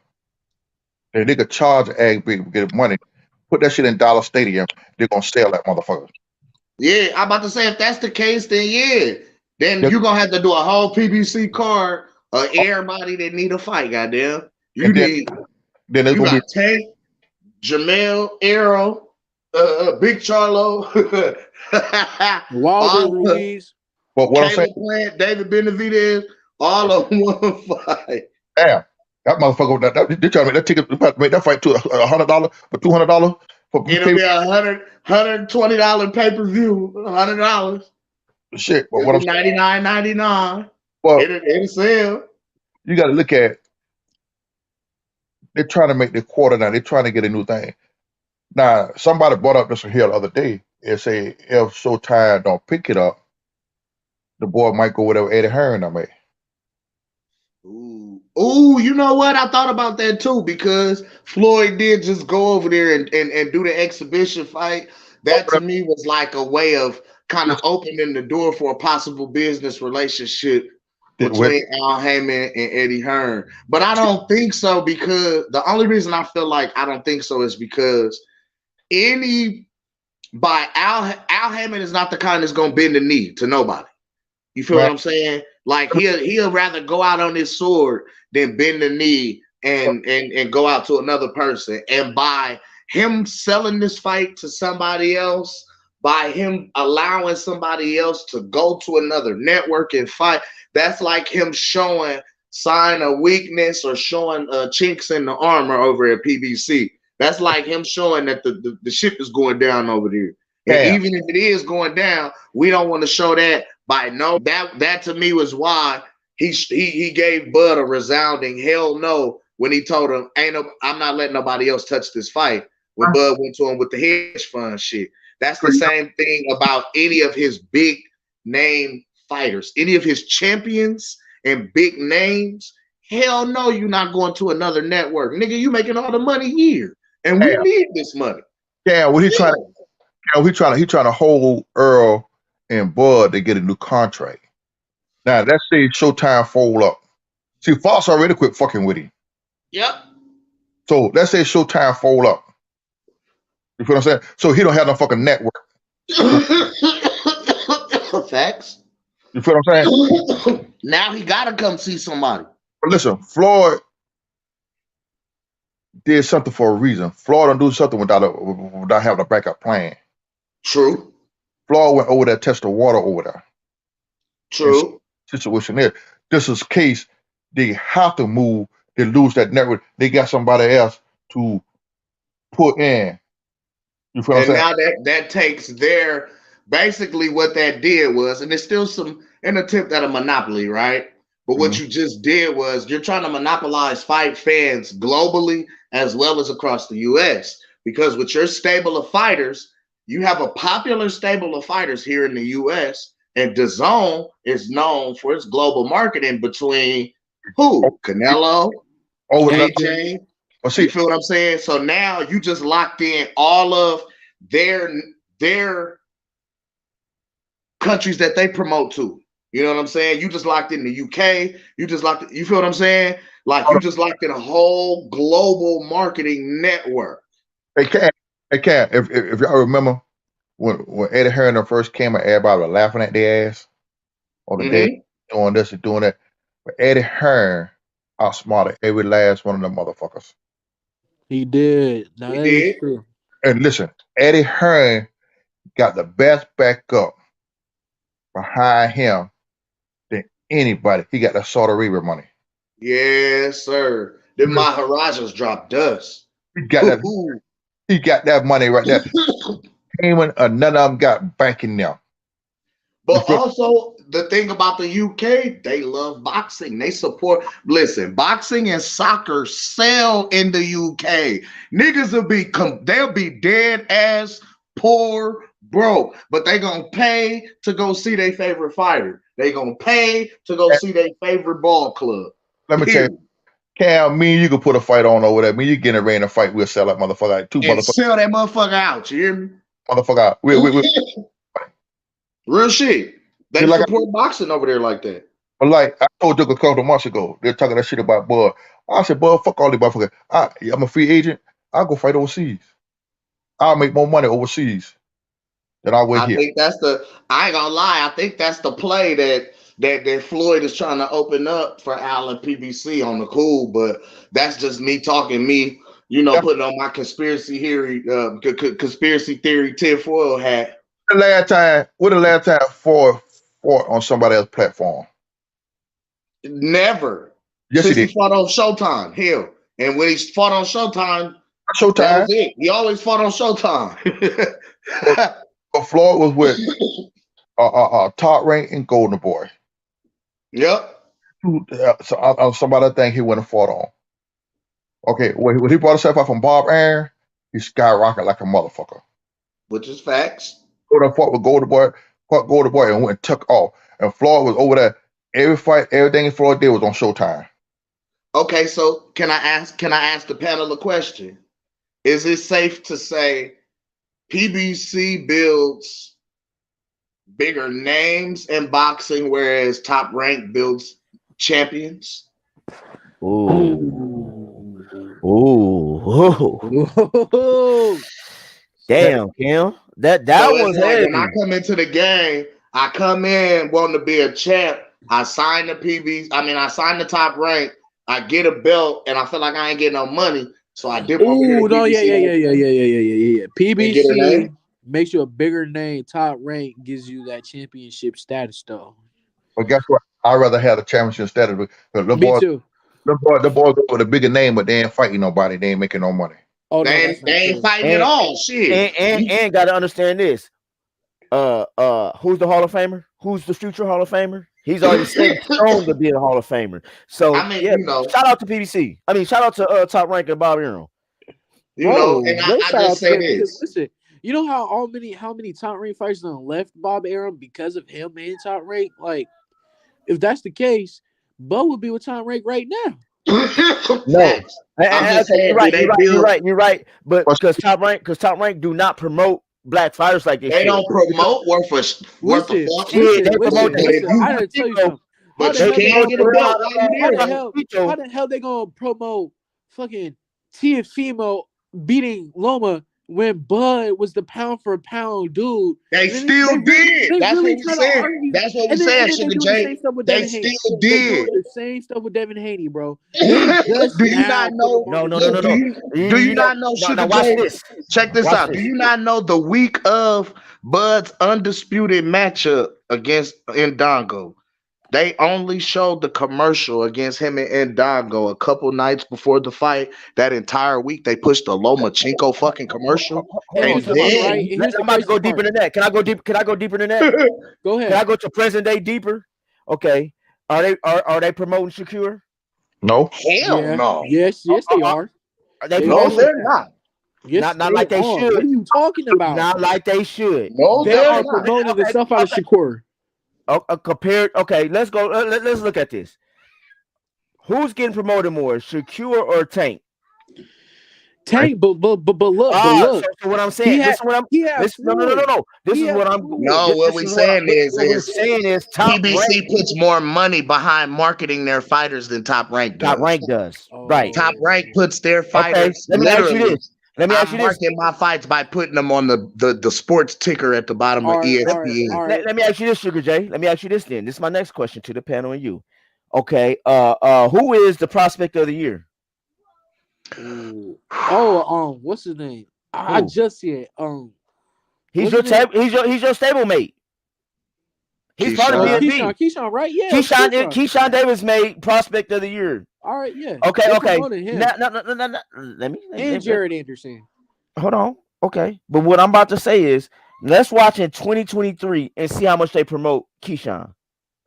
then they could charge Ag Big to get money. Put that shit in Dollar Stadium. They're gonna sell that motherfucker. Yeah, I'm about to say if that's the case, then yeah, then you're gonna have to do a whole PBC card of everybody that need a fight. Goddamn, you got Tank, Jermell, Errol, Big Charlo, Wilder, Ruiz, what I'm saying, Plant, David Benavidez, all of one fight. Damn, that motherfucker! They trying to make that ticket, make that fight to $100 for $200. It'll be $120 pay-per-view, $100. Shit, but what I'm saying, $99.99. Well, it'll sell. You got to look at. They're trying to make the Quater now. They're trying to get a new thing. Now, somebody brought up this here the other day. They say if Showtime don't pick it up, the boy might go whatever Eddie Hearn I made. Ooh, you know what? I thought about that too because Floyd did just go over there and do the exhibition fight. That to me was like a way of kind of opening the door for a possible business relationship between Al Heyman and Eddie Hearn. But I don't think so because the only reason I feel like I don't think so is because Al Heyman is not the kind that's gonna bend the knee to nobody. You feel what I'm saying? Like he'll rather go out on his sword than bend the knee and go out to another person. And by him selling this fight to somebody else, by him allowing somebody else to go to another network and fight, that's like him showing sign of weakness or showing chinks in the armor over at PBC. That's like him showing that the ship is going down over there. And even if it is going down, we don't want to show that by no. That to me was why he gave Bud a resounding hell no when he told him, I'm not letting nobody else touch this fight. When Bud went to him with the hedge fund shit. That's the same thing about any of his big name fighters, any of his champions and big names. Hell no, you're not going to another network. Nigga, you making all the money here. And we need this money. Yeah, well, he trying to hold Earl and Bud to get a new contract. Now let's say Showtime fold up. See, Fox already quit fucking with him. Yep. So let's say Showtime fold up. You feel what I'm saying? So he don't have no fucking network. Facts. You feel what I'm saying? Now he gotta come see somebody. But listen, Floyd did something for a reason. Floyd don't do something without having a backup plan. True. Floyd went over there, test the water over there. True. Situation there. This is case they have to move. They lose that network. They got somebody else to put in. You feel what I'm saying? Now that takes their basically what that did was, and there's still an attempt at a monopoly, right? But what you just did was you're trying to monopolize fight fans globally as well as across the US. Because with your stable of fighters, you have a popular stable of fighters here in the US, and DAZN is known for its global marketing between who? Canelo, AJ. You feel what I'm saying? So now you just locked in all of their countries that they promote to. You know what I'm saying? You just locked in the UK. You feel what I'm saying? Like you just locked in a whole global marketing network. They can't. If y'all remember when Eddie Hearn first came, everybody was laughing at their ass on the day doing this and doing that. But Eddie Hearn outsmarted every last one of them motherfuckers. He did. Now that is true. And listen, Eddie Hearn got the best backup behind him than anybody. He got that Saudi Arabia money. Yes, sir. The Maharajas dropped dust. He got that. He got that money right there. Cayman, none of them got banking now. But also, the thing about the UK, they love boxing. They support. Listen, boxing and soccer sell in the UK. Niggas they'll be dead ass, poor, broke, but they gonna pay to go see their favorite fighter. They gonna pay to go see their favorite ball club. Let me tell you, Cam, me and you can put a fight on over there. Me, you getting ready to fight, we'll sell that motherfucker like two and motherfuckers. Sell that motherfucker out. You hear me? Motherfucker out. We Real shit. They support boxing over there like that. But like I told you a couple of months ago, they're talking that shit about boy. I said, boy, fuck all these motherfuckers. I'm a free agent. I'll go fight overseas. I'll make more money overseas than I will here. I think I ain't gonna lie, I think that's the play that Floyd is trying to open up for Allen PBC on the cool, but that's just me talking putting on my conspiracy theory tinfoil hat. What the last time fought on somebody else's platform? Never. Yes, Since he he fought on Showtime. Hell. And when he fought on Showtime, that was it. He always fought on Showtime. But Floyd was with Top Rank and Golden Boy. Yep. So somebody I think he went and fought on. Okay, when he brought himself out from Bob Aaron, he skyrocketed like a motherfucker. Which is facts. Fought with Golden Boy, and went and took off. And Floyd was over there. Every fight, everything Floyd did was on Showtime. Okay, so can I ask the panel a question? Is it safe to say PBC builds bigger names in boxing, whereas Top Rank builds champions? Ooh. Damn, Kim. That was heavy. When I come into the game, I come in wanting to be a champ. I sign the Top Rank. I get a belt, and I feel like I ain't getting no money, so I dip over here. Yeah. PBC makes you a bigger name. Top Rank gives you that championship status, though. But guess what? I'd rather have the championship status. Me too. The boys go with a bigger name, but they ain't fighting nobody. They ain't making no money. Oh, they ain't fighting at all. Shit. And got to understand this. Who's the Hall of Famer? Who's the future Hall of Famer? He's already set stone to be a Hall of Famer. So shout out to PBC. Shout out to Top Rank and Bob Errol. I just say this. Listen, you know how many Top Rank fighters done left Bob Errol because of him and Top Rank? Like, if that's the case, Bo would be with Top Rank right now. No, you're right. But because Top Rank do not promote black fighters like this. They don't promote worth of they promote. I gotta tell you something. But you can't get a belt. How the hell they gonna promote fucking Tiafimo beating Loma when Bud was the pound for pound dude? They still did. That's what we said. That's what we said, Sugar J. They still did. The same stuff with Devin Haney, bro. Do you not know? No. Do you not know, Sugar J? Check this out. Do you not know the week of Bud's undisputed matchup against Ndongo? They only showed the commercial against him and Ndongo a couple nights before the fight. That entire week, they pushed the Lomachenko fucking commercial. I'm about to go deeper than that. Can I go deeper than that? Go ahead. Can I go to present day deeper? Okay. Are they promoting Shakur? No. Hell no. Yes, they are. Are they promoting? No, they're not. Yes, not like they should. What are you talking about? Not like they should. No, they are promoting the stuff out of Shakur. Compared, okay, let's go. Let's look at this. Who's getting promoted more, Shakur or Tank? Tank, but look. So what I'm saying, no. This is what I'm. No, what we're saying is PBC puts more money behind marketing their fighters than Top Rank does. Top Rank does, right? Top Rank puts their fighters. Let me ask you this. I'm marking my fights by putting them on the sports ticker at the bottom of ESPN. Let me ask you this, Sugar J. Let me ask you this then. This is my next question to the panel and you. Okay. Who is the prospect of the year? What's his name? I just said he's your stablemate. He's part of BSB. Keyshawn, right? Yeah. Keyshawn Davis made prospect of the year All right, yeah. Okay. Him. No. And Jared Anderson. Hold on. Okay. But what I'm about to say is, let's watch in 2023 and see how much they promote Keyshawn.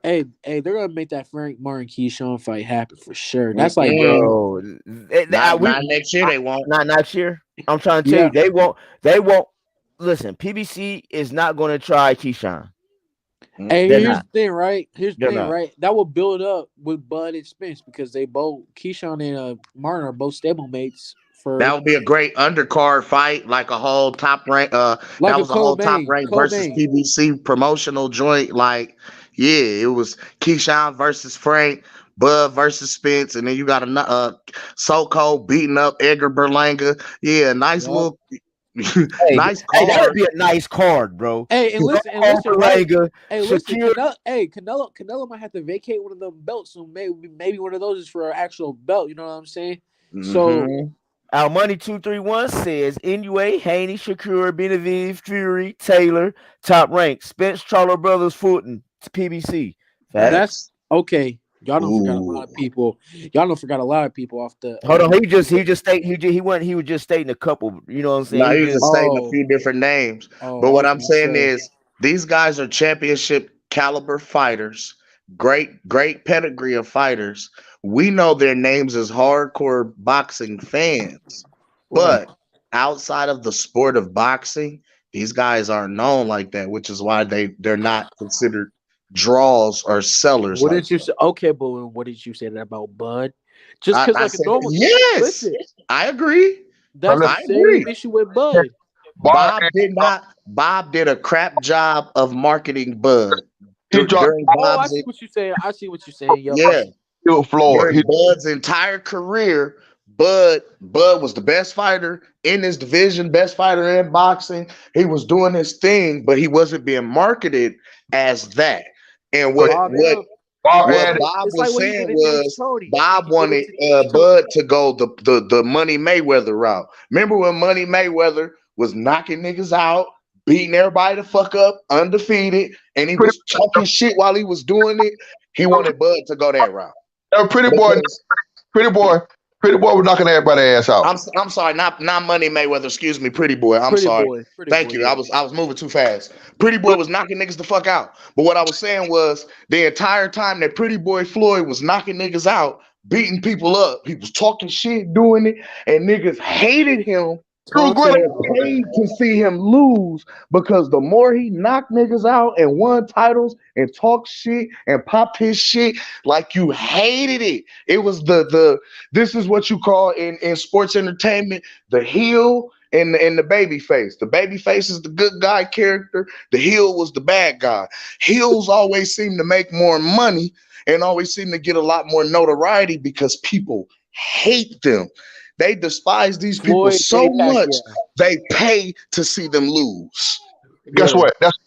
Hey, they're gonna make that Frank Martin Keyshawn fight happen for sure. That's like, bro. Not next year. They won't. Not next year. I'm trying to tell you, they won't. They won't. Listen, PBC is not going to try Keyshawn. Hey, here's the thing, right? That will build up with Bud and Spence because they both Keyshawn and Martin are both stablemates. That would be a great undercard fight, like a whole top rank. That was a whole top rank versus PBC promotional joint. Like, yeah, it was Keyshawn versus Frank, Bud versus Spence, and then you got a So-Called beating up Edgar Berlanga. Yeah, nice little. Nice card. Hey, that would be a nice card, bro. Hey, and listen, right? Canelo might have to vacate one of them belts, so maybe one of those is for an actual belt. You know what I'm saying? So. Our Money 231 says Inoue, Haney, Shakur, Benavidez, Fury, Taylor, top rank. Spence, Charlo Brothers, Fulton, PBC. That's okay. Y'all don't forgot a lot of people. Y'all don't forgot a lot of people off the. Hold on, he was just stating a couple. You know what I'm saying? No, he was just stating a few different names. But what I'm saying is these guys are championship caliber fighters. Great pedigree of fighters. We know their names as hardcore boxing fans, but outside of the sport of boxing, these guys aren't known like that, which is why they're not considered draws or sellers. What did you say? Okay, but what did you say about Bud? Just because a normal. Yes, listen, I agree. That's the same issue with Bud. Bob did a crap job of marketing Bud. I see what you're saying. Yo. Yeah. During Bud's entire career, Bud was the best fighter in his division, best fighter in boxing. He was doing his thing, but he wasn't being marketed as that. And what Bob was saying was Bob wanted Bud to go the Money Mayweather route. Remember when Money Mayweather was knocking niggas out, beating everybody the fuck up, undefeated, and he was talking shit while he was doing it? He wanted Bud to go that route. Pretty boy was knocking everybody's ass out. I'm sorry, not Money Mayweather. Excuse me, Pretty Boy. I'm sorry. Thank you. I was moving too fast. Pretty Boy was knocking niggas the fuck out. But what I was saying was the entire time that Pretty Boy Floyd was knocking niggas out, beating people up, he was talking shit, doing it, and niggas hated him. Paid to see him lose because the more he knocked niggas out and won titles and talked shit and popped his shit, like you hated it. It was this is what you call in sports entertainment the heel and the baby face. The baby face is the good guy character. The heel was the bad guy. Heels always seem to make more money and always seem to get a lot more notoriety because people hate them. They despise these people so much, they pay to see them lose. Guess what? That's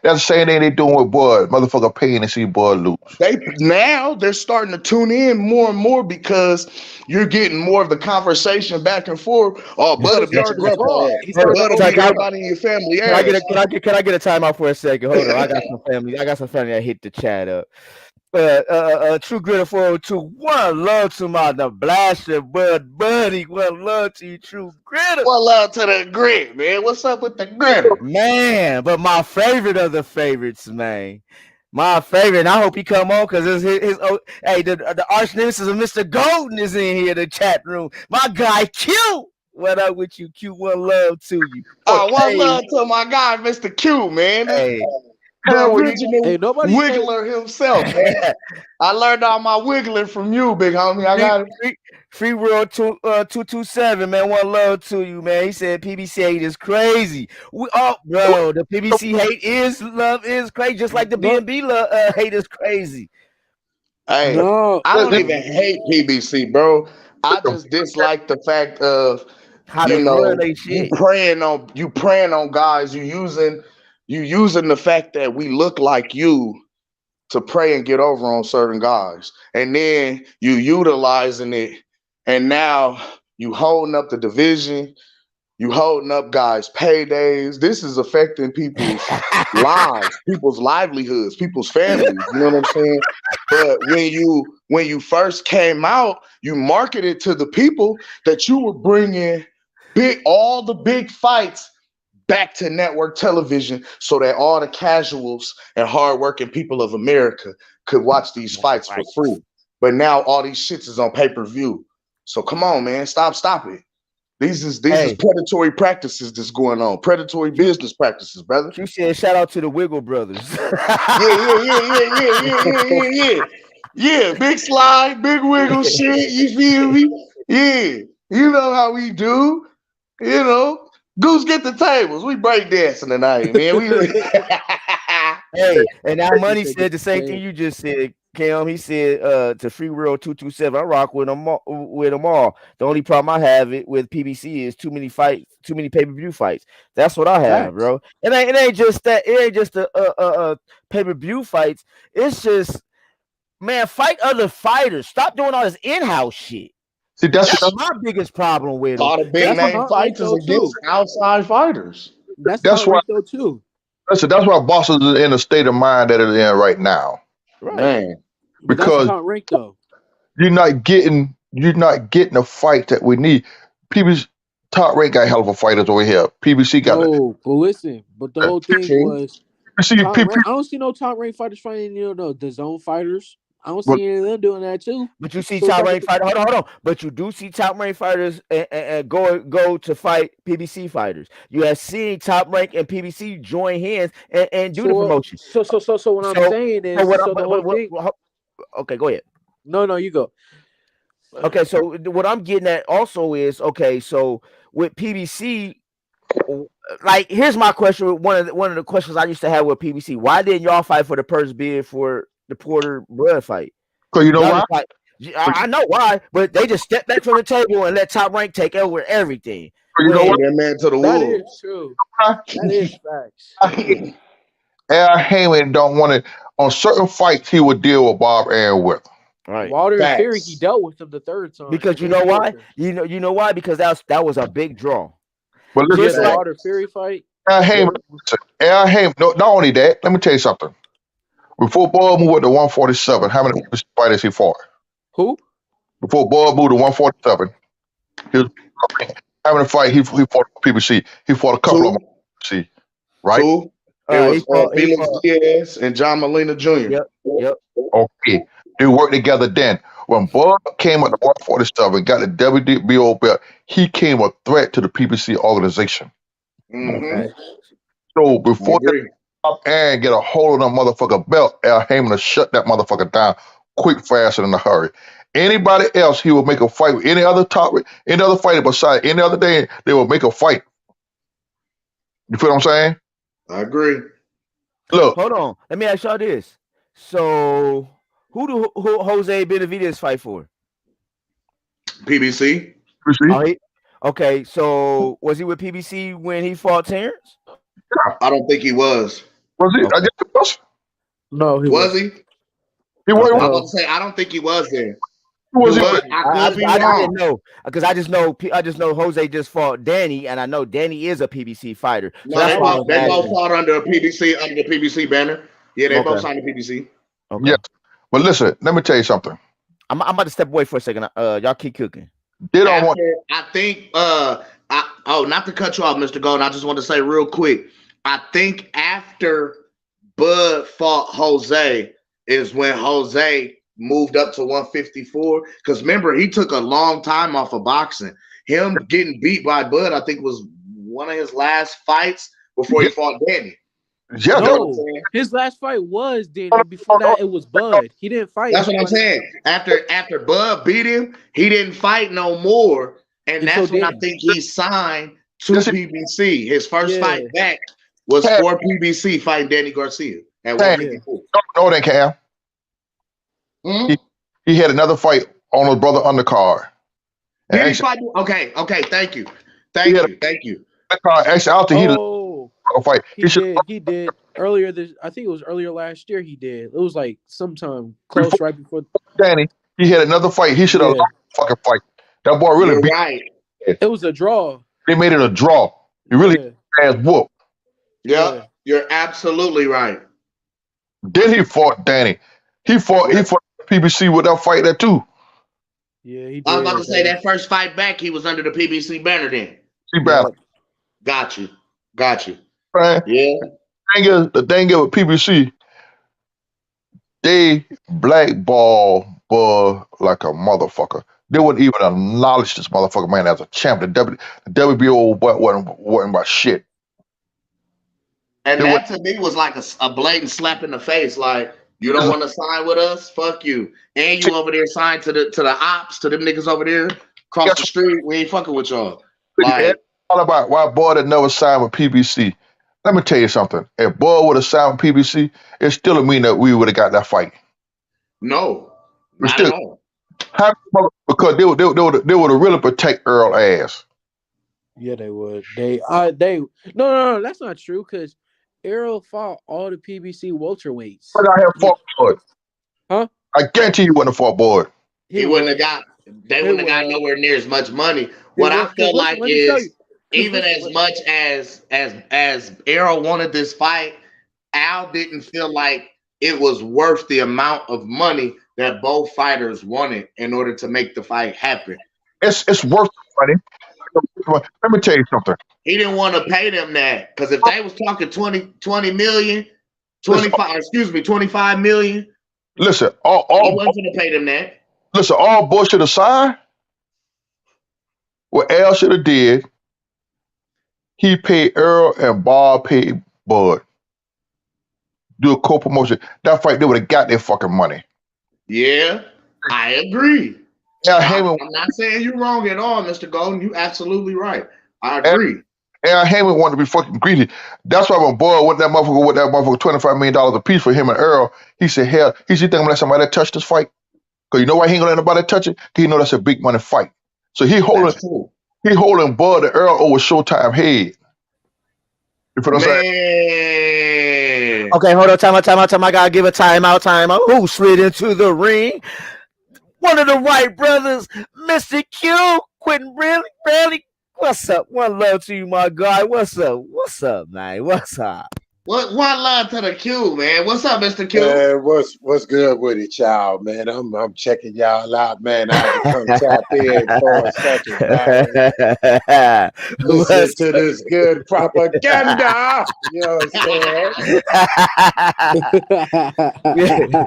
the same thing they doing with Bud. Motherfucker paying to see Bud lose. They're starting to tune in more and more because you're getting more of the conversation back and forth. Oh, Bud will beat your grandpa. Bud will beat everybody in your family. Can I get a timeout for a second? Hold on. I got some family that hit the chat up. True Gritter 402. One love to the blaster Bud Buddy. One love to you, True Gritter. One love to the grit, man. What's up with the gritter? Man, but my favorite of the favorites, man. My favorite, and I hope he come on because the arch nemesis of Mr. Golden is in here in the chat room. My guy Q. What up with you, Q? One love to you. One love to my guy, Mr. Q, man. Hey. The original wiggler himself, man. I learned all my wiggling from you, big homie. I got it. Free World 227, man. One love to you, man. He said PBC hate is crazy. The PBC love is crazy, just like the BNB hate is crazy. Hey, I don't even hate PBC, bro. I just dislike the fact of how they run they shit. You praying on guys. You using the fact that we look like you to pray and get over on certain guys. And then you utilizing it. And now you holding up the division. You holding up guys' paydays. This is affecting people's lives, people's livelihoods, people's families. You know what I'm saying? But when you first came out, you marketed to the people that you were bringing all the big fights back to network television so that all the casuals and hardworking people of America could watch these fights for free. But now all these shits is on pay-per-view. So come on, man, stop it. These is predatory practices that's going on. Predatory business practices, brother. You said shout out to the Wiggle Brothers. Yeah. Big slide, big wiggle shit. You feel me? Yeah. You know how we do. You know. Goose, get the tables. We break dancing tonight, man. Hey, and now Money said the same thing you just said, Cam. He said to Free World 227, I rock with them all. The only problem I have with PBC is too many pay-per-view fights. That's what I have, bro. It ain't just that. It ain't just a pay-per-view fights. It's just, man, fight other fighters. Stop doing all this in-house shit. See, that's my biggest problem with a lot of big name fights is against outside fighters. That's why though too. Listen, that's why Boston is in the state of mind that it's in right now. Right. Man. Because that's rank, though. you're not getting a fight that we need. PBC Top Rank got hell of a fighters over here. PBC got but listen, but the whole thing was I don't see no Top Rank fighters fighting, the zone fighters. I don't see any of them doing that too. But you see top rank fighters. Hold on. But you do see top rank fighters and go to fight PBC fighters. You have seen top rank and PBC join hands and do the promotion. So what I'm saying is, okay, go ahead. No, you go. Okay, so what I'm getting at also is, okay, so with PBC, like, here's my question. One of the questions I used to have with PBC: why didn't y'all fight for the purse bid for the Porter Blood fight? Because you know why? I know why, but they just stepped back from the table and let Top Rank take over everything. You know what? That man to the That wolves. is true. That is facts. Al Heyman don't want it. On certain fights, he would deal with Bob Arum with. Right. Walter and Fury, he dealt with him the third time. Because you know why? You know why? Because that was a big draw. But listen, the Walter Fury fight. Al Heyman. No, not only that. Let me tell you something. Before Bob moved to 147, how many fighters he fought? Who? Before Bob moved to 147, he was having a fight. He fought PBC. He fought a couple of them. PBC, right? Two. It was Felix Diaz and John Molina Jr. Yep. Okay. They worked together then. When Bob came up to 147, got the WBO belt, he came a threat to the PBC organization. Mm-hmm. So before and get a hold of that motherfucker belt, Al Heyman to shut that motherfucker down quick, fast, and in a hurry. Anybody else, he would make a fight with any other fighter besides any other day, they would make a fight. You feel what I'm saying? I agree. Look. Hold on. Let me ask y'all this. So who Jose Benavidez fight for? PBC. Okay, so was he with PBC when he fought Terrence? I don't think he was. Was he? Okay. I guess he was. No, he was he? He was. I was about to say I don't think he was there. I didn't know because I just know Jose just fought Danny, and I know Danny is a PBC fighter. So no, they both fought under the PBC banner. Yeah, they both signed the PBC. Okay. Yeah, but listen, let me tell you something. I'm about to step away for a second. Y'all keep cooking. I think not to cut you off, Mr. Golden. I just want to say real quick. I think after Bud fought Jose is when Jose moved up to 154. Because remember, he took a long time off of boxing. Him getting beat by Bud, I think, was one of his last fights before he fought Danny. Yeah, no, his last fight was Danny. Before that, it was Bud. He didn't fight. That's what I'm saying. After Bud beat him, he didn't fight no more, and that's when I think he signed to PBC. His first fight back was for PBC fighting Danny Garcia at 154. No, they Cam. He had another fight on his brother undercard. Did he fight? Okay. Thank you. Actually, after he fight. He did earlier. I think it was earlier last year. He did. It was like sometime close right before Danny. He had another fight. He should have lost the fucking fight. That boy really beat. Right. It was a draw. They made it a draw. He really ass whoop. Yeah, you're absolutely right. Then he fought Danny. He fought PBC with that fight there too. Yeah, he did. I was about to say that first fight back, he was under the PBC banner then. Banner. Got you. Right. Yeah. The thing is with PBC, they blackball Bud like a motherfucker. They wouldn't even acknowledge this motherfucker man as a champ. The WBO wasn't about shit. And that to me was like a blatant slap in the face. Like, you don't want to sign with us? Fuck you. And you over there signed to the ops, to them niggas over there across the street. We ain't fucking with y'all. Like, all about why Bud had never signed with PBC. Let me tell you something. If Bud would have signed with PBC, it still would mean that we would have got that fight. No, not at all. Because they would have really protect Errol ass. Yeah, they would. No, that's not true. Because Errol fought all the PBC welterweights. But I have fought Bud. Huh? I guarantee you wouldn't have fought Bud. They wouldn't have got nowhere near as much money. What I feel like is, even as much as Errol wanted this fight, Al didn't feel like it was worth the amount of money that both fighters wanted in order to make the fight happen. It's worth the money. Let me tell you something. He didn't want to pay them that, because if they was talking 20 million, 25 million. Listen, he wasn't going to pay them that. Listen, all bullshit aside, what Al should have did, he paid Errol and Bob paid Bud. Do a co-promotion. That fight, they would have got their fucking money. Yeah, I agree. I'm not saying you're wrong at all, Mr. Golden. You're absolutely right. I agree. Al Heyman wanted to be fucking greedy. That's why when Bud with that motherfucker $25 million a piece for him and Errol, he said, hell, he said, think I'm gonna let somebody touch this fight? Because you know why he ain't gonna let nobody touch it? Because he know that's a big money fight. So he holding Bud and Errol over Showtime head. You feel what I'm saying? Okay, hold on, time out. I gotta give a timeout. Who slid into the ring? One of the White brothers, Mr. Q, Quentin Bradley. What's up? One love to you, my guy. What's up, man? What's up? One love to the Q, man. What's up, Mr. Q? Man, what's good with it, y'all, man? I'm checking y'all out, man. I had to come tap in for a second, man. Listen to this good propaganda. You know what I'm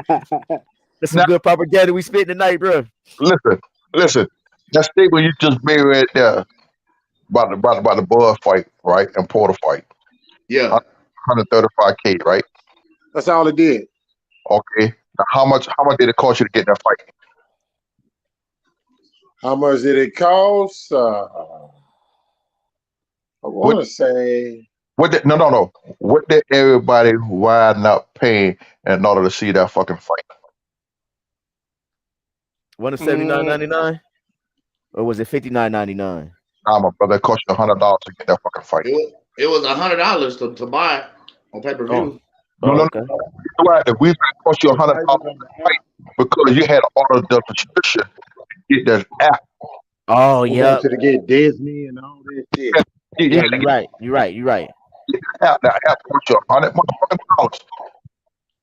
saying? That's some good propaganda we spit tonight, bro. Listen. That statement you just made right there about the Bud fight, right? And Porter fight. Yeah. 135K, right? That's all it did. Okay. Now how much did it cost you to get that fight? How much did it cost? I want to say. No. What did everybody wind up paying in order to see that fucking fight? Was it $79.99? Or was it $59.99? Nah, my brother, it cost you $100 to get that fucking fight. It was $100 to buy it on pay-per-view. No. The reason it cost you $100 to fight because you had to order the subscription to get that app. Oh, yeah. To get Disney and all this shit. Yeah, you're right. That app cost you $100.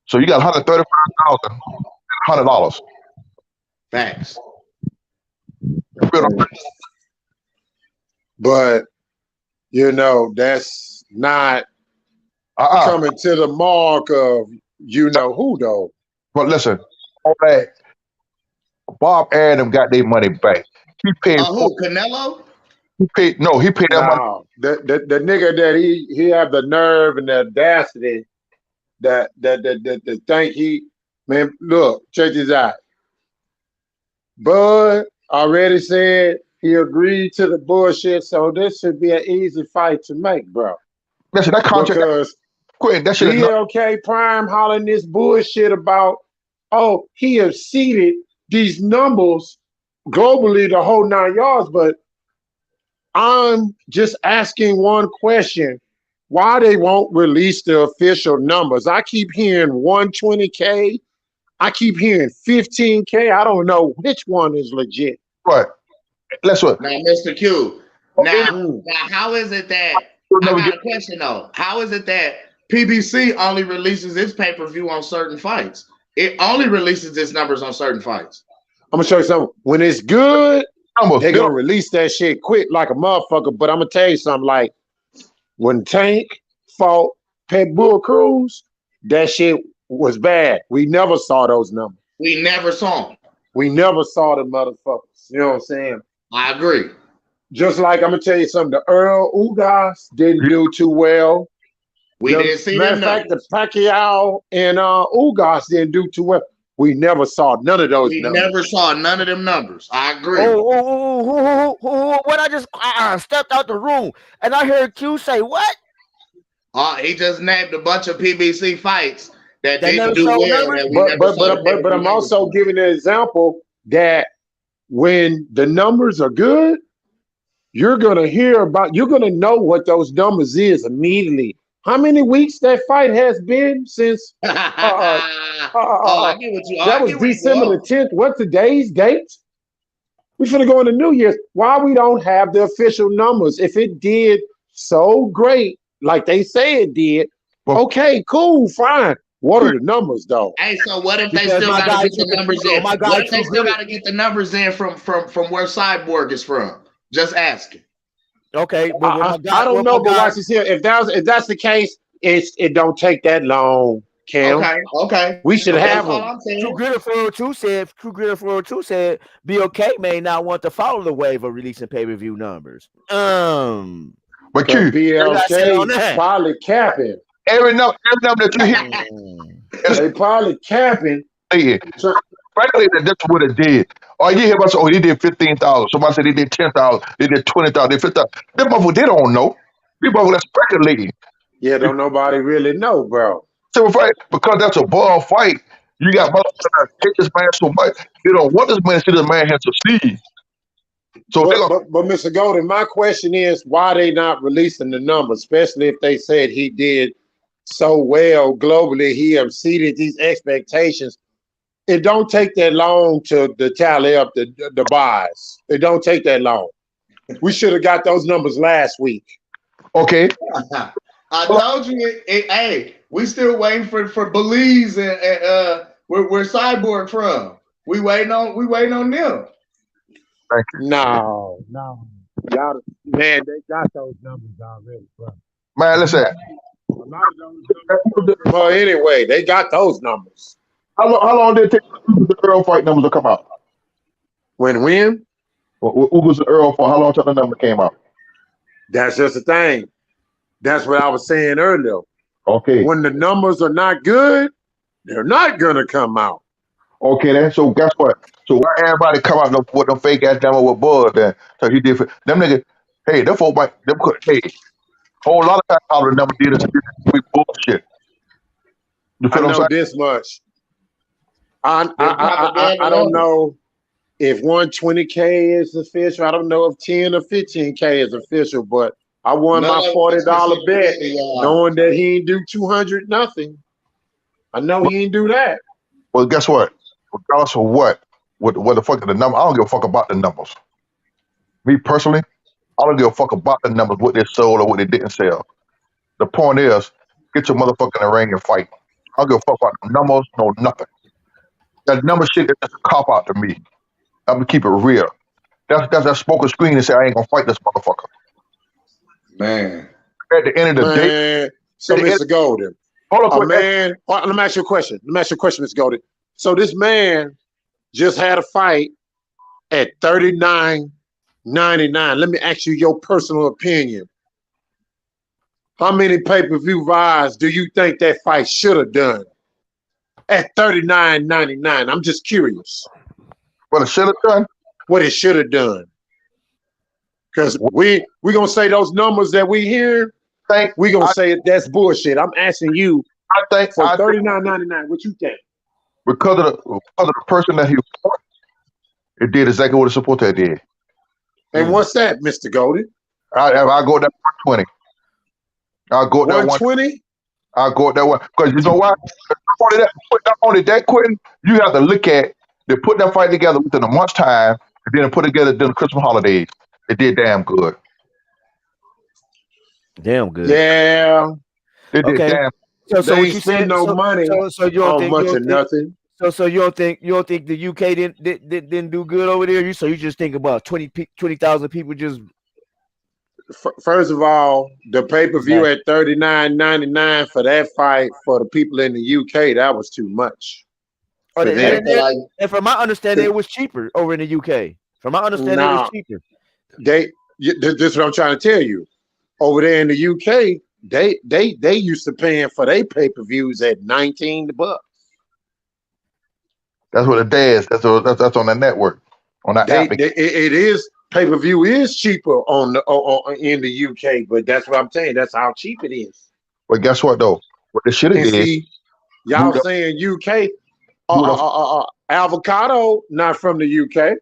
So you got $135,000, $100. Facts. But that's not coming to the mark of who though. But listen, all that Bob and them got their money back. He paid who? Canelo? He paid that money. The nigga that he have the nerve and the audacity that think man, look, check this out. Bud already said he agreed to the bullshit, so this should be an easy fight to make, bro. Listen, that contract. Because BLK Prime hollering this bullshit about, he exceeded these numbers globally the whole 9 yards, but I'm just asking one question. Why they won't release the official numbers? I keep hearing 120K. I keep hearing 15K. I don't know which one is legit. Right. Let's look. Now, Mr. Q. Now, how is it that I got a question though? How is it that PBC only releases its pay-per-view on certain fights? It only releases its numbers on certain fights. I'm gonna show you something. When it's good, they're gonna release that shit quick like a motherfucker. But I'm gonna tell you something. Like when Tank fought Pitbull Cruz, that shit was bad. We never saw those numbers. We never saw them. We never saw the motherfuckers. You know what I'm saying? I agree. Just like I'm gonna tell you something. The Errol Ugas didn't do too well. We didn't see matter them. Matter of fact, the Pacquiao and Ugas didn't do too well. We never saw none of those numbers. We never saw none of them numbers. I agree. What I just stepped out the room and I heard Q say what? He just named a bunch of PBC fights that didn't do well. But I'm also giving an example that when the numbers are good, you're gonna know what those numbers is immediately. How many weeks that fight has been since? That was December the 10th. What's today's date? We finna go into New Year's. Why we don't have the official numbers? If it did so great, like they say it did, okay, cool, fine. What are the numbers though? Hey, so what if they still gotta get the numbers in? What if they still gotta get the numbers in from where Cyborg is from? Just asking. Okay, I don't know, but watch this here. If that's the case, it don't take that long, Cam. Okay. We should have them. True Gritter 402 said BOK may not want to follow the wave of releasing pay-per-view numbers. But Q, BLK probably capping. Every number that you hear, they probably capping. Yeah. Frankly, that's what it did. Or you hear about, they did 15,000. Somebody said they did 10,000. They did 20,000. They did 50,000. Them motherfuckers, they don't know. These motherfuckers, that's speculating. Yeah, don't nobody really know, bro. So because that's a ball fight, you got motherfuckers that hate this man so much, they don't want this man to see this man have to succeed. So but Mr. Golden, my question is, why they not releasing the numbers, especially if they said he did so well globally, he exceeded these expectations. It don't take that long to tally up the buys. It don't take that long. We should have got those numbers last week. Okay. I told you, hey, we still waiting for Belize and where Cyborg from. We waiting on them. Thank you. No. Y'all, man, they got those numbers already, bro. Man, listen. A lot of those numbers. Well, anyway, they got those numbers. How long did it take the Errol fight numbers to come out? When? Ugas and Errol fight, how long till the number came out? That's just the thing. That's what I was saying earlier. Okay. When the numbers are not good, they're not gonna come out. Okay, then. So guess what? So why everybody come out with them fake ass demo with Bud then? So he did them niggas. Hey, them folk might whole lot of times how the number did is bullshit. You feel I know this much. I don't know if 120K is official. I don't know if 10 or 15K is official, but I won my $40 bet knowing that he ain't do 200 nothing. I know he ain't do that. Well, guess what? Regardless of what the fuck is the number, I don't give a fuck about the numbers. Me personally, I don't give a fuck about the numbers, what they sold or what they didn't sell. The point is, get your motherfucker in the ring and fight. I don't give a fuck about the numbers, no nothing. That number shit is just a cop out to me. I'm gonna keep it real. That's that smoke a screen and say I ain't gonna fight this motherfucker. Man. At the end of the day. So Mr. Golden. Hold on, man. Let me ask you a question. Mr. Golden. So this man just had a fight at $39.99. Let me ask you your personal opinion. How many pay-per-view buys do you think that fight should have done at $39.99? I'm just curious. What it should have done? What it should have done. Because we gonna say those numbers that we hear, we gonna say that's bullshit. I'm asking you for $39.99, what you think? Because of the person that he was, it did exactly what it's supposed to did. And what's that, Mr. Golden? I go at that 120. I'll go at that 120. I'll go at that one because you know why? Not only that, Quentin, you have to look at they put that fight together within a month's time, and then put it together during the Christmas holidays. It did damn good. Damn good. Yeah. It did damn. So they ain't spend no money on much of nothing. So you don't think the UK didn't do good over there? You just think about 20,000 people just. First of all, the pay-per-view Exactly. at $39.99 for that fight for the people in the UK, that was too much. For them. And from my understanding, it was cheaper over in the UK. From my understanding, it was cheaper. This is what I'm trying to tell you. Over there in the UK, they used to paying for their pay-per-views at $19. That's what it is. That's on the network. On that app. It is. Pay-per-view is cheaper in the UK, but that's what I'm saying. That's how cheap it is. But guess what though? What the shit is, y'all saying UK, Avocado not from the UK.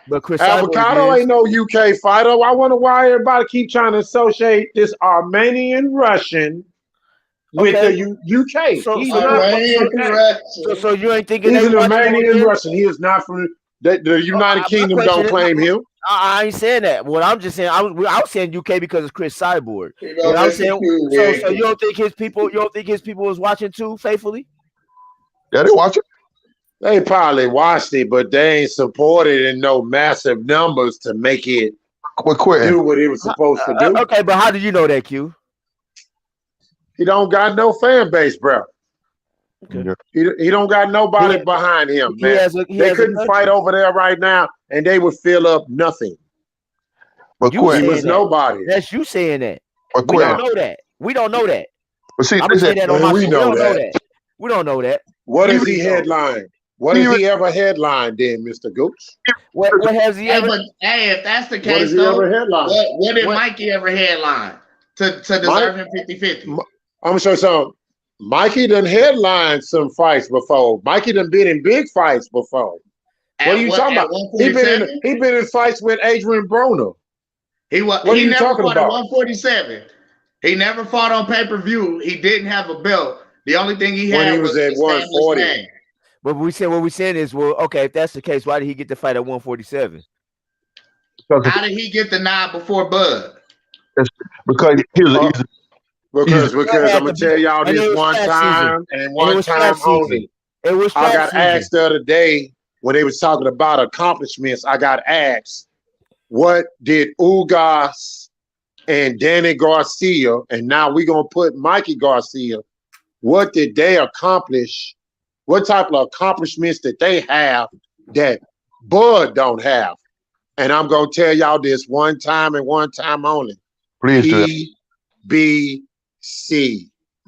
But Chris Avocado ain't no UK fighter. I wonder why everybody keep trying to associate this Armenian Russian with the UK. So you ain't thinking he's an Armenian Russian. He is not from. The United Kingdom don't claim him. I ain't saying that. What I'm just saying, I was saying UK because it's Chris Cyborg. I'm saying, so you don't think his people was watching too faithfully? Yeah, they watch it. They probably watched it, but they ain't supported in no massive numbers to make it do what it was supposed to do. Okay, but how do you know that, Q? He don't got no fan base, bro. Okay. He don't got nobody behind him, man. They couldn't fight over there right now, and they would fill up nothing. But he was nobody. That's you saying that. We don't know that. We don't know that. But see, I'm gonna say that on my show. We don't know that. We don't know that. What is he headline? What has he ever headlined then, Mr. Gooch? What has he ever? Hey, if that's the case, though, what did Mikey ever headline to deserve him 50-50? I'm gonna show you something. Mikey done headlined some fights before. Mikey done been in big fights before. What are you talking about? He been in fights with Adrian Broner. He never fought at 147. He never fought on pay-per-view. He didn't have a belt. The only thing he had was at 140. But what we saying is, well, okay, if that's the case, why did he get the fight at 147? How did he get the nod before Bud? Because Because I'm gonna tell y'all this one time and one time only. I got asked the other day when they was talking about accomplishments. I got asked, what did Ugas and Danny Garcia, and now we're gonna put Mikey Garcia, what did they accomplish? What type of accomplishments did they have that Bud don't have? And I'm gonna tell y'all this one time and one time only. Please PBC.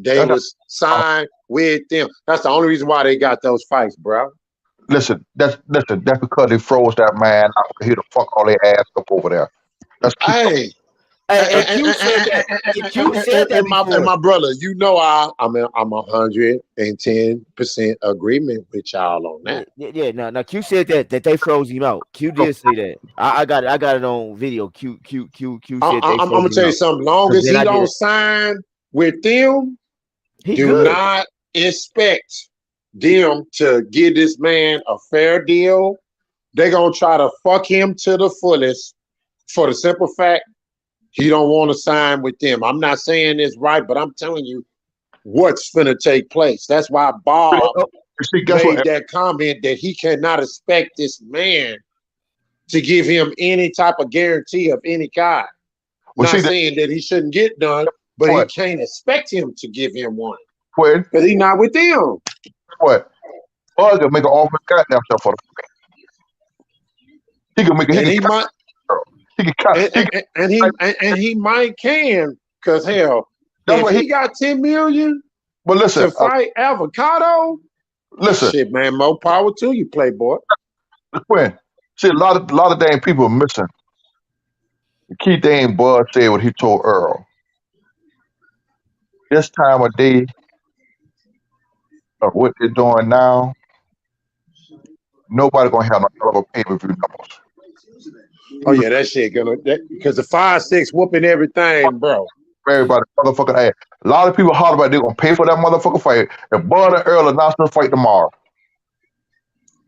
They was signed with them. That's the only reason why they got those fights, bro. Listen, that's because they froze that man out here to fuck all their ass up over there. That's Q said that and my brother, you know I'm 110% agreement with y'all on that. Yeah. Now Q said that they froze him out. Q did say that. I got it on video. Q said I'm gonna tell you something. Long as he don't sign with them, do not expect them to give this man a fair deal. They're gonna try to fuck him to the fullest for the simple fact he don't want to sign with them. I'm not saying this right, but I'm telling you what's going to take place. That's why Bob made that comment that he cannot expect this man to give him any type of guarantee of any kind. Not saying that he shouldn't get done, but he can't expect him to give him one. Because he's not with them. What? Bud can make an offer goddamn stuff for the He can make he might because hell, if he got 10 million to fight Avocado, shit, man, more power to you, Playboy. See, a lot of damn people are missing. The key thing Bud said what he told Errol. This time of day of what they're doing now, nobody gonna have no pay-per-view numbers. Oh yeah, that shit because the 5-6 whooping everything, bro. Everybody motherfucking ass. A lot of people holler about they're gonna pay for that motherfucking fight. If Bud and Errol are not gonna fight tomorrow.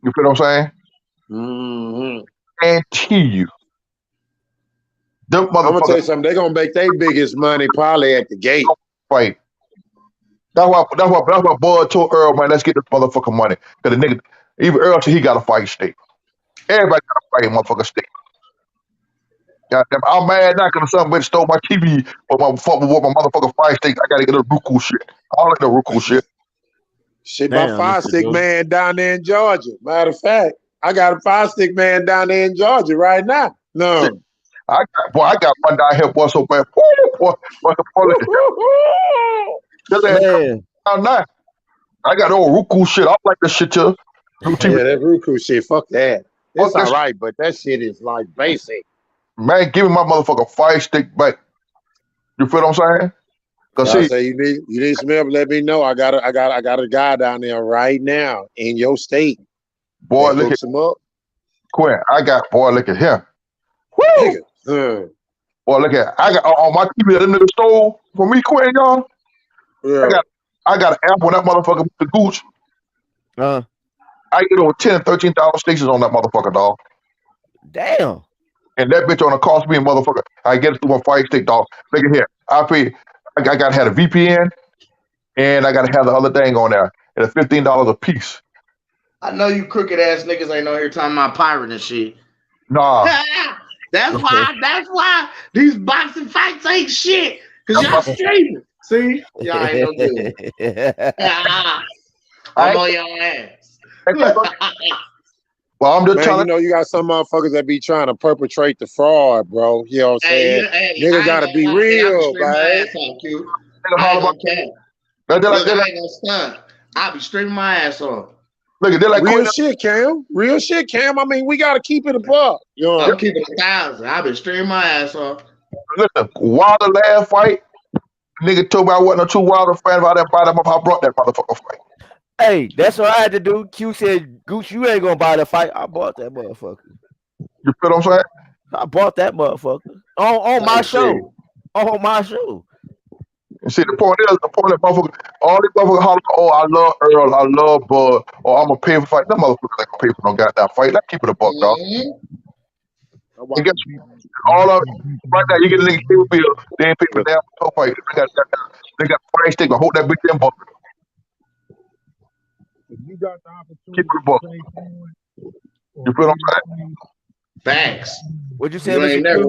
You feel what I'm saying? Mm-hmm. Guarantee you. I'm gonna tell you something, they're gonna make their biggest money probably at the gate. Fight. That's why Bud told Earl, man, let's get this motherfucking money. Cause the nigga, even Earl said he got a fight stick. Everybody got a fight motherfucking stick. Goddamn, I'm mad now because some bitch stole my TV with my motherfucking fire stick. I gotta get a Roku shit. I don't like no Roku shit. Shit, my fire stick man down there in Georgia. Matter of fact, I got a fire stick man down there in Georgia right now. No. Shit. I got one down here, boy, so bad. Boy, man. I got old Roku shit. I like this shit too. Yeah, that Roku shit. Fuck that. It's all right, but that shit is like basic. Man, give me my motherfucking fire stick back. You feel what I'm saying? Cause say you need some help. Let me know. I got a guy down there right now in your state. Boy, look at him up. Quinn, look at him. Woo! Boy, look at I got on my TV that nigga stole for me, Quinn, y'all. Yeah. I got an app on that motherfucker with the Gooch. I get over 10 and 13,000 stations on that motherfucker, dog. Damn. And that bitch on the cost me a motherfucker. I get it through my fire stick, dog. Look at here. I gotta have a VPN and I gotta have the other thing on there. And it's $15 a piece. I know you crooked ass niggas ain't on here talking about pirate and shit. Nah. That's why these boxing fights ain't shit. Cause y'all streaming. See? Y'all ain't no good. I'm on your ass. Well, I'm just trying to you got some motherfuckers that be trying to perpetrate the fraud, bro. You know what I'm saying? Niggas gotta be real, man. I'll be streaming my ass off. Look at that, like real shit, Cam. Real shit, Cam. I mean, we gotta keep it above. You know, I'm keeping 1,000. I've been streaming my ass off. Listen, Wilder last fight, nigga told me I wasn't a true Wilder fan. If I didn't buy them up, I brought that motherfucker fight. Hey, that's what I had to do. Q said, Goose, you ain't gonna buy the fight. I bought that motherfucker. You feel what I'm saying? I bought that motherfucker on my show. On my show. And see, the point is, motherfucker, all these motherfuckers holler, oh, I love Errol, I love Bud, or I'm gonna pay for fight. That motherfucker ain't gonna pay for no goddamn fight. Let's keep it a buck, dog. And guess all of right now, you get a nigga cable bill, they ain't pay for damn toe fight. They got fire stick, but hold that bitch in buck. You got the opportunity. Keep it a buck. You feel what I'm saying? Facts. What'd you say, Mr. Q?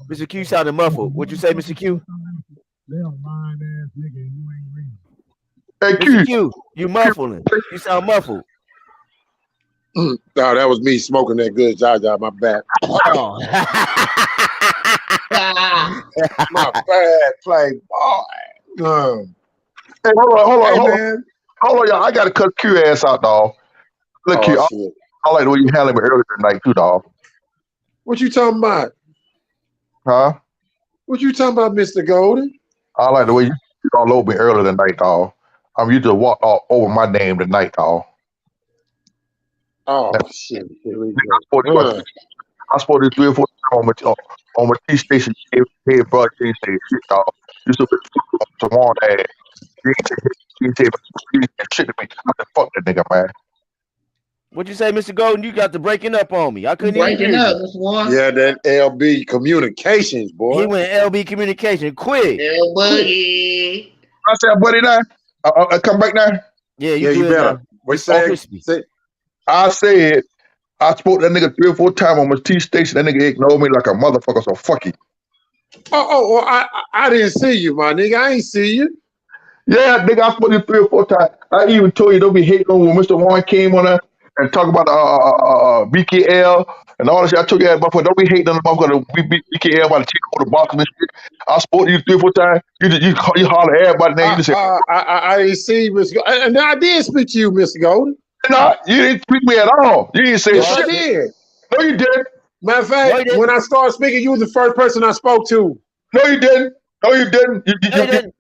Mr. Q sounded muffled. What'd you say, Mr. Q? Hey, Mr. Q, you muffling. You sound muffled. No, that was me smoking that good Jaja, my bad. Oh. My bad play, boy. Hey, hold on, y'all. I gotta cut Q ass out, dog. Look, Q, I like the way you handled me earlier tonight, too, dog. What you talking about? Huh? What you talking about, Mr. Golden? I like the way you all over me earlier tonight, dog. You just walked all over my name tonight, dog. Oh, shit. I spoke to 3 or 4 times on my T station. Hey, bro, T station, shit, dog. You still to want that. You said shit to me. I said, fuck that nigga, man. What'd you say, Mr. Golden? You got the breaking up on me. I couldn't even hear you. Yeah, that LB Communications, boy. He went LB Communication quick. Buddy. I said, buddy, now. I come back now. Yeah, you better. What you say? I said, I spoke to that nigga 3 or 4 times on my T station. That nigga ignored me like a motherfucker, so fuck you. Well, I didn't see you, my nigga. I ain't see you. Yeah, nigga, I spoke to you 3 or 4 times. I even told you don't be hating on when Mr. Warren came on there and talk about BKL and all that shit. I told you that motherfucker, don't be hating on the motherfucker. We beat BKL by the chick over the box and shit. I spoke to you 3 or 4 times. You holler at everybody name. You just said, I didn't see you, Mr. Golden. And I did speak to you, Mr. Golden. No, you didn't speak to me at all. You didn't say yes, shit. I did. No, you didn't. Matter of fact, when I started speaking, you was the first person I spoke to. No, you didn't. No, you didn't.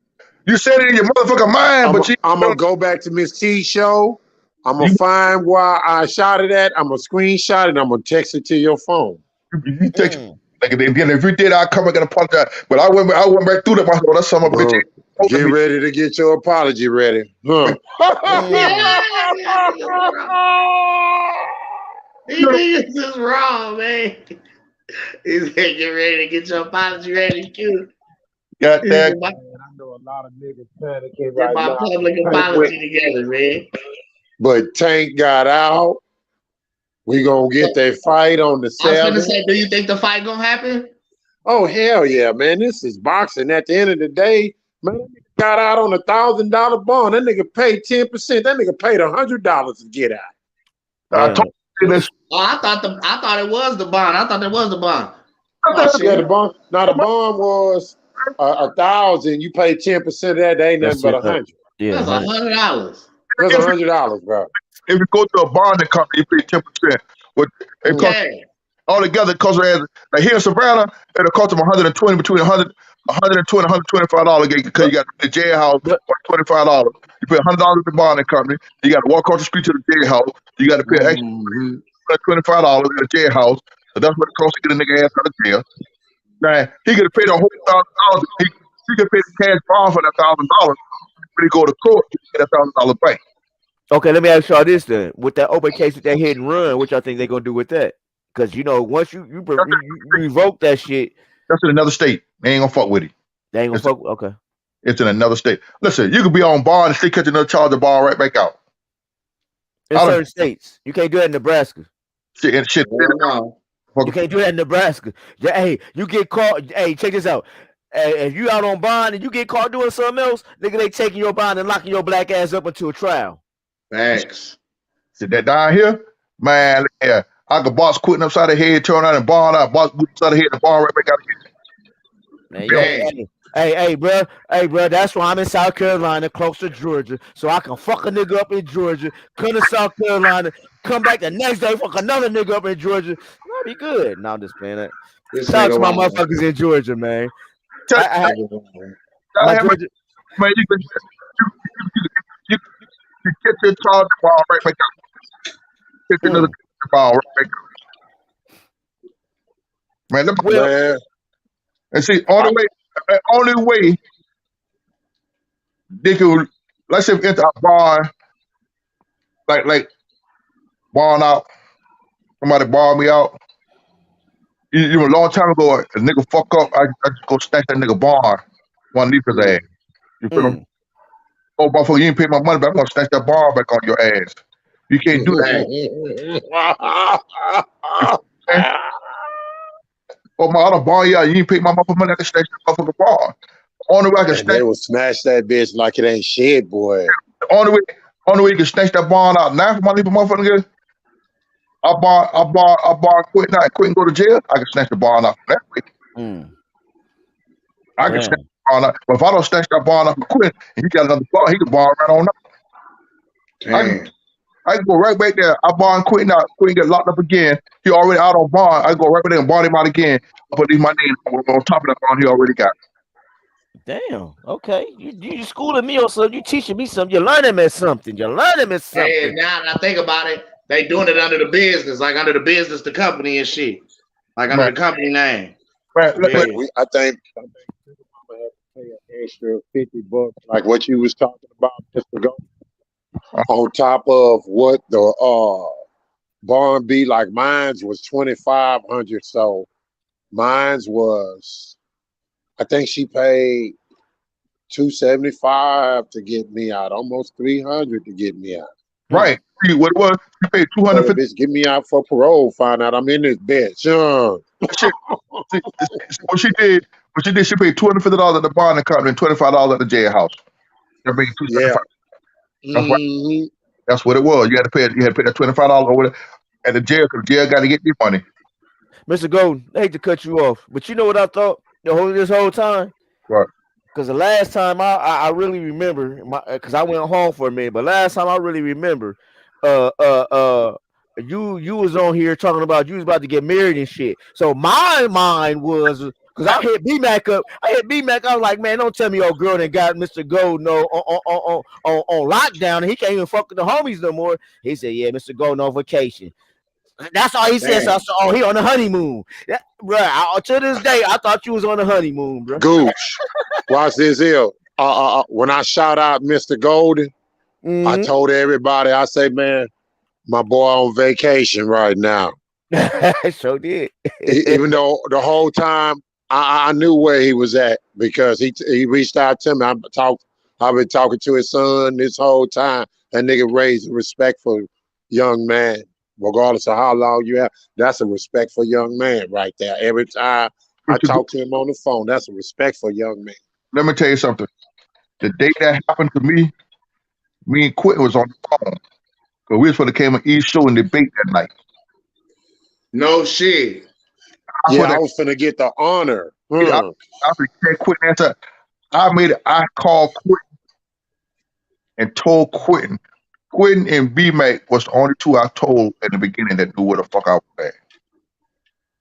You said it in your motherfucking mind, I'm going to go back to Miss T's show. I'm going to find where I shot it at. I'm going to screenshot it. I'm going to text it to your phone. You text it. Like, if you did, I'll come back and apologize. But I went back through that. Myself. That's some of bitch. Get ready to get your apology ready. Huh? He thinks this is wrong, man. He said, get ready to get your apology ready, too. Got that. know a lot of niggas panicking Get right my now. public apology together, man. But Tank got out. We gonna get that fight on the 7th. I was gonna say, do you think the fight gonna happen? Oh hell yeah, man! This is boxing. At the end of the day, man, that nigga got out on $1,000 bond. That nigga paid 10%. That nigga paid $100 to get out. I told you this. Oh, I thought it was the bond. I thought that was the bond. Yeah, the bond. Now the bond was 1,000. You pay 10% of that. They ain't nothing but 100. Yeah, that's $100. That's $100, bro. If you go to a bonding company, you pay 10%. Altogether, it costs like here in Savannah, it'll cost them $120 between $120 and $125 because you got the jailhouse for $25. You pay $100 at the bonding company. You got to walk across the street to the jailhouse. You got to pay extra $25 at the jailhouse. So that's what it costs to get a nigga ass out of jail. Now he could have paid a whole $1,000. He could pay the cash bond for that $1,000. When he go to court, he get that $1,000 back. Okay, let me ask y'all this then. With that open case with that hit and run, what y'all think they're gonna do with that? Because once you revoke that shit, that's in another state. They ain't gonna fuck with it. They ain't gonna fuck. Okay, it's in another state. Listen, you could be on bond and still catch another charge of bond right back out. In certain states, you can't do that in Nebraska. Shit. You can't do that in Nebraska. Hey, you get caught. Hey, check this out. If you out on bond and you get caught doing something else, nigga, they taking your bond and locking your black ass up into a trial. Thanks. See that down here, man? Yeah, I could box quitting upside the head, turn out and bond out, box upside the head, and bond right back out again. Man, hey, bro, that's why I'm in South Carolina, close to Georgia, so I can fuck a nigga up in Georgia, come to South Carolina, come back the next day, fuck another nigga up in Georgia. That'd be good. No, I'm just playing that. Shout out to my motherfuckers in Georgia, man. Man, you get your charge ball right back out. Get another ball right back out. Man, and see, only way they could, let's say, enter a bar, like barn out, somebody bar me out. You know, a long time ago, a nigga fuck up, I just go snatch that nigga bar, one leave his ass. You feel him? Oh, motherfucker, you ain't pay my money back. I'm gonna snatch that bar back on your ass. You can't do that. Oh, my other bar, yeah, you ain't pay my motherfucker money. I can snatch that motherfucker bar. Only way I can snatch. They will smash that bitch like it ain't shit, boy. Only way you can snatch that bar out now for my little motherfucker. I bar quit now, quit and go to jail. I can snatch the bar out that way. I can snatch the bar out. But if I don't snatch that bar out and quit, and he got another bar, he can bar right on up. I can go right back there. I bar and quit now. Quit and get locked up again. He already out on bond. I go right back there and bar him out again. I put my name on top of that bond he already got. Damn. Okay. You schooling me or something. You teaching me something. You're learning me something. Hey, now that I think about it, they doing it under the business, like under the business, the company and shit. Like under the company name. I think I'm gonna have to pay an extra $50, like what you was talking about just ago. On top of what the bond be, like mine's was $2,500, so mine's was, I think she paid $275 to get me out, almost $300 to get me out. Right. See what it was? You paid $250. Bitch, get me out for parole. Find out I'm in this bitch. What she did, she paid $250 at the bonding company and $25 at the jailhouse. That brings $275. That's what it was. You had to pay that $25 over there at the jail because the jail got to get your money. Mr. Golden, I hate to cut you off, but you know what I thought this whole time? What? Because the last time I really remember, because I went home for a minute, but last time I really remember, you was on here talking about you was about to get married and shit. So my mind was, because I hit B-Mac up. I was like, man, don't tell me your girl that got Mr. Golden on lockdown and he can't even fuck with the homies no more. He said, yeah, Mr. Golden on vacation. That's all he said. So I said, he on the honeymoon. Bro, to this day, I thought you was on the honeymoon, bro. Gooch, watch this here. When I shout out Mr. Golden, I told everybody, I say, man, my boy on vacation right now. So did. Even though the whole time I knew where he was at because he reached out to me. I've been talking to his son this whole time. That nigga raised a respectful young man, regardless of how long you have. That's a respectful young man right there. Every time I talk to him on the phone, that's a respectful young man. Let me tell you something. The day that happened to me and Quentin was on the phone. So we was supposed to came on East Show and debate that night. No shit. I was finna get the honor. I said, Quentin answer. I called Quentin and told Quentin. Quentin and B-Mac was the only two I told at the beginning that knew where the fuck I was at.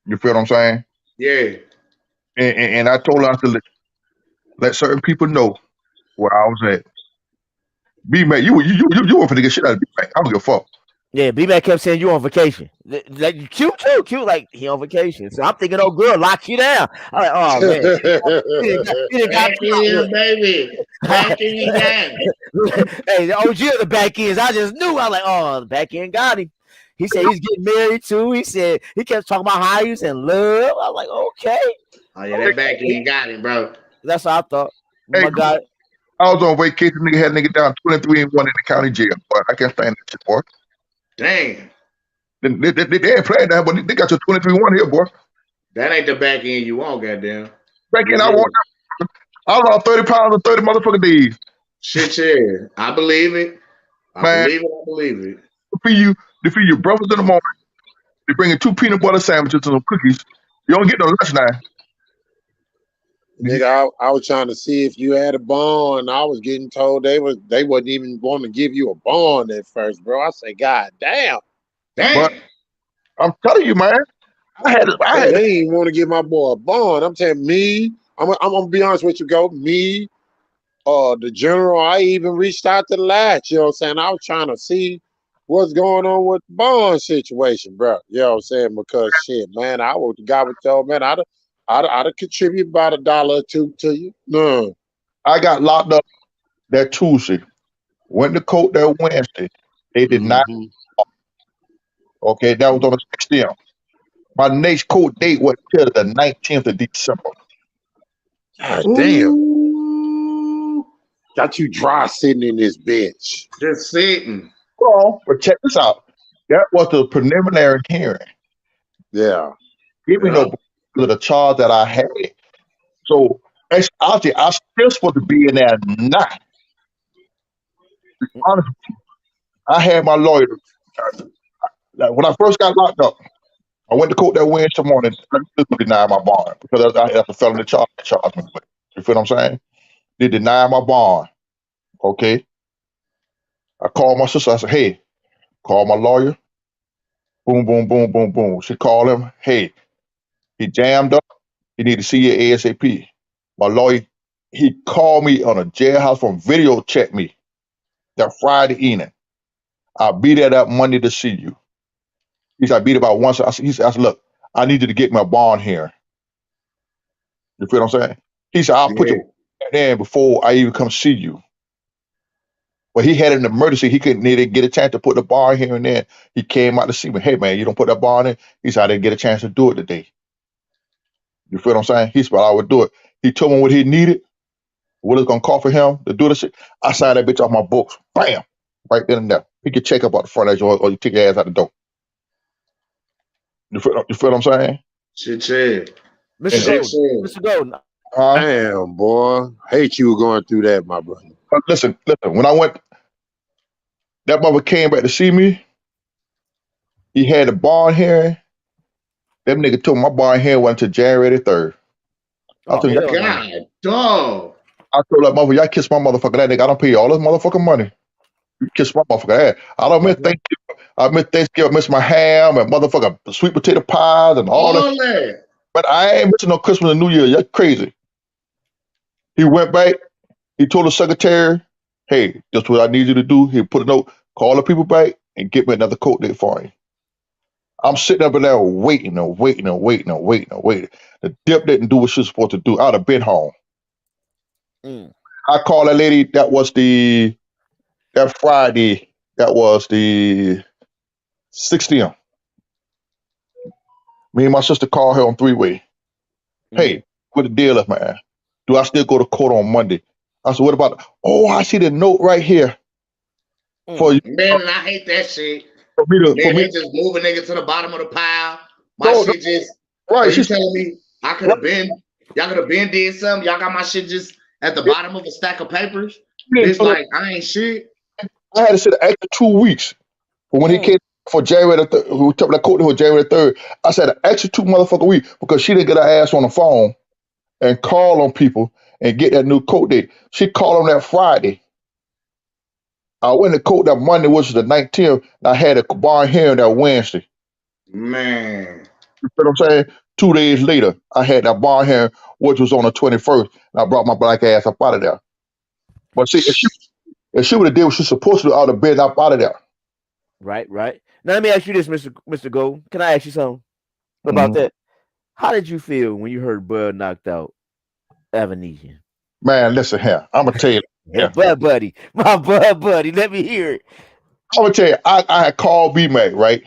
You feel what I'm saying? Yeah. And I told her to let certain people know where I was at. B-Mac, you were finna get shit out of B-Mac. I don't give a fuck. Yeah, B-Mac kept saying you on vacation. Like cute too, cute like he on vacation. So I'm thinking, oh girl, lock you down. I'm like, oh man, back in, baby, back in again. Hey, the OG of the back ends. I just knew. I was like, oh, the back end got him. He said he's getting married too. He said he kept talking about how he was in love. I was like, okay. Oh yeah, that back end got him, bro. That's what I thought. Hey, my God. I was on vacation. Nigga had nigga down 23-1 in the county jail. Boy, I can't stand that shit, boy. Damn. They ain't playing that, but they got your 23-1 here, boy. That ain't the back end you want, goddamn. Back end, I want. I lost 30 pounds in 30 motherfucking days. Shit, yeah. I believe it. I believe it. To feed your brothers in the morning. They bring you 2 peanut butter sandwiches and some cookies. You don't get no lunch now. Nigga, I was trying to see if you had a bond. I was getting told they wasn't even going to give you a bond at first, bro. I say, God damn. But I'm telling you, man. They didn't even want to give my boy a bond. I'm telling me, I'm gonna be honest with you, me, the general. I even reached out to the latch. You know what I'm saying? I was trying to see what's going on with the bond situation, bro. You know what I'm saying? Because shit, man, I would the guy would tell man, I'd contribute about $1 or $2 to you. No. I got locked up that Tuesday. Went to court that Wednesday. They did not. Okay, that was on the 16th. My next court date was till the 19th of December. God damn. Got you dry sitting in this bench. Just sitting. Well, but check this out. That was the preliminary hearing. Yeah. Give me no of the charge that I had. So actually, I still supposed to be in there now. To be honest with you, I had my lawyer. When I first got locked up, I went to court that Wednesday morning. I still denied my bond because that's a felony charge. Me with. You feel what I'm saying? They denied my bond. Okay. I called my sister. I said, "Hey, call my lawyer." Boom, boom, boom, boom, boom. She called him. Hey, he jammed up. He need to see you ASAP. My lawyer, he called me on a jailhouse phone, video check me that Friday evening. I'll be there that Monday to see you. He said, I beat about once. He said, look, I need you to get my bond here. You feel what I'm saying? He said, I'll put you in before I even come see you. But he had an emergency. He didn't get a chance to put the bond here and then. He came out to see me. Hey, man, you don't put that bond in? He said, I didn't get a chance to do it today. You feel what I'm saying? He said, well, I would do it. He told me what he needed, what it's going to cost for him to do the shit. I signed that bitch off my books. Bam! Right then and there. He could check up out the front edge or you take your ass out the door. You feel what I'm saying? Shit. Mr. Golden. Damn, boy. Hate you going through that, my brother. Listen. When I went, that mother came back to see me. He had a bond hearing. That nigga told me my bond hearing went until January 3rd. I told you, God, dog. I told that mother, y'all kiss my motherfucker that nigga. I don't pay you all this motherfucking money. You kiss my motherfucker ass. I don't miss Thanksgiving. I miss Thanksgiving. I miss my ham and motherfucking sweet potato pies and all that. But I ain't missing no Christmas and New Year. You're crazy. He went back. He told the secretary, hey, that's what I need you to do. He put a note, call the people back and get me another court date for him. I'm sitting up in there waiting. The dip didn't do what she was supposed to do. I'd have been home. I called that lady. That Friday. That was the 16th. Me and my sister called her on 3-way. Hey, what the deal is, man. Do I still go to court on Monday? I said, what about? Oh, I see the note right here for you. Man, and I hate that shit. For me to, Man, they just move a nigga to the bottom of the pile. My No, shit just. right. So you telling me I could have been? Y'all could have been did something. Y'all got my shit just at the bottom of a stack of papers. It's like I ain't shit. I had to sit an extra 2 weeks for when he came for January the 3rd. Who took that court for January the 3rd? I said an extra 2 motherfucking weeks because she didn't get her ass on the phone and call on people and get that new court date. She called on that Friday. I went to court that Monday, which was the 19th. And I had a bar hearing that Wednesday. Man. You know what I'm saying? 2 days later, I had that bar hearing, which was on the 21st. And I brought my black ass up out of there. But see, if she would have did what she's supposed to do, I would have been up out of there. Right. Now let me ask you this, Mr. Gold. Can I ask you something about that? How did you feel when you heard Bud knocked out Avanesian? Man, listen here. I'm gonna tell you. Yeah, Bud buddy, my Bud buddy. Let me hear it. I'm gonna tell you. I had called B-Mac, right?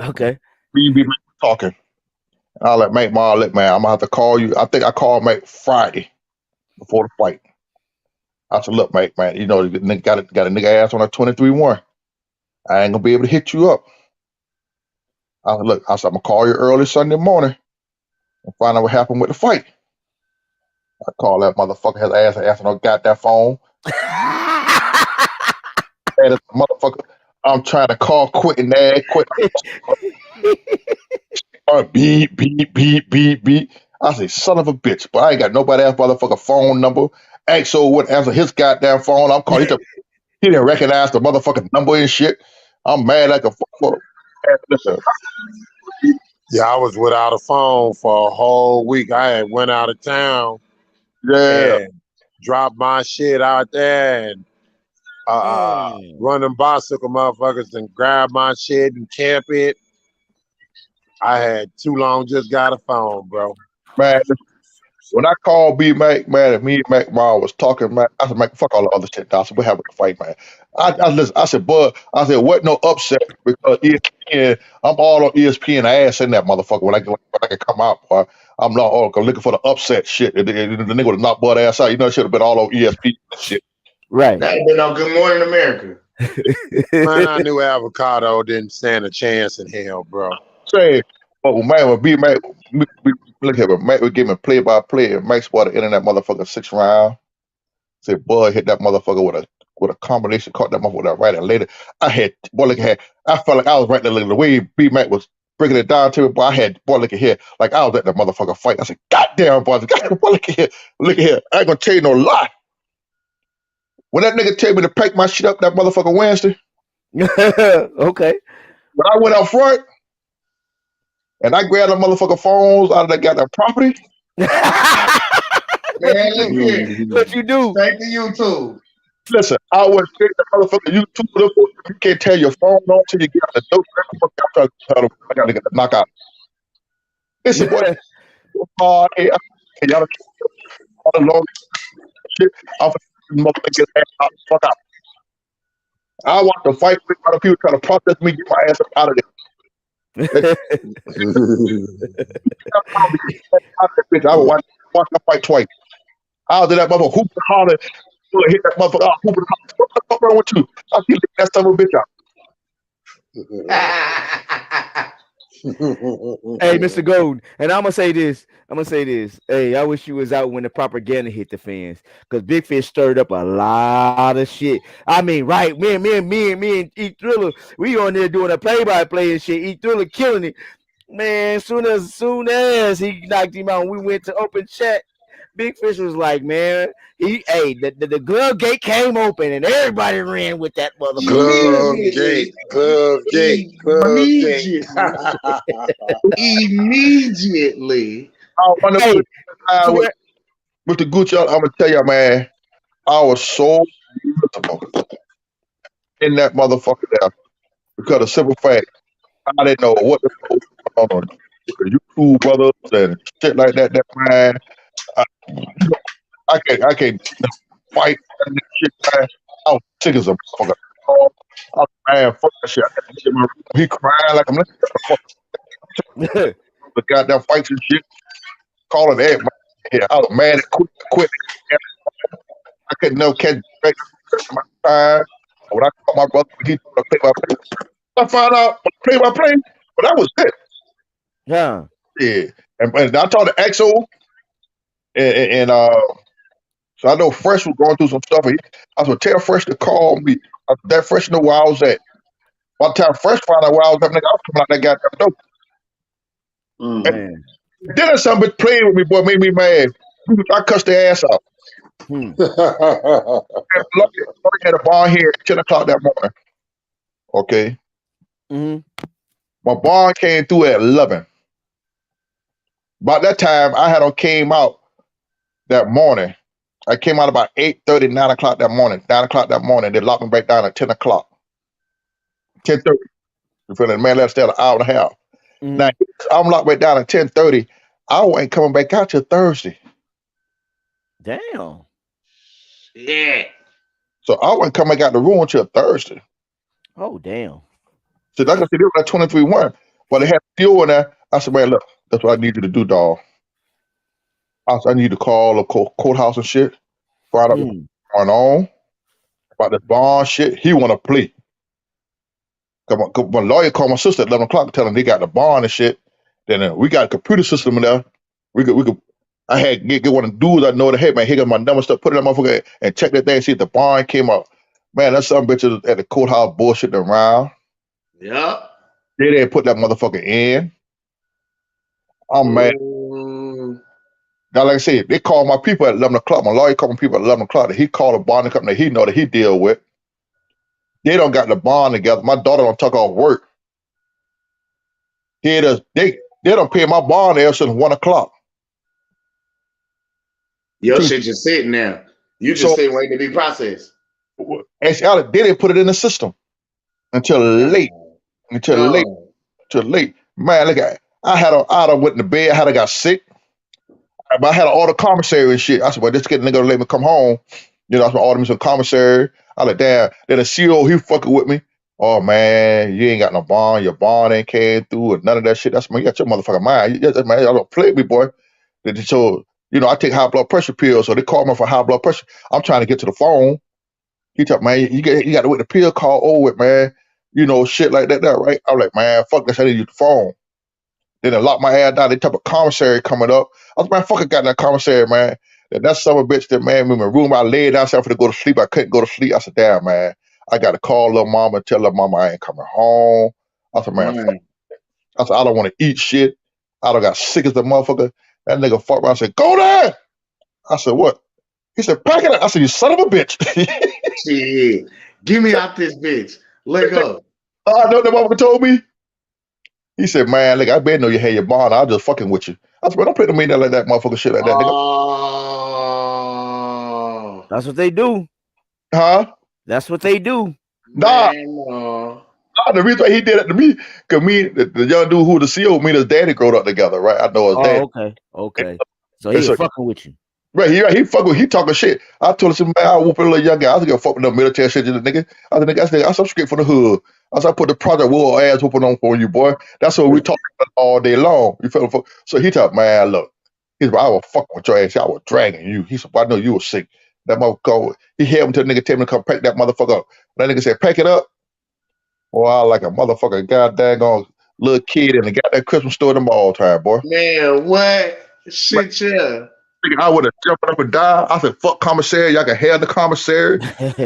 Okay. B-Mac talking. I like Mac, look, man, I'm gonna have to call you. I think I called Mac Friday before the fight. I said, look, Mac, man, you know, got a nigga ass on a 23-1. I ain't gonna be able to hit you up. I said, look, I'm gonna call you early Sunday morning and find out what happened with the fight. I call that motherfucker, his ass on got that phone. And motherfucker, I'm trying to call Quentin there, quick. Beep, beep, beep, beep, beep. I say, son of a bitch, but I ain't got nobody else motherfucker phone number. XO wouldn't answer his goddamn phone. I'm calling. He didn't recognize the motherfucking number and shit. I'm mad like a fuck. Yeah, I was without a phone for a whole week. I had went out of town. Yeah. And dropped my shit out there and run them bicycle motherfuckers and grab my shit and camp it. I had too long just got a phone, bro. Man, when I called B-Mac, man, and me and Mac Ma was talking, man, I said, Mac, fuck all the other shit. I said, we're having a fight, man. I said, Bud, I said, what no upset because ESPN, I'm all on ESPN ass in that motherfucker when I can come out, boy. I'm not looking for the upset shit. The nigga would have knocked Bud ass out. You know, it should have been all on ESPN and shit. Right. That would been on Good Morning America. Man, I knew Avocado didn't stand a chance in hell, bro. Say, but man, when B-Mac, look at Mac would give me play-by-play, and Mac spotted in that motherfucker 6th round. Say, Bud hit that motherfucker with a combination, caught that motherfucker with that right and later. I felt like I was right there. The way B-Mac was breaking it down to me, boy, I had, boy, look at here. Like I was at that motherfucker fight. I said, goddamn, boy, look at here. Look at here. I ain't gonna tell you no lie. When that nigga tell me to pack my shit up that motherfucker Wednesday. Okay. When I went out front and I grabbed the motherfucker phones out of that goddamn property. Man, look here. What you do? Thank you too. Listen, I was straight the motherfucker YouTube. You can't tell your phone on till you get out the door. I gotta get the knockout. Listen, boy, y'all all along shit. I'm motherfucker get ass out the fuck out. I want to fight with other people trying to process me, get my ass up out of there. I would watch the fight twice. I was in that motherfucker hooping holler, hit that motherfucker out, hooping holler. What the fuck wrong with you? I keep that son of a bitch out. Hey, Mr. Golden, and I'm gonna say this. Hey, I wish you was out when the propaganda hit the fans, because Big Fish stirred up a lot of shit. I mean, right? Me and E Thriller, we on there doing a play-by-play and shit. E Thriller killing it, man. Soon as he knocked him out, we went to open chat. Big Fish was like, man, the glove gate came open and everybody ran with that motherfucker. Glove gate. Immediately. With the Gucci, I'm gonna tell you, man, I was so miserable in that motherfucker there because of simple fact, I didn't know what the fuck was going on. YouTube brothers and shit like that. That man. I can't fight that shit, man. I was sick as a motherfucker. I was man, fuck that shit. He crying like I'm the goddamn fights and shit. Calling that, man. Yeah, I was mad at quit. I couldn't never catch back my time. When I called my brother, he told me to play by play. I found out play by play, but that was it. Yeah. Yeah, and I talked to EXO, and so I know Fresh was going through some stuff. And I was gonna tell Fresh to call me. That Fresh knew where I was at. By the time Fresh found out where I was at, nigga, I was coming out that goddamn door. Man. And then some bitch played with me, boy, made me mad. I cussed their ass out. I had a bond here at 10 o'clock that morning. Okay. My bond came through at 11. By that time, I had came out that morning. I came out about 8:30, 9 o'clock that morning. 9 o'clock that morning. They locked me back down at 10 o'clock. 10:30. You feel me? Man, let's stay an hour and a half. Now, I'm locked back down at 10:30. I ain't coming back out till Thursday. Damn. Yeah. So I wasn't coming out the room until Thursday. Oh, damn. So like I said, they were like 23-1. But they had fuel in there. I said, man, look, that's what I need you to do, dog. I said, I need you to call the courthouse and shit. Find out what's going on. About the bond shit. He want to plea. My lawyer called my sister at 11 o'clock telling they got the bond and shit. Then we got a computer system in there. We could. I had get one of the dudes I know that, hey, man, here got my number stuff, put it in that motherfucker and check that thing, see if the bond came up. Man, that's some bitches at the courthouse bullshitting around. Yeah. They didn't put that motherfucker in. I'm mad. Now, like I said, they called my people at 11 o'clock. My lawyer called my people at 11 o'clock. He called a bonding company that he know that he deal with. They don't got the bond together. My daughter don't tuck off work. They don't pay my bond there since 1 o'clock. Your shit just sitting there. You just sitting waiting to be processed. Actually, they didn't put it in the system until late. Until late. Man, look at I went to bed. I got sick. I had to order commissary and shit. I said, well, this nigga gonna let me come home. You know, I was gonna order me some commissary. I like, damn. Then the CEO, he fucking with me. Oh man, you ain't got no bond. Your bond ain't came through or none of that shit. That's man, you got your motherfucking mind. Man, y'all don't play with me, boy. So, you know, I take high blood pressure pills, so they call me for high blood pressure. I'm trying to get to the phone. He told man, you got to wait the pill call over it, man. You know, shit like that, right? I'm like, man, fuck this. I need to use the phone. Then they locked my ass down. They type of commissary coming up. I was, man, fucking got that commissary, man. And that son of a bitch that, man, in my room, I laid down for to go to sleep. I couldn't go to sleep. I said, damn, man, I got to call little mama and tell little mama I ain't coming home. I said, man, fuck. I said, I don't want to eat shit. I done got sick as the motherfucker. That nigga fucked around and said, go there. I said, what? He said, pack it up. I said, you son of a bitch. Shit. Get me out this bitch. Let go. I know that motherfucker told me. He said, man, look, I better know you had your bond. I was just fucking with you. I said, man, don't play to me like that motherfucker shit like that, nigga. Oh. That's what they do. Huh? That's what they do. Nah. The reason why he did it to me, because the young dude who the CEO, me and his daddy growed up together, right? I know his dad. Okay. So he was fucking with you. Right, he fucking with, he talking shit. I told him, man, I whoop a little young guy. I was gonna fuck with no military shit, nigga. I said, nigga, I'm straight from the hood. I said, I put the project war ass whooping on for you, boy. That's what we talking about all day long. You feel me? So he thought, man, look, he's I was fucking with your ass. I was dragging you. He said, well, I know you were sick. That motherfucker, he held him to the nigga, tell me to come pack that motherfucker up. That nigga said, pack it up. Boy, I like a motherfucker, goddamn little kid in the goddamn Christmas store in the mall time, boy. Man, what? Shit, yeah. I would have jumped up and died. I said, fuck commissary. Y'all can have the commissary.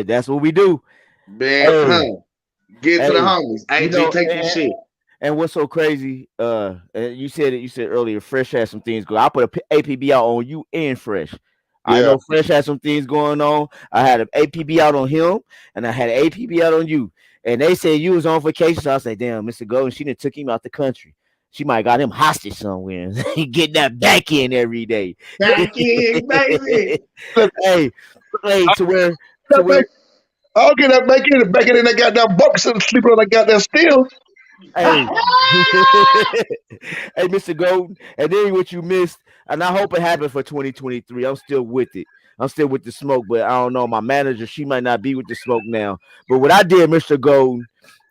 That's what we do. Man, get to the homies. AJ, take your shit. And what's so crazy, you said earlier, Fresh had some things going. I put a APB out on you and Fresh. Yeah. I know Fresh had some things going on. I had an APB out on him, and I had an APB out on you. And they said you was on vacation, so I said, damn, Mr. Golden, she done took him out the country. She might got him hostage somewhere. Get that back in every day. Back in, baby. hey, to where I'll get that back in that goddamn box and sleeping on that goddamn steel. Hey, hey, Mr. Golden, and then what you missed, and I hope it happened for 2023. I'm still with it. I'm still with the smoke, but I don't know. My manager, she might not be with the smoke now. But what I did, Mr. Golden,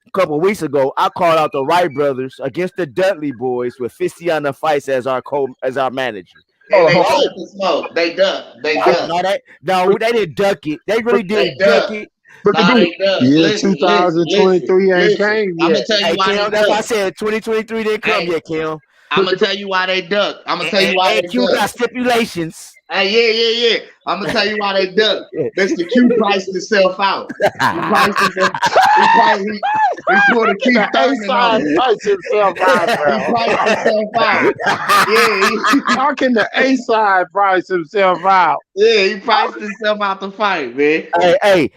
a couple of weeks ago, I called out the Wright brothers against the Dudley boys with Fistiana Fights as our manager. And they duck the smoke. They duck. They duck. No, they didn't duck it. They really didn't duck it. Nah, they duck. Yeah, Listen, 2023 ain't came I'm yet. gonna tell you why Kim, they that's why I duck. said 2023 didn't come yet, Kim. I'm gonna tell you why they duck. I'm gonna tell you why they Q duck. got stipulations. Hey, yeah. I'm gonna tell you why they duck. Mr. Q priced himself out. He priced himself. He pulled a Keith Thurman on him. Priced himself out, bro. He priced himself out. Yeah. How can the A side price himself out? Yeah, he priced himself out the fight, man.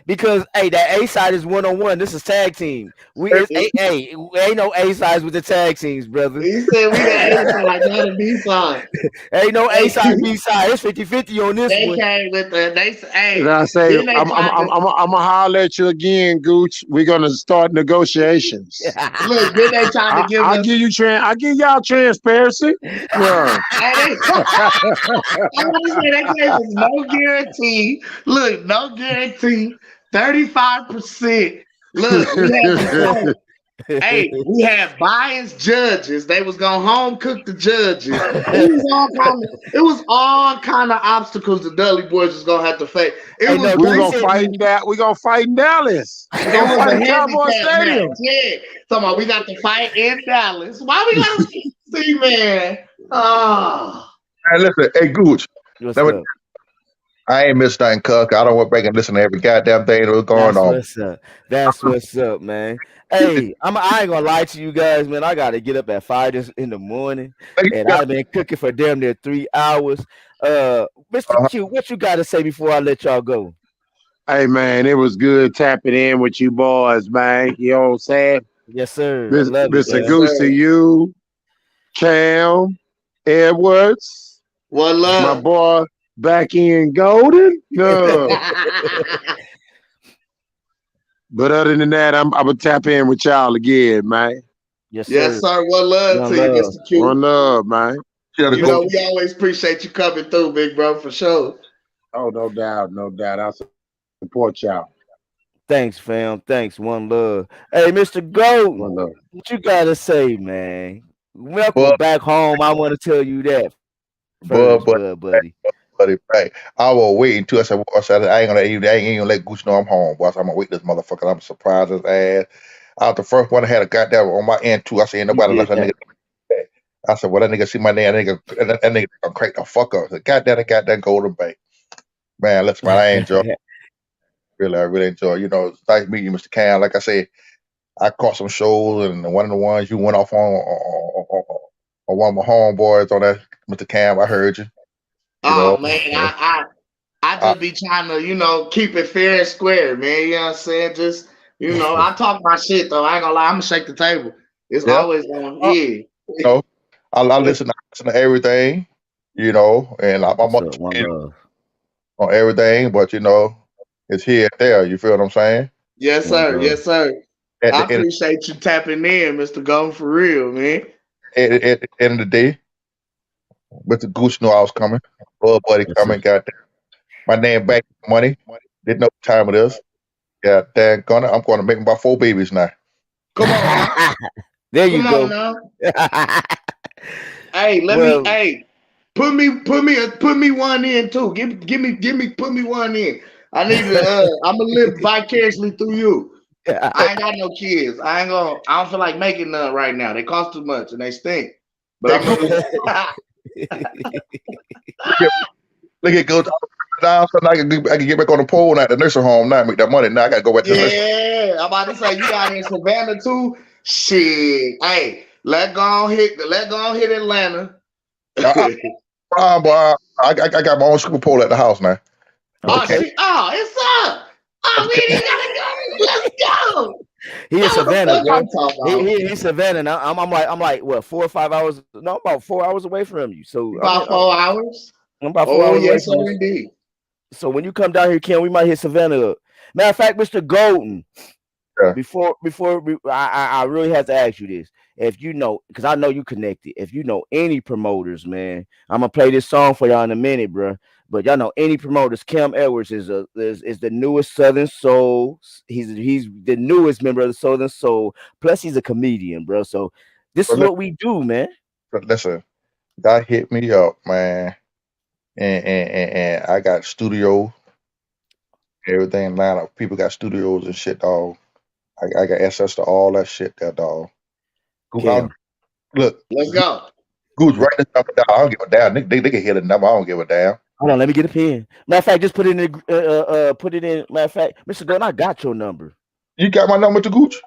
Because that A side is 1-on-1. This is tag team. We ain't no A sides with the tag teams, brother. He said we the A side, not a B side. Ain't no A side, B side. It's 50-50 on this They one. came with And I say, I'm gonna holler at you again, Gooch. We're gonna start negotiations. Look, then they trying to give us. I give y'all transparency. Yeah. I'm gonna say that gave us no guarantee. Look, no guarantee. 35%. Look, we had biased judges. They was gonna home cook the judges. It was all kind of obstacles the Dudley boys was gonna have to face. We're gonna fight in Dallas. We're gonna fight in Cowboy Stadium. Yeah, talking about we got to fight in Dallas. Why we gotta see, man? Oh. Hey, listen, hey, Gooch. I ain't missed nothing, Cuck. I don't want to break and listen to every goddamn thing that was going on. That's what's up, man. Hey, I ain't gonna lie to you guys, man. I gotta get up at 5 in the morning, and I've been cooking for damn near 3 hours. Mr. Q, what you gotta say before I let y'all go? Hey, man, it was good tapping in with you boys, man. You know what I'm saying? Yes, sir. Mr. Goose to you, Cam, Edwards. What love? My boy back in Golden. No. But other than that, I'm gonna tap in with y'all again, man. Yes, sir. One love to you, Mr. Q. One love, man. You know, we always appreciate you coming through, big bro, for sure. Oh, no doubt. I support y'all. Thanks, fam. Thanks. One love. Hey, Mr. Gold, what you gotta say, man? Welcome back home. I want to tell you that. Buddy. Right. I will wait until I said I ain't gonna let Gooch know I'm home, boss. I'm gonna wait this motherfucker. I'm surprised his ass. I was the first one that had a goddamn on my end too. I said, ain't nobody left that nigga. I said, well, that nigga see my name, that nigga gonna crank the fuck up. I said, goddamn Golden Bay. Man, listen, man, I enjoy it. I really enjoy it. You know, it's nice meeting you, Mr. Cam. Like I said, I caught some shows, and one of the ones you went off on one of my homeboys on that, Mr. Cam, I heard you. Oh man, I just be trying to, keep it fair and square, man. You know what I'm saying? Just, I talk my shit though. I ain't gonna lie, I'm gonna shake the table. It's always on I listen to everything, and I'm on everything, but it's here and there. You feel what I'm saying? Yes, sir. Yes, sir. I appreciate you tapping in, Mr. Golden, for real, man. At the end of the day, Mr. Goose knew I was coming. Buddy coming, goddamn. My name back money. Didn't know what time it is. Yeah, I'm going to make about 4 babies now. Come on now. There you go. Now. Hey, put me one in too. Put me one in. I need to. I'm gonna live vicariously through you. I ain't got no kids. I don't feel like making none right now. They cost too much and they stink. But I'm gonna. Look at go down so I can get back on the pole now at the nursing home now and make that money. Now I gotta go back to the nursing home. I'm about to say you got in Savannah too. Shit. Hey, let go hit Atlanta. Boy, I got my own scuba pole at the house now. Okay. It's up. Oh, we ain't gotta go. Let's go. He in Savannah, bro. He in Savannah. Now I'm like what, 4 or 5 hours? No, about 4 hours away from you. So about 4 hours. I'm about 4 hours. Yes, sir, indeed. So when you come down here, Ken, we might hit Savannah up. Matter of fact, Mr. Golden. Before I really have to ask you this. If because I know you connected. If you know any promoters, man, I'm gonna play this song for y'all in a minute, bro. But y'all know any promoters. Cam Edwards is the newest Southern Soul. He's the newest member of the Southern Soul. Plus, he's a comedian, bro. So this is what we do, man. Listen, that hit me up, man. and I got studio, everything lined up. People got studios and shit, dog. I got access to all that shit there, dog. Cam. Look, Let's go. Goose, write this number down. I don't give a damn. They can hear the number. I don't give a damn. Hold on, let me get a pen. Matter of fact, just put it in. Put it in. Matter of fact, Mr. Gordon, I got your number. You got my number to Gooch?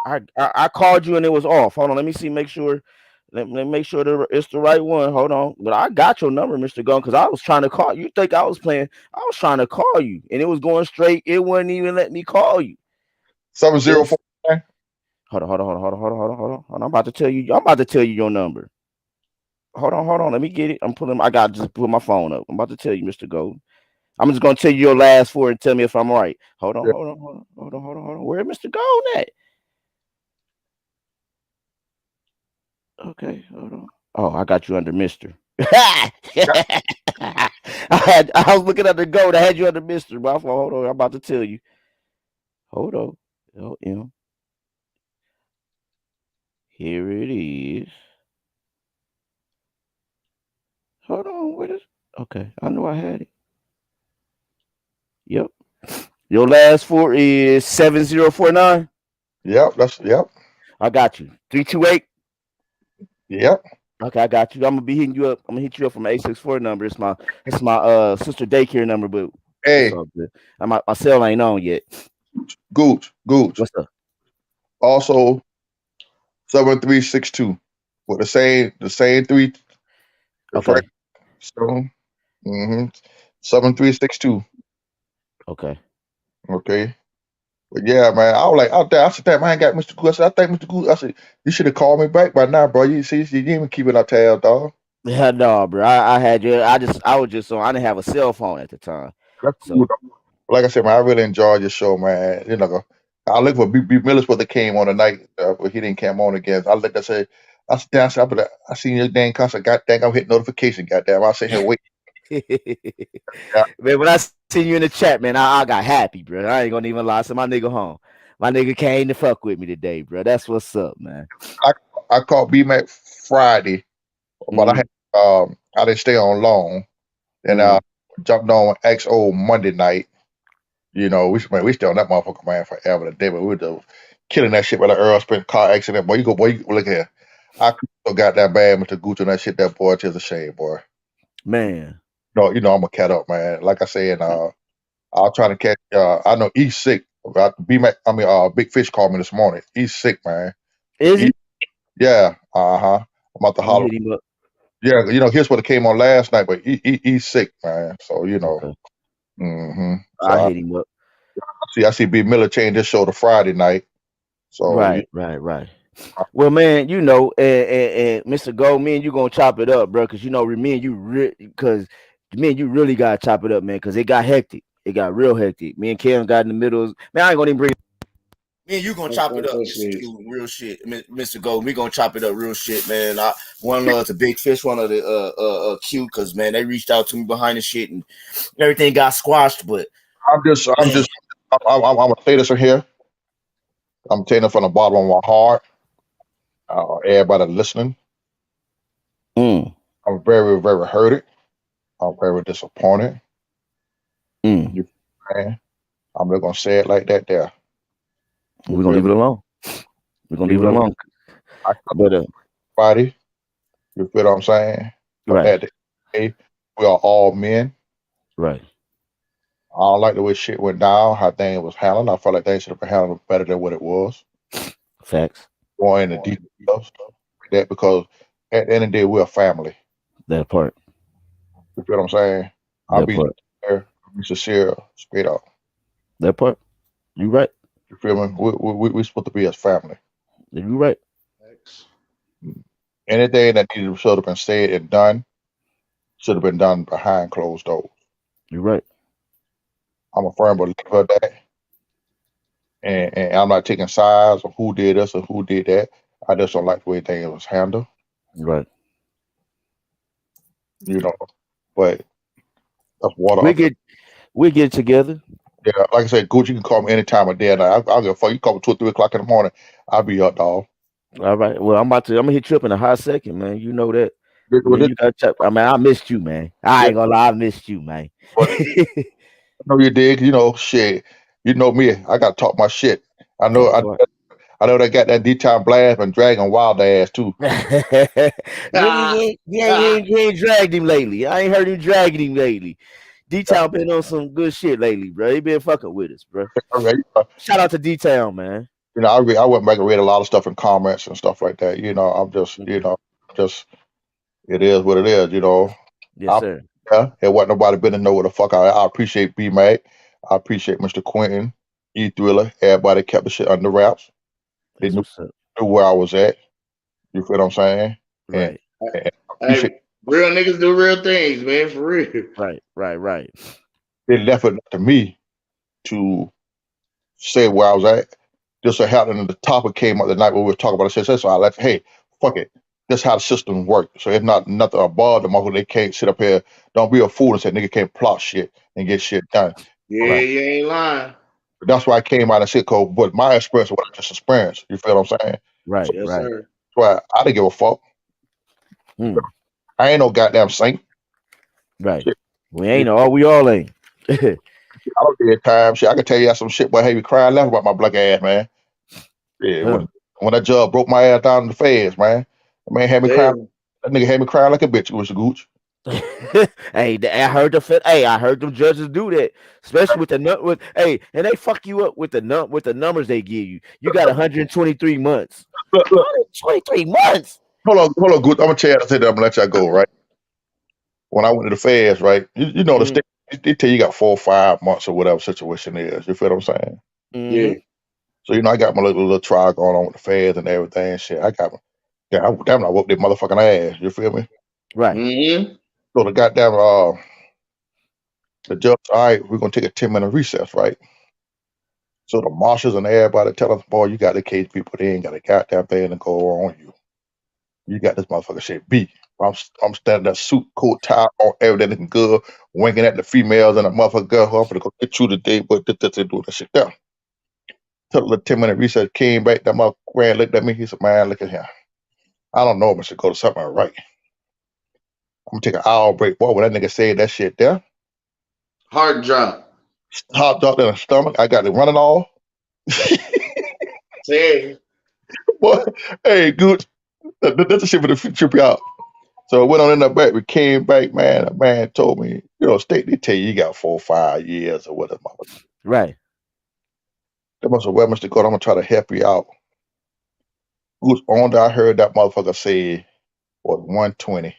I called you and it was off. Hold on, let me see. Make sure. Let me make sure that it's the right one. Hold on, but I got your number, Mr. Gunn, because I was trying to call you. Think I was playing? I was trying to call you, and it was going straight. It wouldn't even let me call you. 704. Hold on. I'm about to tell you. I'm about to tell you your number. Hold on. Let me get it. I got to just put my phone up. I'm about to tell you, Mr. Gold. I'm just gonna tell you your last four and tell me if I'm right. Hold on. Where Mr. Gold at? Okay, hold on. Oh, I got you under Mr. I was looking at the Gold. I had you under Mr. My fault. Hold on. I'm about to tell you. Hold on. LM. Here it is. Hold on. What is? Okay, I know I had it. Yep. Your last four is 7049. Yep. I got you. 328. Yep. Okay, I got you. I'm gonna be hitting you up. I'm gonna hit you up from my 864 number. It's my sister daycare number, but hey, my cell ain't on yet. Gooch. What's up? Also 7362 with the same three. Okay. Right. So 7362. Okay. But yeah, man, I was like out there. I said, "Damn, I ain't got Mr. Goose." I said, "I think Mr. Goose." I said, "You should have called me back by now, bro. You see, you didn't even keep it our tab, dog." Yeah, no, bro. I had you. I was just on. I didn't have a cell phone at the time. That's cool. Like I said, man, I really enjoyed your show, man. You know, I look for B. Miller's what they came on tonight, but he didn't come on again. I looked. I said, I seen your dang concert. God dang, I'm hitting notification. Goddamn, I sit here waiting. Yeah. Man, when I seen you in the chat, man, I got happy, bro. I ain't gonna even lie. So my nigga home. My nigga came to fuck with me today, bro. That's what's up, man. I called B-Mac Friday, but I didn't stay on long. And jumped on XO Monday night. You know, we still on that motherfucker, man, forever today, but we were just killing that shit with an Errol Spence car accident. Boy, you look here. I still got that bad Mr. Gucci and that shit. That boy, it's a shame, boy. Man. No, you know I'm a cat up, man. Like I said, I'll try to catch. I know he's sick. Big Fish called me this morning. He's sick, man. Is he? Yeah. I'm about to holler. Yeah, you know, here's what it came on last night, but he's sick, man. So you know. Okay. So I hit him up. I see B. Miller change his show to Friday night. So right. Well, man, you know, and Mr. Gold, me and you gonna chop it up, bro, because you know, me and you really gotta chop it up, man, because it got hectic. It got real hectic. Me and Kim got in the middle. Man, I ain't gonna even bring. Me and you gonna chop it up, real shit, Mr. Gold. We gonna chop it up, real shit, man. One love to Big Fish, one of the Q, because man, they reached out to me behind the shit and everything got squashed. But I'm gonna say this in here. I'm saying it from the bottom of my heart. Everybody listening. I'm very, very hurted. I'm very disappointed. I'm just gonna say it like that. There. We're gonna leave it alone. But Friday, you feel what I'm saying? Right. At the day, we are all men. Right. I don't like the way shit went down, how things was handled. I felt like they should have been handled better than what it was. Facts. More in the details. That because at the end of the day, we're a family. That part. You feel what I'm saying? I'll be sincere, straight up. That part. You right. You feel me? We're supposed to be as family. You right. Anything that needed to have been said and done should have been done behind closed doors. You're right. I'm a firm believer of that. And I'm not taking sides of who did this or who did that. I just don't like the way things was handled. Right. You know, but that's water. We get together. Yeah, like I said, Gucci, you can call me any time of day and night. I'll get a fuck. You call me 2 or 3 o'clock in the morning. I'll be up, dog. All right. Well, I'm gonna hit you up in a hot second, man. You know that. Yeah, you got to. I mean, I missed you, man. I ain't gonna lie, I missed you, man. I know you dig. Shit. You know me. I got to talk my shit. I know. I know they got that D-Town blast and dragging wild ass too. You ain't dragged him lately. I ain't heard him dragging him lately. D-Town been on some good shit lately, bro. He been fucking with us, bro. Shout out to D-Town, man. I went back and read a lot of stuff in comments and stuff like that. I'm just, it is what it is. Yes, sir. It wasn't nobody been to know what the fuck I appreciate B-Mac. I appreciate Mr. Quentin, E-Thriller. Everybody kept the shit under wraps. They knew where I was at. You feel what I'm saying? Right. Hey, real niggas do real things, man, for real. Right. They left it to me to say where I was at. Just so happened the topic came up the night when we were talking about it. So I left, hey, fuck it. That's how the system works. So it's not nothing above the motherfucker. They can't sit up here. Don't be a fool and say nigga can't plot shit and get shit done. Yeah, you ain't lying. But that's why I came out and said, but my experience was just experience. You feel what I'm saying? Right, so, yes, sir. That's why I didn't give a fuck. I ain't no goddamn saint. Right. Shit. We ain't all. We all ain't. I don't give a time. Shit, I can tell you some shit, but hey, we crying laughing about my black ass, man. Yeah, when that judge broke my ass down in the feds, man. That man had me crying. That nigga had me crying like a bitch. It was a gooch. Hey, I heard I heard them judges do that, especially with and they fuck you up with the numbers they give you. You got 123 months. 123 months. Hold on, Gooch. I'm gonna tell you. I'm gonna let y'all go. Right. When I went to the feds, right, you know the state. They tell you got 4 or 5 months or whatever situation is. You feel what I'm saying? Yeah. So I got my little trial going on with the feds and everything and shit. I whooped that motherfucking ass. You feel me? Right. Mm-hmm. So the goddamn the judge, all right, we're gonna take a 10-minute recess, right? So the marshals and everybody tell us, boy, you got the case people, they ain't got a goddamn thing to go on you. You got this motherfucker shit beat. I'm standing there, suit, coat, tie on, everything looking good, winking at the females and the motherfucker girl, I'm gonna go get you today, but they do that shit there. Took a little 10-minute recess, came back, that motherfucker looked at me, he said, man, look at him. I don't know if I should go to something right. I'm gonna take an hour break. Boy, when that nigga said that shit there. Heart drop. Heart drop in the stomach. I got it running off. Say, boy, hey, good. That's the shit for the trip out. So I went on in the back. We came back, man. The man told me, state, they tell you got 4 or 5 years or whatever. Right. They must have, well, Mr. God, I'm gonna try to help you out. Who's on there? I heard that motherfucker say was 120.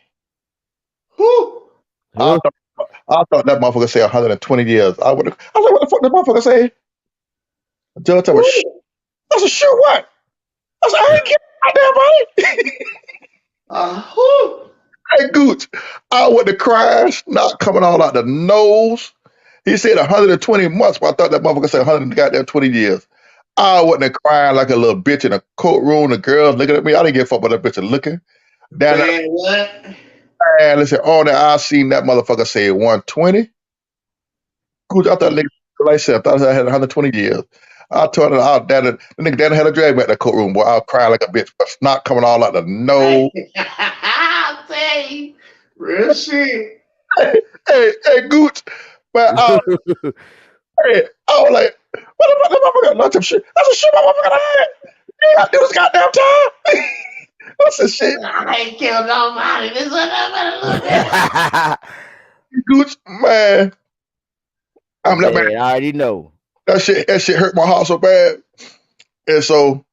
Who? I thought that motherfucker say 120 years. I was like, what the fuck that motherfucker say? The judge told me, I said, sure what? I said, I ain't kidding goddamn buddy. Hey, Gooch, I went to crying, snot coming all out the nose. He said 120 months, but I thought that motherfucker said 120 years. I went to crying like a little bitch in a courtroom. The girls looking at me. I didn't give a fuck about that bitch looking. Saying what? And listen, I seen that motherfucker say 120. Gooch, I thought like I said, I thought I had 120 years. I told her, the nigga Danny had a drag me at the courtroom, boy. I was crying like a bitch, but snot coming all out the nose. I'll tell you. Real shit. Hey, Gooch. Man, I was like, what the fuck, that motherfucker got some shit. That's a shit my motherfucker had. You gotta do this goddamn time. That's a shit. I ain't killed nobody. This one I'm Gooch, man. Man, I already know. That shit hurt my heart so bad. And so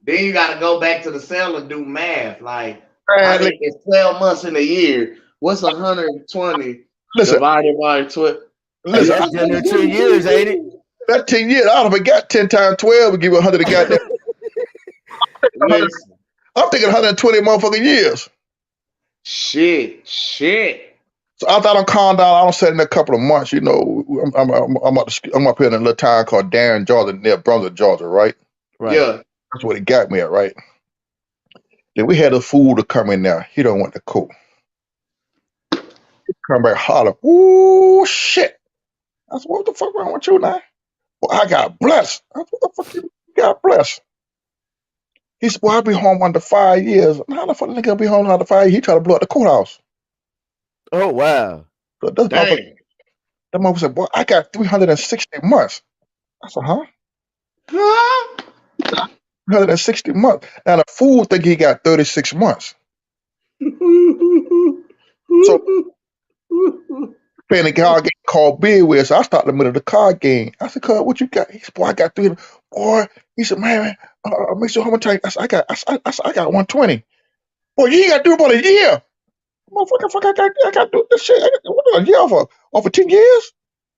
then you gotta go back to the cell and do math. Like I think it's 12 months in a year. What's 120 divided by 12? Listen, that's 10 years, ain't it? That's 10 years. I don't forget 10 times 12 would give you 100 goddamn. I'm thinking 120 motherfucking years. Shit. So after I done calmed down, I don't said in a couple of months, I'm up here in a little town called Darren, Georgia, near Brunswick, Georgia, right? Right. Yeah. That's what he got me at, right? Then we had a fool to come in there. He don't want to cook. He come back holler, ooh, shit. I said, what the fuck wrong with you now? Well, I got blessed. I said, what the fuck you got blessed? He said, boy, I'll be home under 5 years. How the fuck nigga be home under 5 years? He tried to blow up the courthouse. Oh wow. So that motherfucker said, boy, I got 360 months. I said, huh? 360 months. Now the fool think he got 36 months. So playing the card game called Big with, so I started in the middle of the card game. I said, cuz, what you got? He said, boy, I got 300. Boy, he said, man, make sure how much I said, I got 120. Boy, you ain't got to do about a year. Motherfucker, I got to do this shit. What a year for 10 years?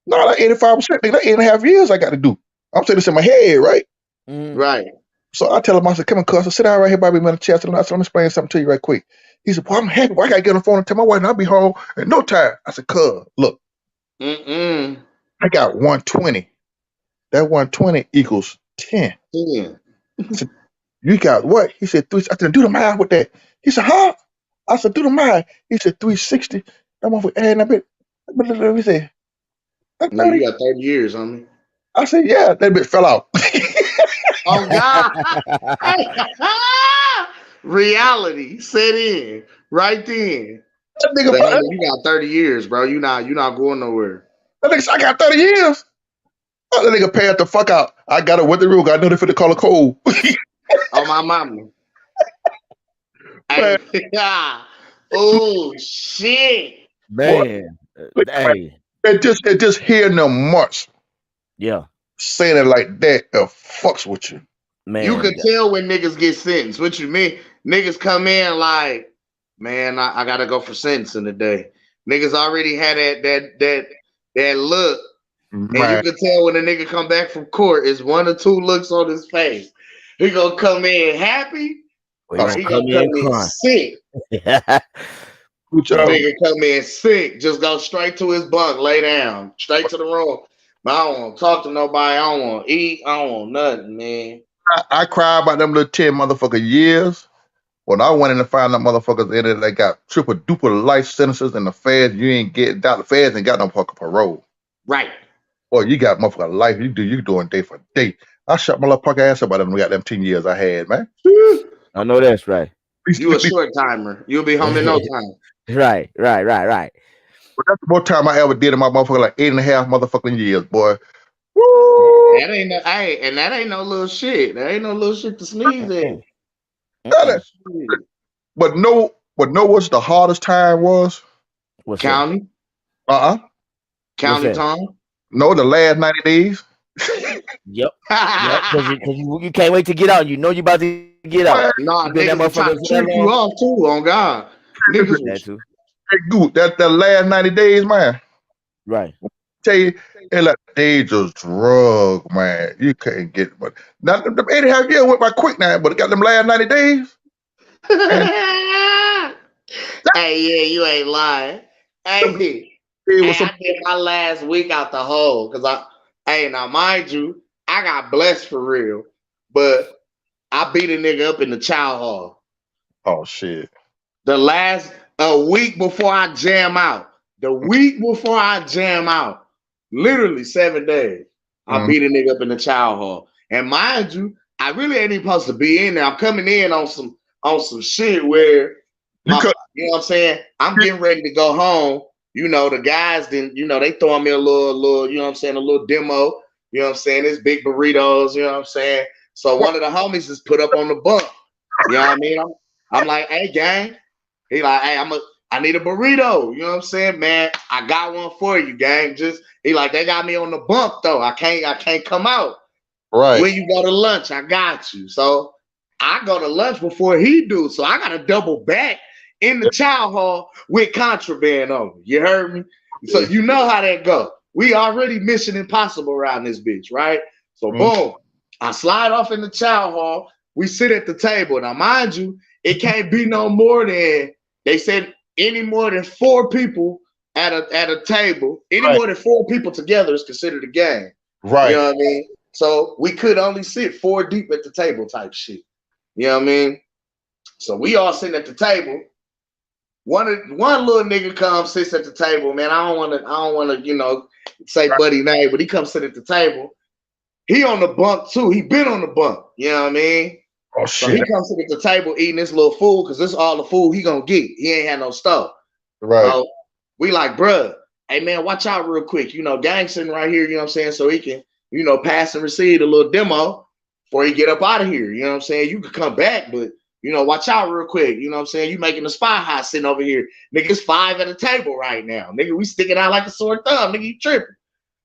No, like 85%. Like 8.5 years I got to do. I'm saying this in my head, right? Right. So I tell him, I said, come on, cuz, sit down right here by me in the chair. I said, let me explain something to you right quick. He said, boy, I'm happy. Boy, I got to get on the phone and tell my wife and I'll be home in no time. I said, cuz, look. I got 120. That 120 equals 10. I said, you got what? He said, 3. I said, do the math with that. He said, huh? I said, do the math. He said, 360. That motherfucker adding a bit. Let me say. No, you got 30 years on me. I said, yeah, that bitch fell out. Oh, God. Reality set in right then. That nigga, you got 30 years, bro. You not going nowhere. That nigga said, I got 30 years. Oh, that nigga paid the fuck out. I got it with the rule. I know they finna call a cold. Oh, my mama. Oh, shit. Man. Hey. It just hearing them months. Yeah. Saying it like that, it fucks with you. Man. You can tell when niggas get sentenced. What you mean? Niggas come in like, man, I gotta go for sentencing today. Niggas already had that look. Right. And you can tell when a nigga come back from court, it's 1 or 2 looks on his face. He gonna come in happy, or he gonna come in sick. Nigga come in sick, just go straight to his bunk, lay down, straight to the room. But I don't want to talk to nobody. I don't want to eat. I don't want nothing, man. I cry about them little 10 motherfucker years. When I went in to find out motherfuckers in it, they got triple duper life sentences, and the feds, you ain't get down. The feds ain't got no fucking parole. Right. Boy, you got motherfucker life. You doing day for day. I shut my little punk ass up by them. We got them 10 years I had, man. I know that's right. You a short timer. You'll be home in no time. Right. But that's the more time I ever did in my motherfucker, like 8.5 motherfucking years, boy. Woo! That ain't no little shit. That ain't no little shit to sneeze at. But no, what's the hardest time was? What's county? County time? No, the last 90 days. Yep. Because you can't wait to get out. You know you about to get out. Nah, niggas trying to trick you off too, on God. Niggas that too. That last 90 days, man. Right. Tell you, it's like they just drug, man. You can't get it. But now them 8.5 years went by quick now, but it got them last 90 days. Hey, yeah, you ain't lying. Hey, I did my last week out the hole because now mind you, I got blessed for real, but I beat a nigga up in the chow hall. Oh shit! A week before I jam out. The week before I jam out, literally 7 days, I beat a nigga up in the chow hall. And mind you, I really ain't even supposed to be in there. I'm coming in on some shit where, you know what I'm saying? I'm getting ready to go home. You know, the guys didn't, they throwing me a little, you know what I'm saying, a little demo. You know what I'm saying? It's big burritos, you know what I'm saying? So one of the homies is put up on the bunk. You know what I mean? I'm like, hey, gang. He like, hey, I need a burrito. You know what I'm saying? Man, I got one for you, gang. He like, they got me on the bunk though. I can't come out. Right. When you go to lunch, I got you. So I go to lunch before he do. So I got to double back in the chow hall with contraband on me. You heard me? So you know how that go. We already Mission Impossible around this bitch, right? So boom, I slide off in the chow hall. We sit at the table. Now, mind you, it can't be no more than, they said, any more than 4 people at a table, more than 4 people together is considered a game. Right. You know what I mean? So we could only sit 4 deep at the table type shit. You know what I mean? So we all sitting at the table. One little nigga comes, sits at the table, man. I don't wanna, say buddy name, but he comes sit at the table. He on the bunk too. He been on the bunk. You know what I mean? Oh So shit! he comes to the table eating this little food because this is all the food he gonna get. He ain't had no stuff. Right. So we like, bruh, hey man, watch out real quick. You know, gang sitting right here, you know what I'm saying? So he can, you know, pass and receive a little demo before he get up out of here. You know what I'm saying? You can come back, but you know, watch out real quick. You know what I'm saying? You making the spy hot sitting over here. Nigga, it's 5 at a table right now. Nigga, we sticking out like a sore thumb. Nigga, you tripping.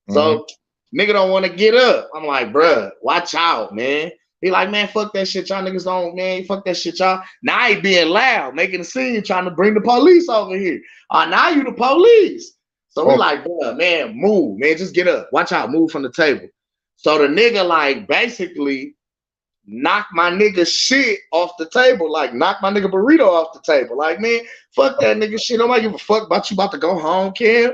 So nigga don't want to get up. I'm like, bruh, watch out, man. He like, man, fuck that shit. Y'all niggas don't, man. Fuck that shit, y'all. Now he being loud, making a scene, trying to bring the police over here. Now you the police. So we like, bruh, man, move, man. Just get up. Watch out. Move from the table. So the nigga, like, basically knock my nigga shit off the table. Like, knock my nigga burrito off the table. Like, man, fuck that nigga shit. Nobody give a fuck about you about to go home, Kim.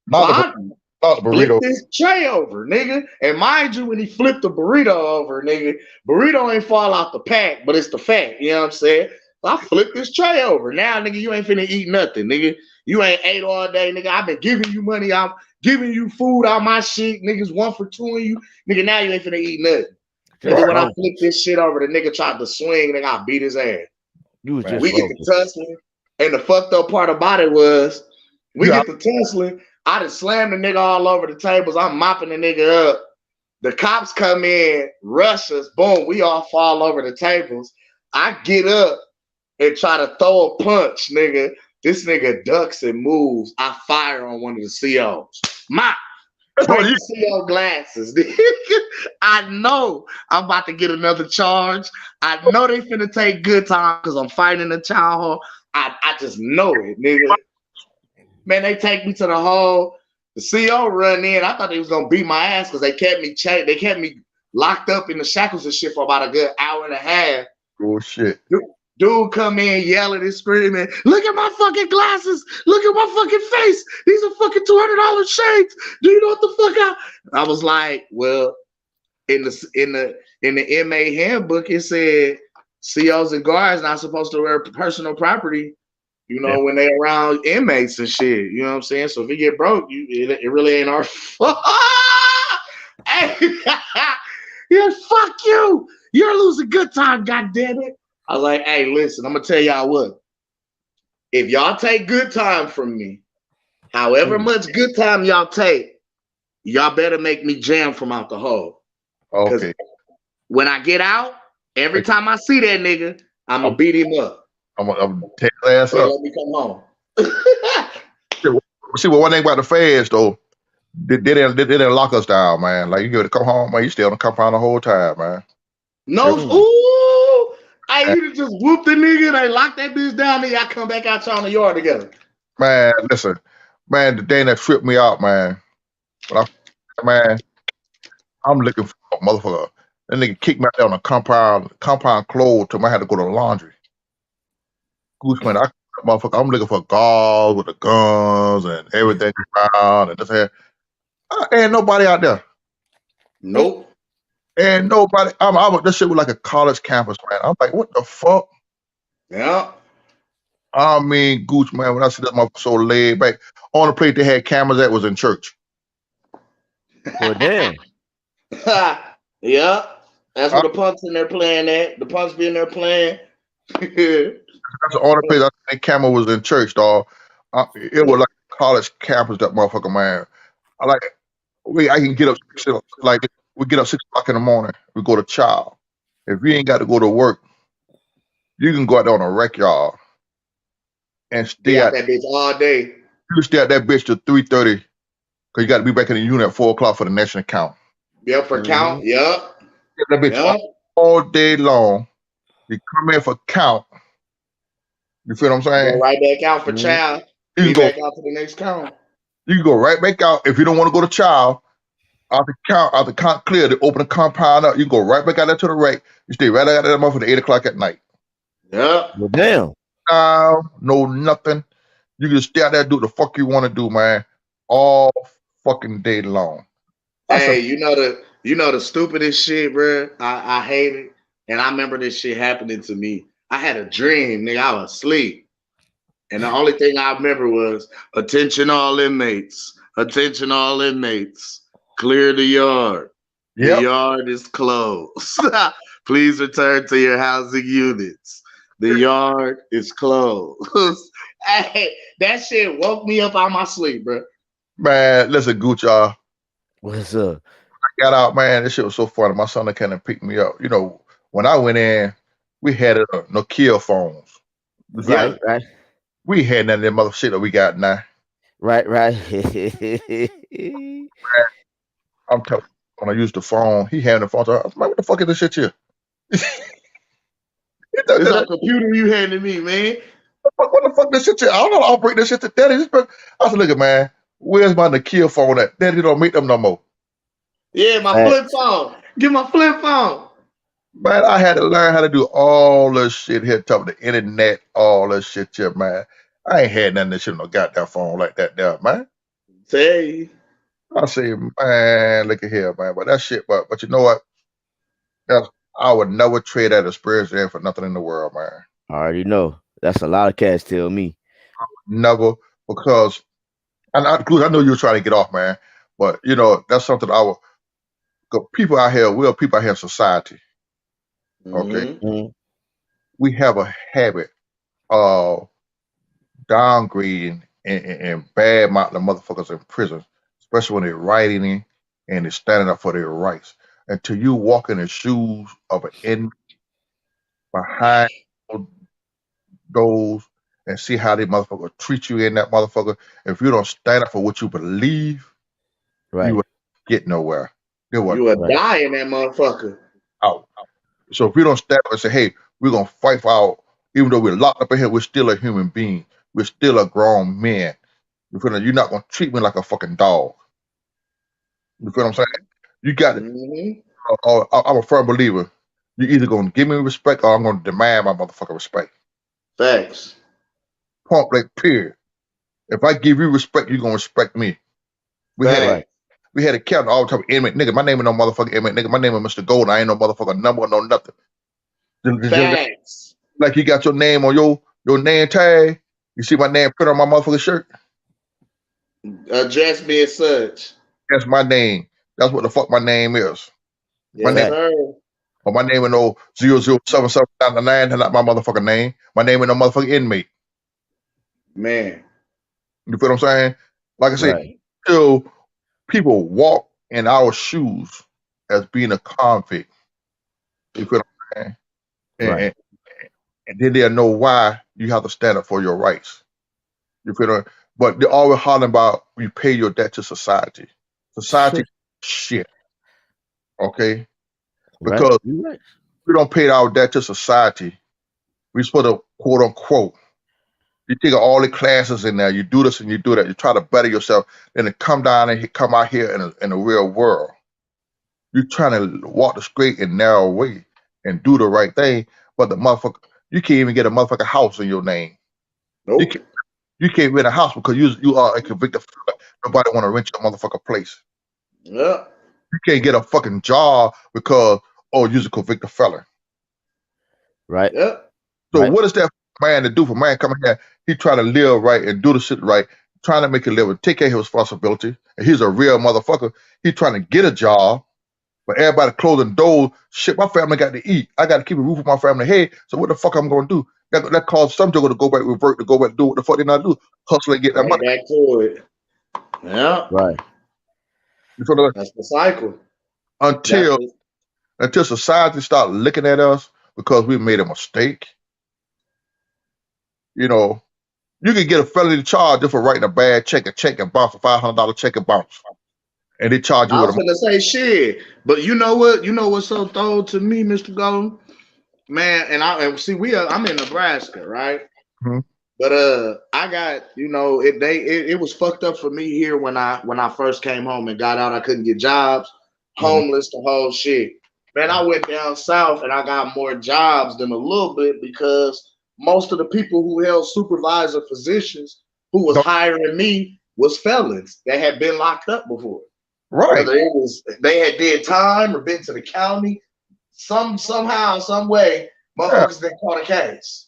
Not the burrito. Flip this tray over, nigga. And mind you, when he flipped the burrito over, nigga, burrito ain't fall out the pack, but it's the fat. You know what I'm saying? So I flipped this tray over. Now, nigga, you ain't finna eat nothing, nigga. You ain't ate all day, nigga. I've been giving you money. I'm giving you food out my shit. Niggas 1 for 2 of you. Nigga, now you ain't finna eat nothing. Nigga, when I flipped this shit over, the nigga tried to swing, nigga, I beat his ass. We get to tussling. And the fucked up part about it was, we get to tussling. I just slammed the nigga all over the tables. I'm mopping the nigga up. The cops come in, rush us. Boom, we all fall over the tables. I get up and try to throw a punch, nigga. This nigga ducks and moves. I fire on one of the COs. Mop. Break the CO glasses. I know I'm about to get another charge. I know they finna take good time because I'm fighting in the child hall. I just know it, nigga. Man, they take me to the hall. The CO run in. I thought they was gonna beat my ass because they kept me They kept me locked up in the shackles and shit for about a good hour and a half. Oh shit. Dude come in yelling and screaming, look at my fucking glasses. Look at my fucking face. These are fucking $200 shades. Do you know what the fuck I was like, well, in the MA handbook, it said COs and guards not supposed to wear personal property, you know, when they around inmates and shit. You know what I'm saying? So if you get broke, it really ain't our fault. Hey, yeah, fuck you. You're losing good time, goddammit. I was like, hey, listen, I'm gonna tell y'all what. If y'all take good time from me, however much good time y'all take, y'all better make me jam from out the hole. Okay. When I get out, every time I see that nigga, I'm gonna beat him up. I'm gonna take his ass up. Let me come home. See, well, one thing about the feds though, they didn't lock us down, man. Like you get to come home, man. You stay on the compound the whole time, man. No, ooh, hey, you just whoop the nigga. They lock that bitch down, then y'all come back out y'all in the yard together. Man, listen, man, the thing that tripped me out, man. I'm looking for a motherfucker. That nigga kicked me out there on the compound closed till I had to go to the laundry. Goose, man, I'm looking for guards with the guns and everything around and this here. Ain't nobody out there. Nope. And nobody. This shit was like a college campus, man. I'm like, what the fuck? Yeah. I mean, Gooch, man, when I see that motherfucker so laid back, only place they had cameras at was in church. Well, damn. Yeah. That's where the punks in there playing at. The punks be in there playing. That's the only place I think camera was in church, dog. It was like a college campus, that motherfucker, man. I can get up, like, we get up 6 o'clock in the morning. We go to chow. If you ain't got to go to work, you can go out there on a rec yard and stay at that bitch all day. You stay at that bitch till 3:30 because you got to be back in the unit at 4 o'clock for the national count. Yeah, for count. Yep. That bitch all day long. You come in for count. You feel what I'm saying? Go right back out for child. You go back out to the next count. You can go right back out if you don't want to go to child. After count clear, they open the compound up. You go right back out there to the rec. You stay right out there motherfucker at 8 o'clock at night. Yeah. Well, damn. No nothing. You can stay out there and do what the fuck you want to do, man. All fucking day long. Hey, you know the stupidest shit, bro. I hate it. And I remember this shit happening to me. I had a dream, nigga. I was asleep. And the only thing I remember was, attention all inmates. Attention all inmates. Clear the yard. The yard is closed. Please return to your housing units. The yard is closed. Hey, that shit woke me up out my sleep, bro. Man, listen, Gooch, y'all. What's up? I got out, man. This shit was so funny. My son came and picked me up. You know, when I went in, we had Nokia phones. Right, right. We had none of that mother shit that we got now. Right. I'm telling you, when I used the phone, he had the phone. So I was like, what the fuck is this shit here? It's a computer you handed me, man. What the fuck this shit here? I don't know how to operate this shit to daddy. I said, look at man, where's my Nokia phone at? Daddy don't make them no more. Yeah, my flip phone. Get my flip phone. Man, I had to learn how to do all this shit here, top of the internet, all this shit here, man. I ain't had none of this shit on no goddamn phone like that there, man. Say. I say, man, look at here, man. But that shit, but you know what? I would never trade that experience in for nothing in the world, man. I already know. That's a lot of cats tell me. Never, because I know you were trying to get off, man. But you know, that's something people out here, people out here in society. Okay. Mm-hmm. We have a habit of downgrading and bad mouthing the motherfuckers in prison, especially when they're writing and they're standing up for their rights. Until you walk in the shoes of an inmate behind those and see how they motherfucker treat you in that motherfucker. If you don't stand up for what you believe, you will get nowhere. You will die in that motherfucker. Out. So if we don't stand up and say, hey, we're gonna fight for our, even though we're locked up in here, we're still a human being. We're still a grown man. You're not gonna treat me like a fucking dog. You feel what I'm saying? You got it. Mm-hmm. I'm a firm believer. You're either gonna give me respect or I'm gonna demand my motherfucking respect. Thanks. Point blank, period. If I give you respect, you're gonna respect me. We had a captain all the time, inmate, nigga, my name ain't no motherfucking inmate, nigga, my name is Mr. Gold, I ain't no motherfucking number, no nothing. Thanks. Like you got your name on your name tag, you see my name printed on my motherfucking shirt? Address me as such. That's my name. That's what the fuck my name is. Yes, sir. But my name is no 00779, that's not my motherfucking name. My name is no motherfucking inmate. Man. You feel what I'm saying? Like I said, till people walk in our shoes as being a convict. You feel what I'm saying? And then they'll know why you have to stand up for your rights. You feel what I'm saying? But they're always hollering about you pay your debt to society. Society shit. Okay? Because we don't pay our debt to society. We're supposed to quote unquote. You take all the classes in there, you do this and you do that, you try to better yourself, then to come down and come out here in the real world. You're trying to walk the straight and narrow way and do the right thing, but the motherfucker, you can't even get a motherfucking house in your name. Nope. You can't rent a house because you are a convicted felon. Nobody want to rent your motherfucking place. Yeah. You can't get a fucking job because, you're a convicted felon. Right. Yeah. So what is that man to do for man coming here? He trying to live right and do the shit right, trying to make a living, take care of his responsibility. And he's a real motherfucker. He trying to get a job, but everybody closing doors. Shit, my family got to eat. I got to keep a roof over my family head. So what the fuck I'm going to do? That caused some jogger to go back, revert, to go back and do what the fuck they not do. Hustle and get that money. Back to it. Yeah. Right. That's the cycle. Until society start looking at us because we made a mistake. You know, you can get a felony charge just for writing a bad check and bounce, a $500 check and bounce. And they charge you I with was going to say shit. But you know what? You know what's so thrown to me, Mr. Golden? Man, I'm in Nebraska, right? Mm-hmm. But I got, it was fucked up for me here when I first came home and got out. I couldn't get jobs, homeless, the whole shit. Man, I went down south and I got more jobs than a little bit because most of the people who held supervisor positions who was hiring me was felons that had been locked up before. Right. Whether it was they had did time or been to the county, somehow, some way, motherfuckers been caught a case.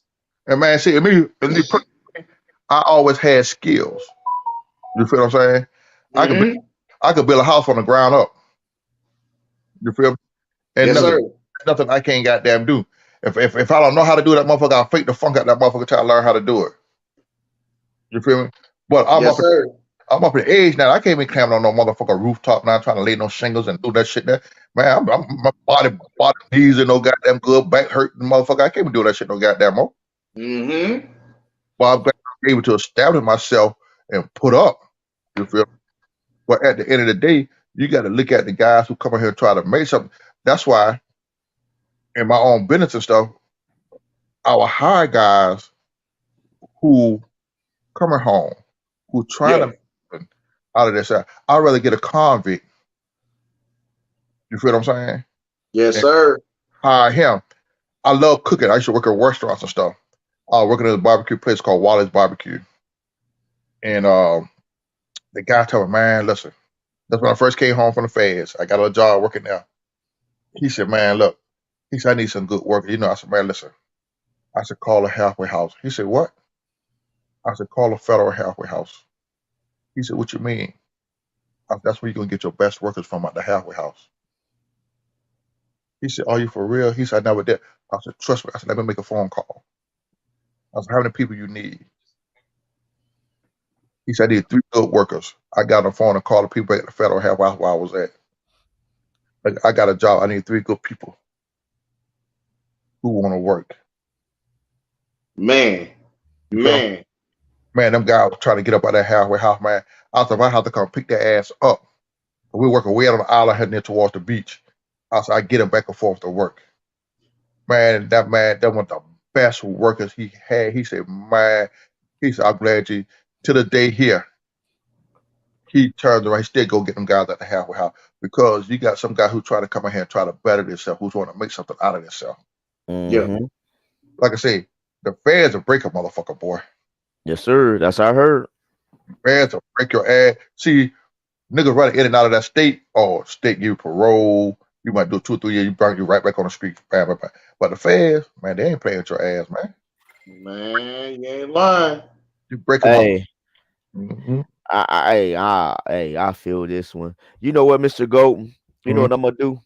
And man, see, I always had skills. You feel what I'm saying? I could build a house from the ground up. You feel me? And yes, sir. nothing I can't goddamn do. If I don't know how to do that motherfucker, I'll fake the funk out that motherfucker till I learn how to do it. You feel me? But I'm Yes, sir. I'm up in age now. I can't be climbing on no motherfucker rooftop now, trying to lay no shingles and do that shit there. Man, my body knees and no goddamn good, back hurting motherfucker. I can't be doing that shit no goddamn more. Mm-hmm. Well, I'm glad I'm able to establish myself and put up. You feel me? But at the end of the day, you got to look at the guys who come in here and try to make something. That's why in my own business and stuff, I will hire guys who coming home, who trying to make something out of this. I'd rather get a convict. You feel what I'm saying? Yes, And sir. hire him. I love cooking. I used to work at restaurants and stuff. I was working at a barbecue place called Wally's Barbecue. And the guy told me, man, listen, that's when I first came home from the feds. I got a job working there. He said, man, look, he said, I need some good work. You know, I said, man, listen. I said, call a halfway house. He said, what? I said, call a federal halfway house. He said, what you mean? I said, that's where you're going to get your best workers from at the halfway house. He said, are you for real? He said, I never did. I said, trust me. I said, let me make a phone call. I said, how many people you need? He said, I need 3 good workers. I got on the phone and called the people at the federal halfway house where I was at. Like, I got a job. I need 3 good people who want to work. Man, them guys were trying to get up out of that halfway house, man. I said, if I have to come pick their ass up, we're working way out on the island heading in towards the beach. I said, I get them back and forth to work. Man, that was the best workers he had. He said, man, he said, I'm glad you, to the day here, he turns around, he still go get them guys at the halfway house because you got some guy who try to come in here and try to better themselves, who's want to make something out of themselves. Yeah. Like I say, the feds will break a motherfucker, boy. Yes, sir. That's what I heard. Feds will break your ass. See, niggas running in and out of that state, state give you parole. You might do 2 or 3 years, you bring you right back on the street. But the feds, man, they ain't playing with your ass, man. Man, you ain't lying. You break them up. I feel this one. You know what, Mr. Golden? You know what I'm gonna do?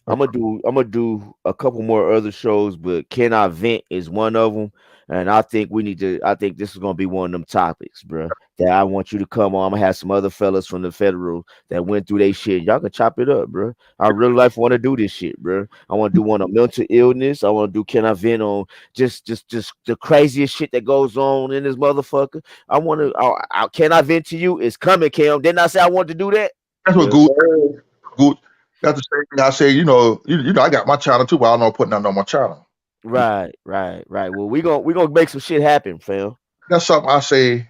I'm gonna do a couple more other shows, but Can I Vent is one of them. And I think this is gonna be one of them topics, bro. That I want you to come on. I'm gonna have some other fellas from the federal that went through their shit. Y'all can chop it up, bro. I really want to do this shit, bro. I want to do one on mental illness. I want to do Can I Vent on just the craziest shit that goes on in this motherfucker. I want to. Can I Vent to you? It's coming, Cam. Didn't I say I wanted to do that? That's what good. That's the same thing I say. You know, I got my channel too, but I don't know putting nothing on my channel. Right. Well, we gonna make some shit happen, fam. That's something I say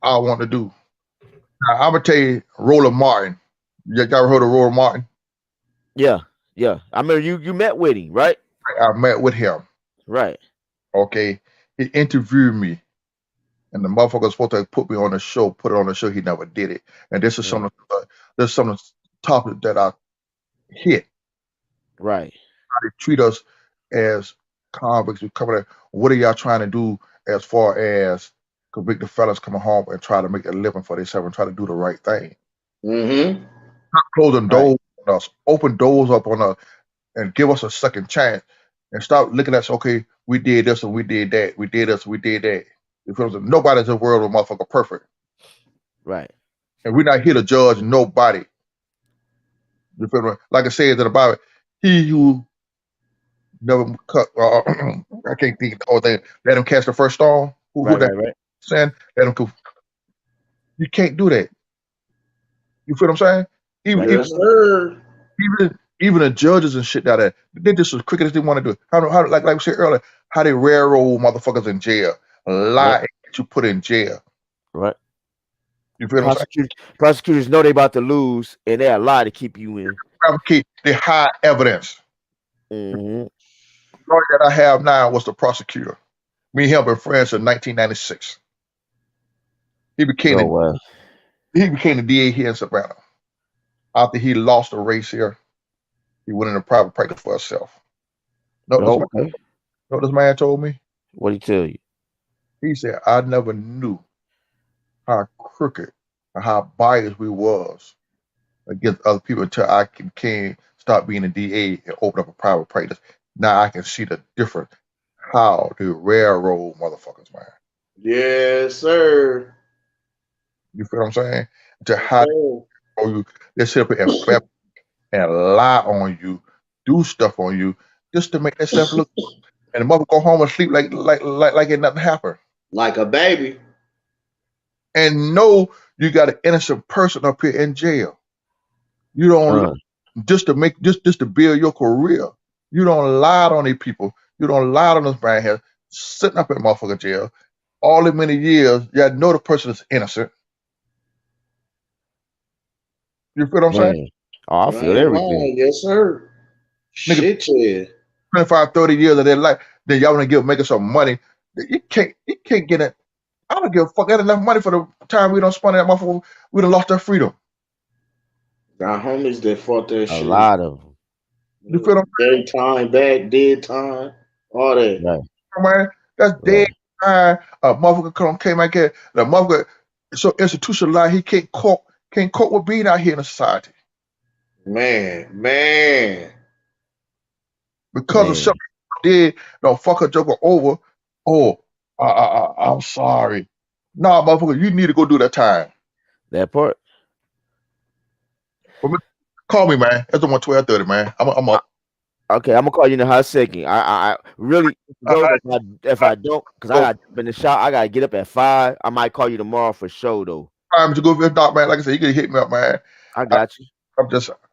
I want to do. Now, I'm gonna tell you, Roland Martin. You ever heard of Roland Martin? Yeah. I remember you met with him, right? I met with him. Right. Okay. He interviewed me, and the motherfucker was supposed to put me on the show. Put it on the show. He never did it. And this is some of the topics that I hit. Right. How they treat us as convicts who come in. What are y'all trying to do as far as convict the fellas coming home and try to make a living for themselves and try to do the right thing? Not closing doors on us, open doors up on us, and give us a second chance. And stop looking at us, okay, we did this and we did that. We did this and we did that. You feel me? Nobody's in the world of motherfucker perfect. Right. And we're not here to judge nobody. You feel me? Like I said in the Bible, he who never cut, I can't think of the whole thing, let him cast the first stone. Right. Saying, let him go. You can't do that. You feel what I'm saying? Even the judges and shit down there, they just as quick as they want to do it. How like we said earlier, how they railroad motherfuckers in jail, lie and get you put in jail. Right. You feel what I'm saying? Prosecutors know they about to lose, and they lie to keep you in. They hide evidence. The lawyer that I have now was the prosecutor. Me and him been friends in 1996. He became the DA here in Savannah. After he lost the race here, he went into private practice for himself. Know what this man told me? What did he tell you? He said, I never knew how crooked and how biased we was against other people until I came stop being a DA and open up a private practice. Now I can see the difference. How the railroad motherfuckers, man. Yes, sir. You feel what I'm saying? To how they sit up and flap and lie on you, do stuff on you, just to make themselves look. And the mother go home and sleep like it nothing happened. Like a baby. And know you got an innocent person up here in jail. You don't just to build your career. You don't lie on these people. You don't lie on this man here sitting up in motherfucking jail all the many years. You know the person is innocent. You feel what I'm saying? Oh, I feel everything. Yes, sir. Nigga, shit, yeah. 25, 30 years of their life, then y'all want to making some money. You can't get it. I don't give a fuck. Got enough money for the time we don't spend that motherfucker. We done lost our freedom. Got homies that fought that shit. A lot of them. You feel what I'm saying? Time back, dead time, all that. Right. Man, that's dead time. A motherfucker came out here. The motherfucker so institutionalized he can't cope with being out here in the society. Man. Because of something did, don't fuck a joker over. Oh, I'm sorry. Nah, motherfucker, you need to go do that time. That part. Call me, man. That's the 12:30, man. I'm up. Okay, I'm gonna call you in a hot second. I really if I don't, because I got in the shop, I gotta get up at 5. I might call you tomorrow for sure though. Time to go for doc, man. Like I said, you can hit me up, man. I got you.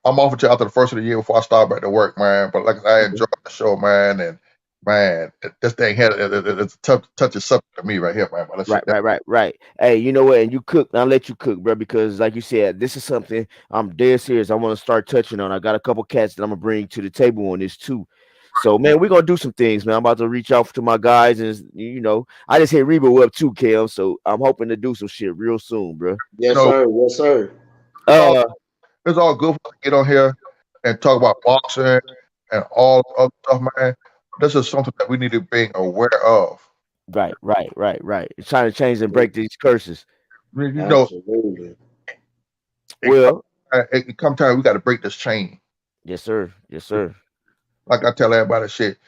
I'm off until after the first of the year before I start back to work, man. But like I said, I enjoy the show, man. And man, this thing had it's a touchy subject to me right here, man. Right. Hey, you know what? And you cook. I'll let you cook, bro, because like you said, this is something I'm dead serious. I want to start touching on. I got a couple cats that I'm gonna bring to the table on this too. So man, we're gonna do some things, man. I'm about to reach out to my guys, and I just hit Rebo up too, Kel. So I'm hoping to do some shit real soon, bro. Yes, sir. It's all good for us to get on here and talk about boxing and all other stuff, man. This is something that we need to be aware of. Right. It's trying to change and break these curses. You know, absolutely. Well, it come time we got to break this chain. Yes, sir. Like I tell everybody, shit.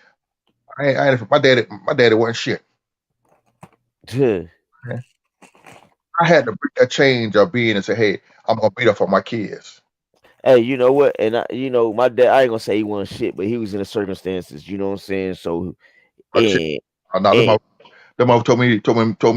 My daddy wasn't shit. I had to break that change of being and say, hey, I'm gonna be there for my kids. Hey, you know what? And my dad, I ain't gonna say he wasn't shit, but he was in the circumstances, you know what I'm saying? So the mother told me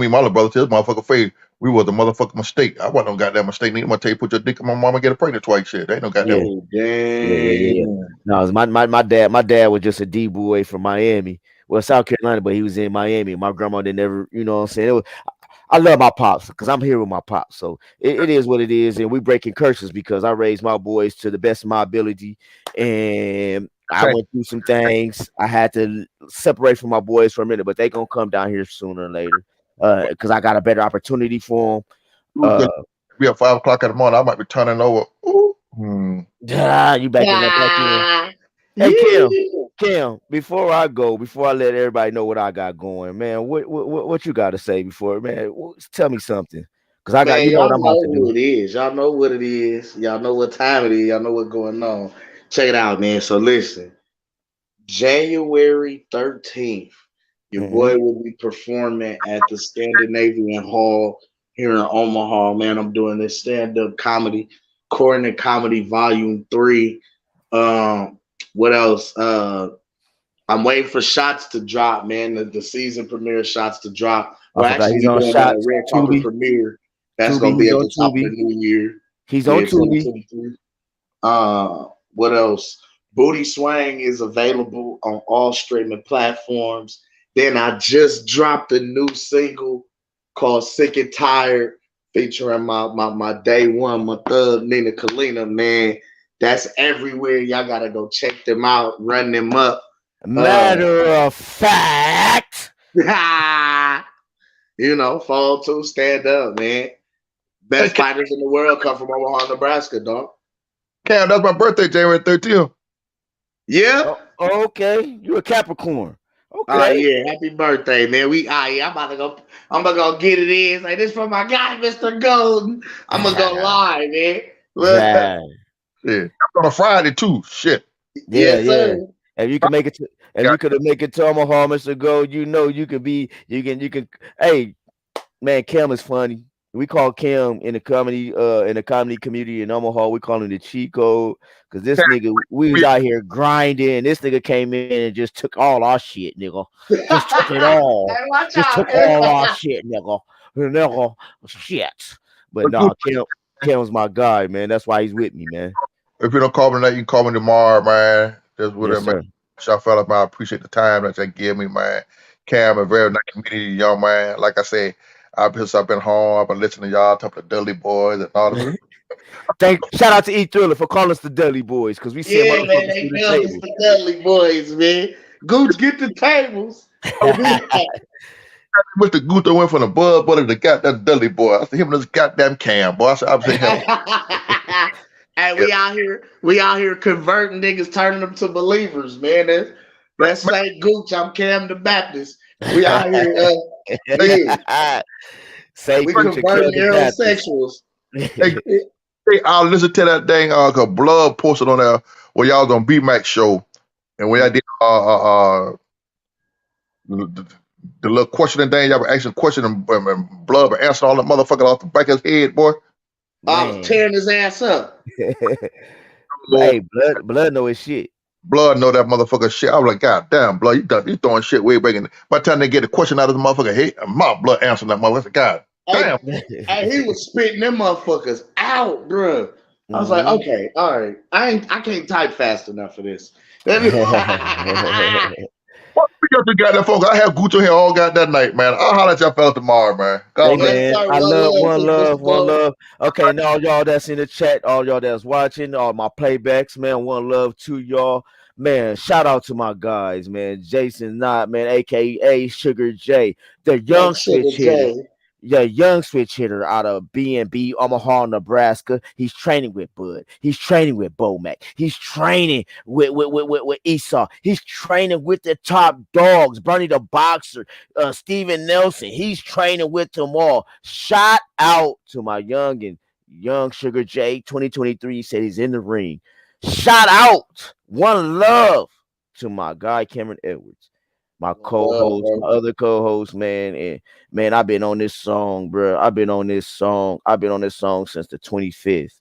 my little brother, this motherfucker Faye, we was a motherfucking mistake. I wasn't no goddamn mistake. I'm gonna tell you, put your dick in my mama, get her pregnant twice. Shit, they ain't no goddamn. Yeah. No, my dad was just a D boy from Miami, well, South Carolina, but he was in Miami. My grandma didn't ever, you know what I'm saying? I love my pops because I'm here with my pops. So it is what it is, and we breaking curses because I raised my boys to the best of my ability, and I went through some things. I had to separate from my boys for a minute, but they gonna come down here sooner or later because I got a better opportunity for them. Be at 5 o'clock in the morning. I might be turning over. You back in that back in. Hey Kim, before I let everybody know what I got going, man, what you got to say before, man? Tell me something, because I got y'all know what it is. Y'all know what it is. Y'all know what time it is. Y'all know what's going on. Check it out, man. So listen, January 13th, your boy will be performing at the Scandinavian Hall here in Omaha. Man, I'm doing this stand-up comedy, Coordinate Comedy Volume 3. What else? I'm waiting for shots to drop, man. The season premiere shots to drop. We're actually doing a Red Carpet premiere. That's going to be at the top of the new year. He's on Tubi. What else? Booty Swang is available on all streaming platforms. Then I just dropped a new single called Sick and Tired, featuring my day one, my thug, Nina Kalina, man. That's everywhere. Y'all got to go check them out, run them up. Matter of fact. Fall 2, stand up, man. Best fighters in the world come from Omaha, Nebraska, dog. Cam, that's my birthday, January 13th. Yeah. Oh, okay. You're a Capricorn. Okay. Yeah. Happy birthday, man. I'm about to go get it in. Like, this for my guy, Mr. Golden. I'm gonna go live, man. Yeah, on a Friday too. Shit. Yeah, Yes, yeah. sir. If you can make it to, if Yeah. you could make it to Omaha, Mr. Gold, you know you could be. You can. Hey, man, Cam is funny. We call Cam in the comedy community in Omaha. We call him the Chico because this nigga we was out here grinding. This nigga came in and just took all our shit, nigga. Just took it all. Hey, watch Just out. took all our shit, nigga. Shit. But nah, Cam's my guy, man. That's why he's with me, man. If you don't call me tonight, you can call me tomorrow, man. Just with Yes, it, man. sir. Y'all fellas, man, I appreciate the time that they give me, man. Cam, a very nice community, young man. Like I say, I've been home. I've been listening to y'all talk to the Dudley boys and all this. Shout out to E Thriller for calling us the Dudley Boys because we send Yeah, man, motherfuckers they through the built table. us the Dudley boys, man. Gooch, get the tables. Mr. Guto went from the bud butter to goddamn Dudley boy. I said him and this goddamn Cam, boy. I said him. Hey, we out here converting niggas, turning them to believers, man. That's like Gooch. I'm Cam the Baptist. We out here, Say we Gooch converting heterosexuals. Hey, I'll listen to that dang Blood posted on there where y'all was on B-Max show and where y'all did the little questioning thing, y'all were asking question and Blood were answering all that motherfucker off the back of his head, boy. I was tearing his ass up. Hey, Blood know his shit. Blood know that motherfucker shit. I was like, God damn, Blood, you throwing shit way back in. By the time they get the question out of the motherfucker head, my Blood answering that motherfucker. God damn. Hey, he was spitting them motherfuckers out, bro. I was like, okay, all right. I can't type fast enough for this. What we got to goddamn folks? I have Gucci here all goddamn night, man. I'll holler at y'all fellas tomorrow, man. Hey, man, I love one love. Okay, now y'all that's in the chat, all y'all that's watching, all my playbacks, man, one love to y'all. Man, shout out to my guys, man. Jason Knott, man, aka Sugar J, the young switch hitter. Yeah, young switch hitter out of B&B, Omaha, Nebraska. He's training with Bud. He's training with Bomac. He's training with Esau. He's training with the top dogs. Bernie the Boxer, Steven Nelson. He's training with them all. Shout out to my young Sugar J, 2023. He said he's in the ring. Shout out, one love to my guy Cameron Edwards. My co-host, my other co-host, man, and man, I've been on this song, bro. I've been on this song since the 25th.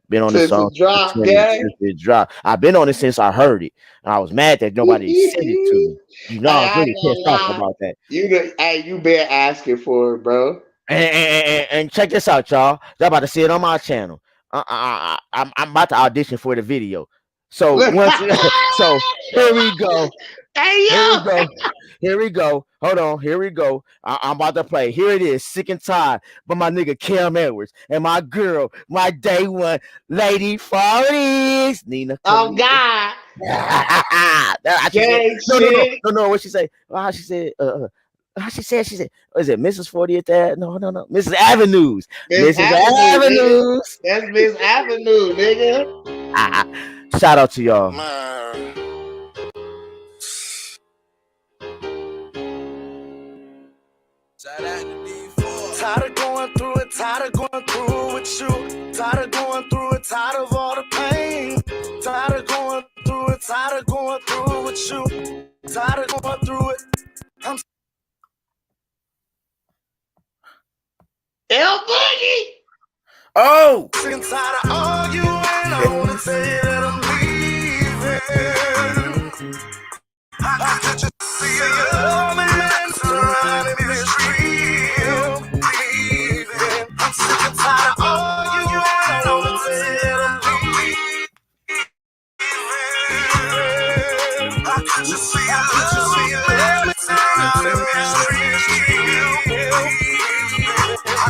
Been on this song since it dropped. I've been on it since I heard it, and I was mad that nobody sent it to me. You know, I was really pissed off about that. You been asking for it, bro. And check this out, y'all. Y'all about to see it on my channel. I'm about to audition for the video. So so here we go. Hey, Here we go. Hold on. Here we go. I'm about to play. Here it is. Sick and Tired by my nigga Cam Edwards and my girl, my day one lady 40s, Nina. Oh God. No. What she say? How she said? She said, is it Mrs. 40th Ave? No. Mrs. Avenues. Mrs. Avenues. That's Miss Avenue, nigga. Shout out to y'all. Tired of going through it, tired of going through with you. Tired of going through it, tired of all the pain. Tired of going through it, tired of going through with you. Tired of going through it. I'm L Boogie. Oh. sick and tired of arguing. I wanna say that I'm leaving. I could just see you love me and surrounding me the street. Leaving. I'm sick and tired of arguing. I wanna say that I'm leaving. I could just see you love me surrounding me the street. I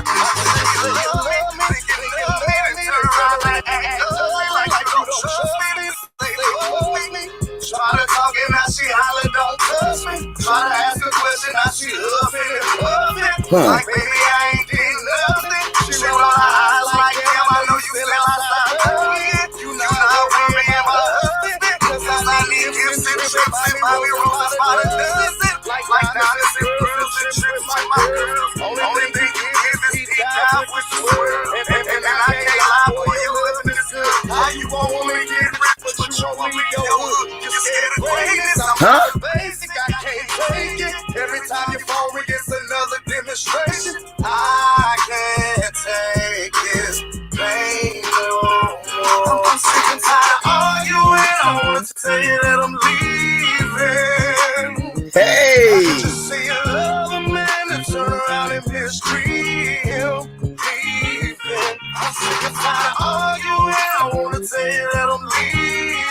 could just see you love me. Try to talk and now she holler, don't touch me. Try to ask a question, now she huffing and puffing. Like, baby, I ain't did nothing. She roll her eyes like, damn, I know you feel outside again. You know I'm me and my husband. Cause I need gifts and trips and Bobby Rose by the dozen. Like diamonds and pearls and trips like my girls. Only thing you give is deep dive with the world. And I can't lie for you, living this good. How you want greatness. I'm basic, I can't take it. Every time you fall, it's another demonstration. I can't take this pain no more. I'm sick and tired of arguing. I want to tell you that I'm leaving. Hey! I just say you love a man and turn around and mistreat him. Leaving. I'm sick and tired of arguing. I want to tell you that I'm leaving.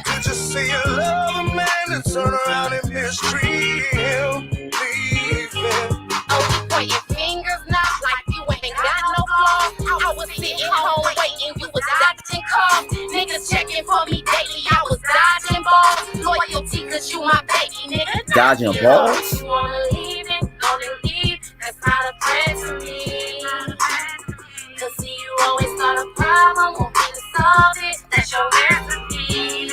You just say you love a man and turn around and mistreat him. Leaving. Oh, pointing fingers now like you ain't got no flaws. I was sitting home waiting, you was dodging calls. Niggas checking for me daily, I was dodging balls. Loyalty, cause you my baby, nigga. Dodging balls? You wanna leave it, gonna leave. That's not a friend to me. Cause see, you always got a problem, won't be to solve it. That's your recipe.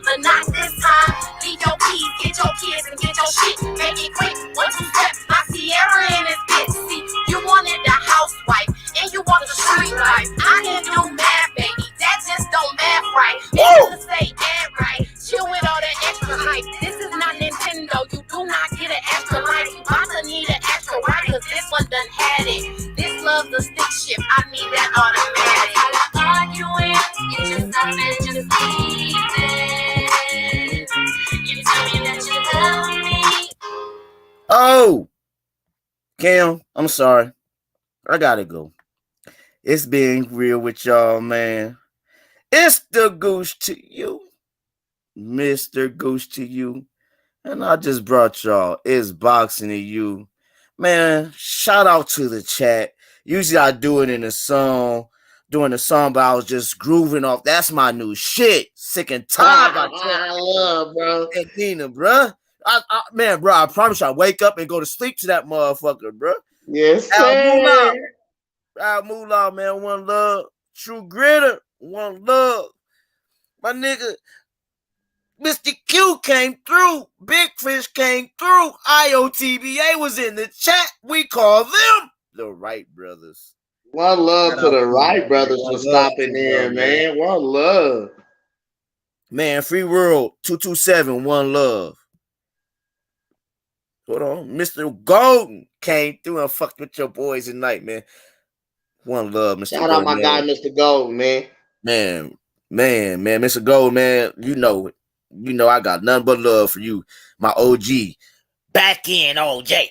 But not this time. Leave your keys, get your kids, and get your shit. Make it quick, 1, 2 steps. I see Errol in this bitch. See, you wanted the housewife, and you want the street life. I can do math, baby. That just don't math right. Niggas say add right. Chill with all that extra hype. This is not Nintendo. You do not get an extra life. You about to need an extra right, cause this one done had it. This love's a stick shift. I need that automatic. I arguing. Get your stuff and just leave it. You tell me that you love me. Oh, Cam, I'm sorry. I gotta go. It's being real with y'all, man. It's the Goose to you, Mr. Goose to you. And I just brought y'all It's Boxing to You. Man, shout out to the chat. Usually I do it in the song, during the song, but I was just grooving off. That's my new shit. Sick and tired. I love, bro. And Tina, bro. Man, bro, I promise you, I wake up and go to sleep to that motherfucker, bro. Yes, sir. Al Moolah, man, one love. True Gritter, one love. My nigga, Mr. Q came through. Big Fish came through. IOTBA was in the chat. We call them the Wright Brothers. One love to the Wright Brothers for stopping in, man. One love. Man, Free World 227, one love. Hold on. Mr. Golden came through and fucked with your boys tonight, man. One love, Mr. Shout out my guy, Mr. Golden, man. Man, Mr. Gold, man, you know I got nothing but love for you, my OG. Back in OJ.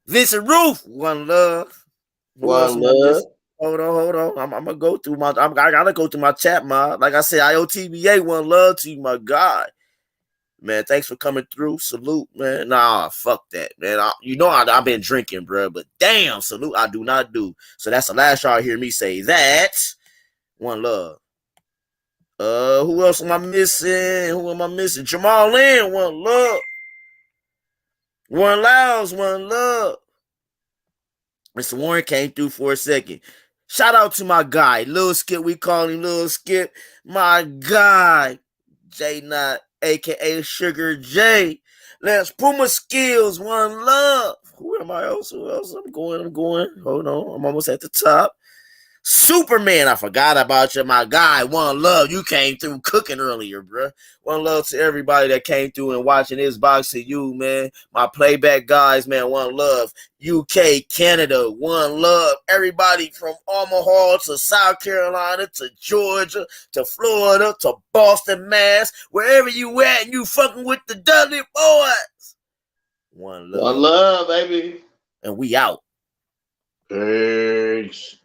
Vincent Roof, one love. One love. Hold on. I'm gonna go through I gotta go through my chat, man. Like I said, IOTBA, one love to you, my guy. Man, thanks for coming through. Salute, man. Nah, fuck that, man. I've been drinking, bro, but damn, salute I do not do. So that's the last y'all hear me say that. One love. Who else am I missing? Jermell Lynn, one love. One Laos, one love. Mr. Warren came through for a second. Shout out to my guy, Lil Skip. We call him Lil Skip. My guy, J Knot, aka Sugar J. Let's Puma Skills, one love. Who am I else? Who else? I'm going. Hold on. I'm almost at the top. Superman, I forgot about you, my guy. One love. You came through cooking earlier, bro. One love to everybody that came through and watching this box of you, man. My playback guys, man. One love. UK, Canada, one love. Everybody from Omaha to South Carolina to Georgia to Florida to Boston, Mass. Wherever you at and you fucking with the Dudley boys. One love. One love, baby. And we out. Peace.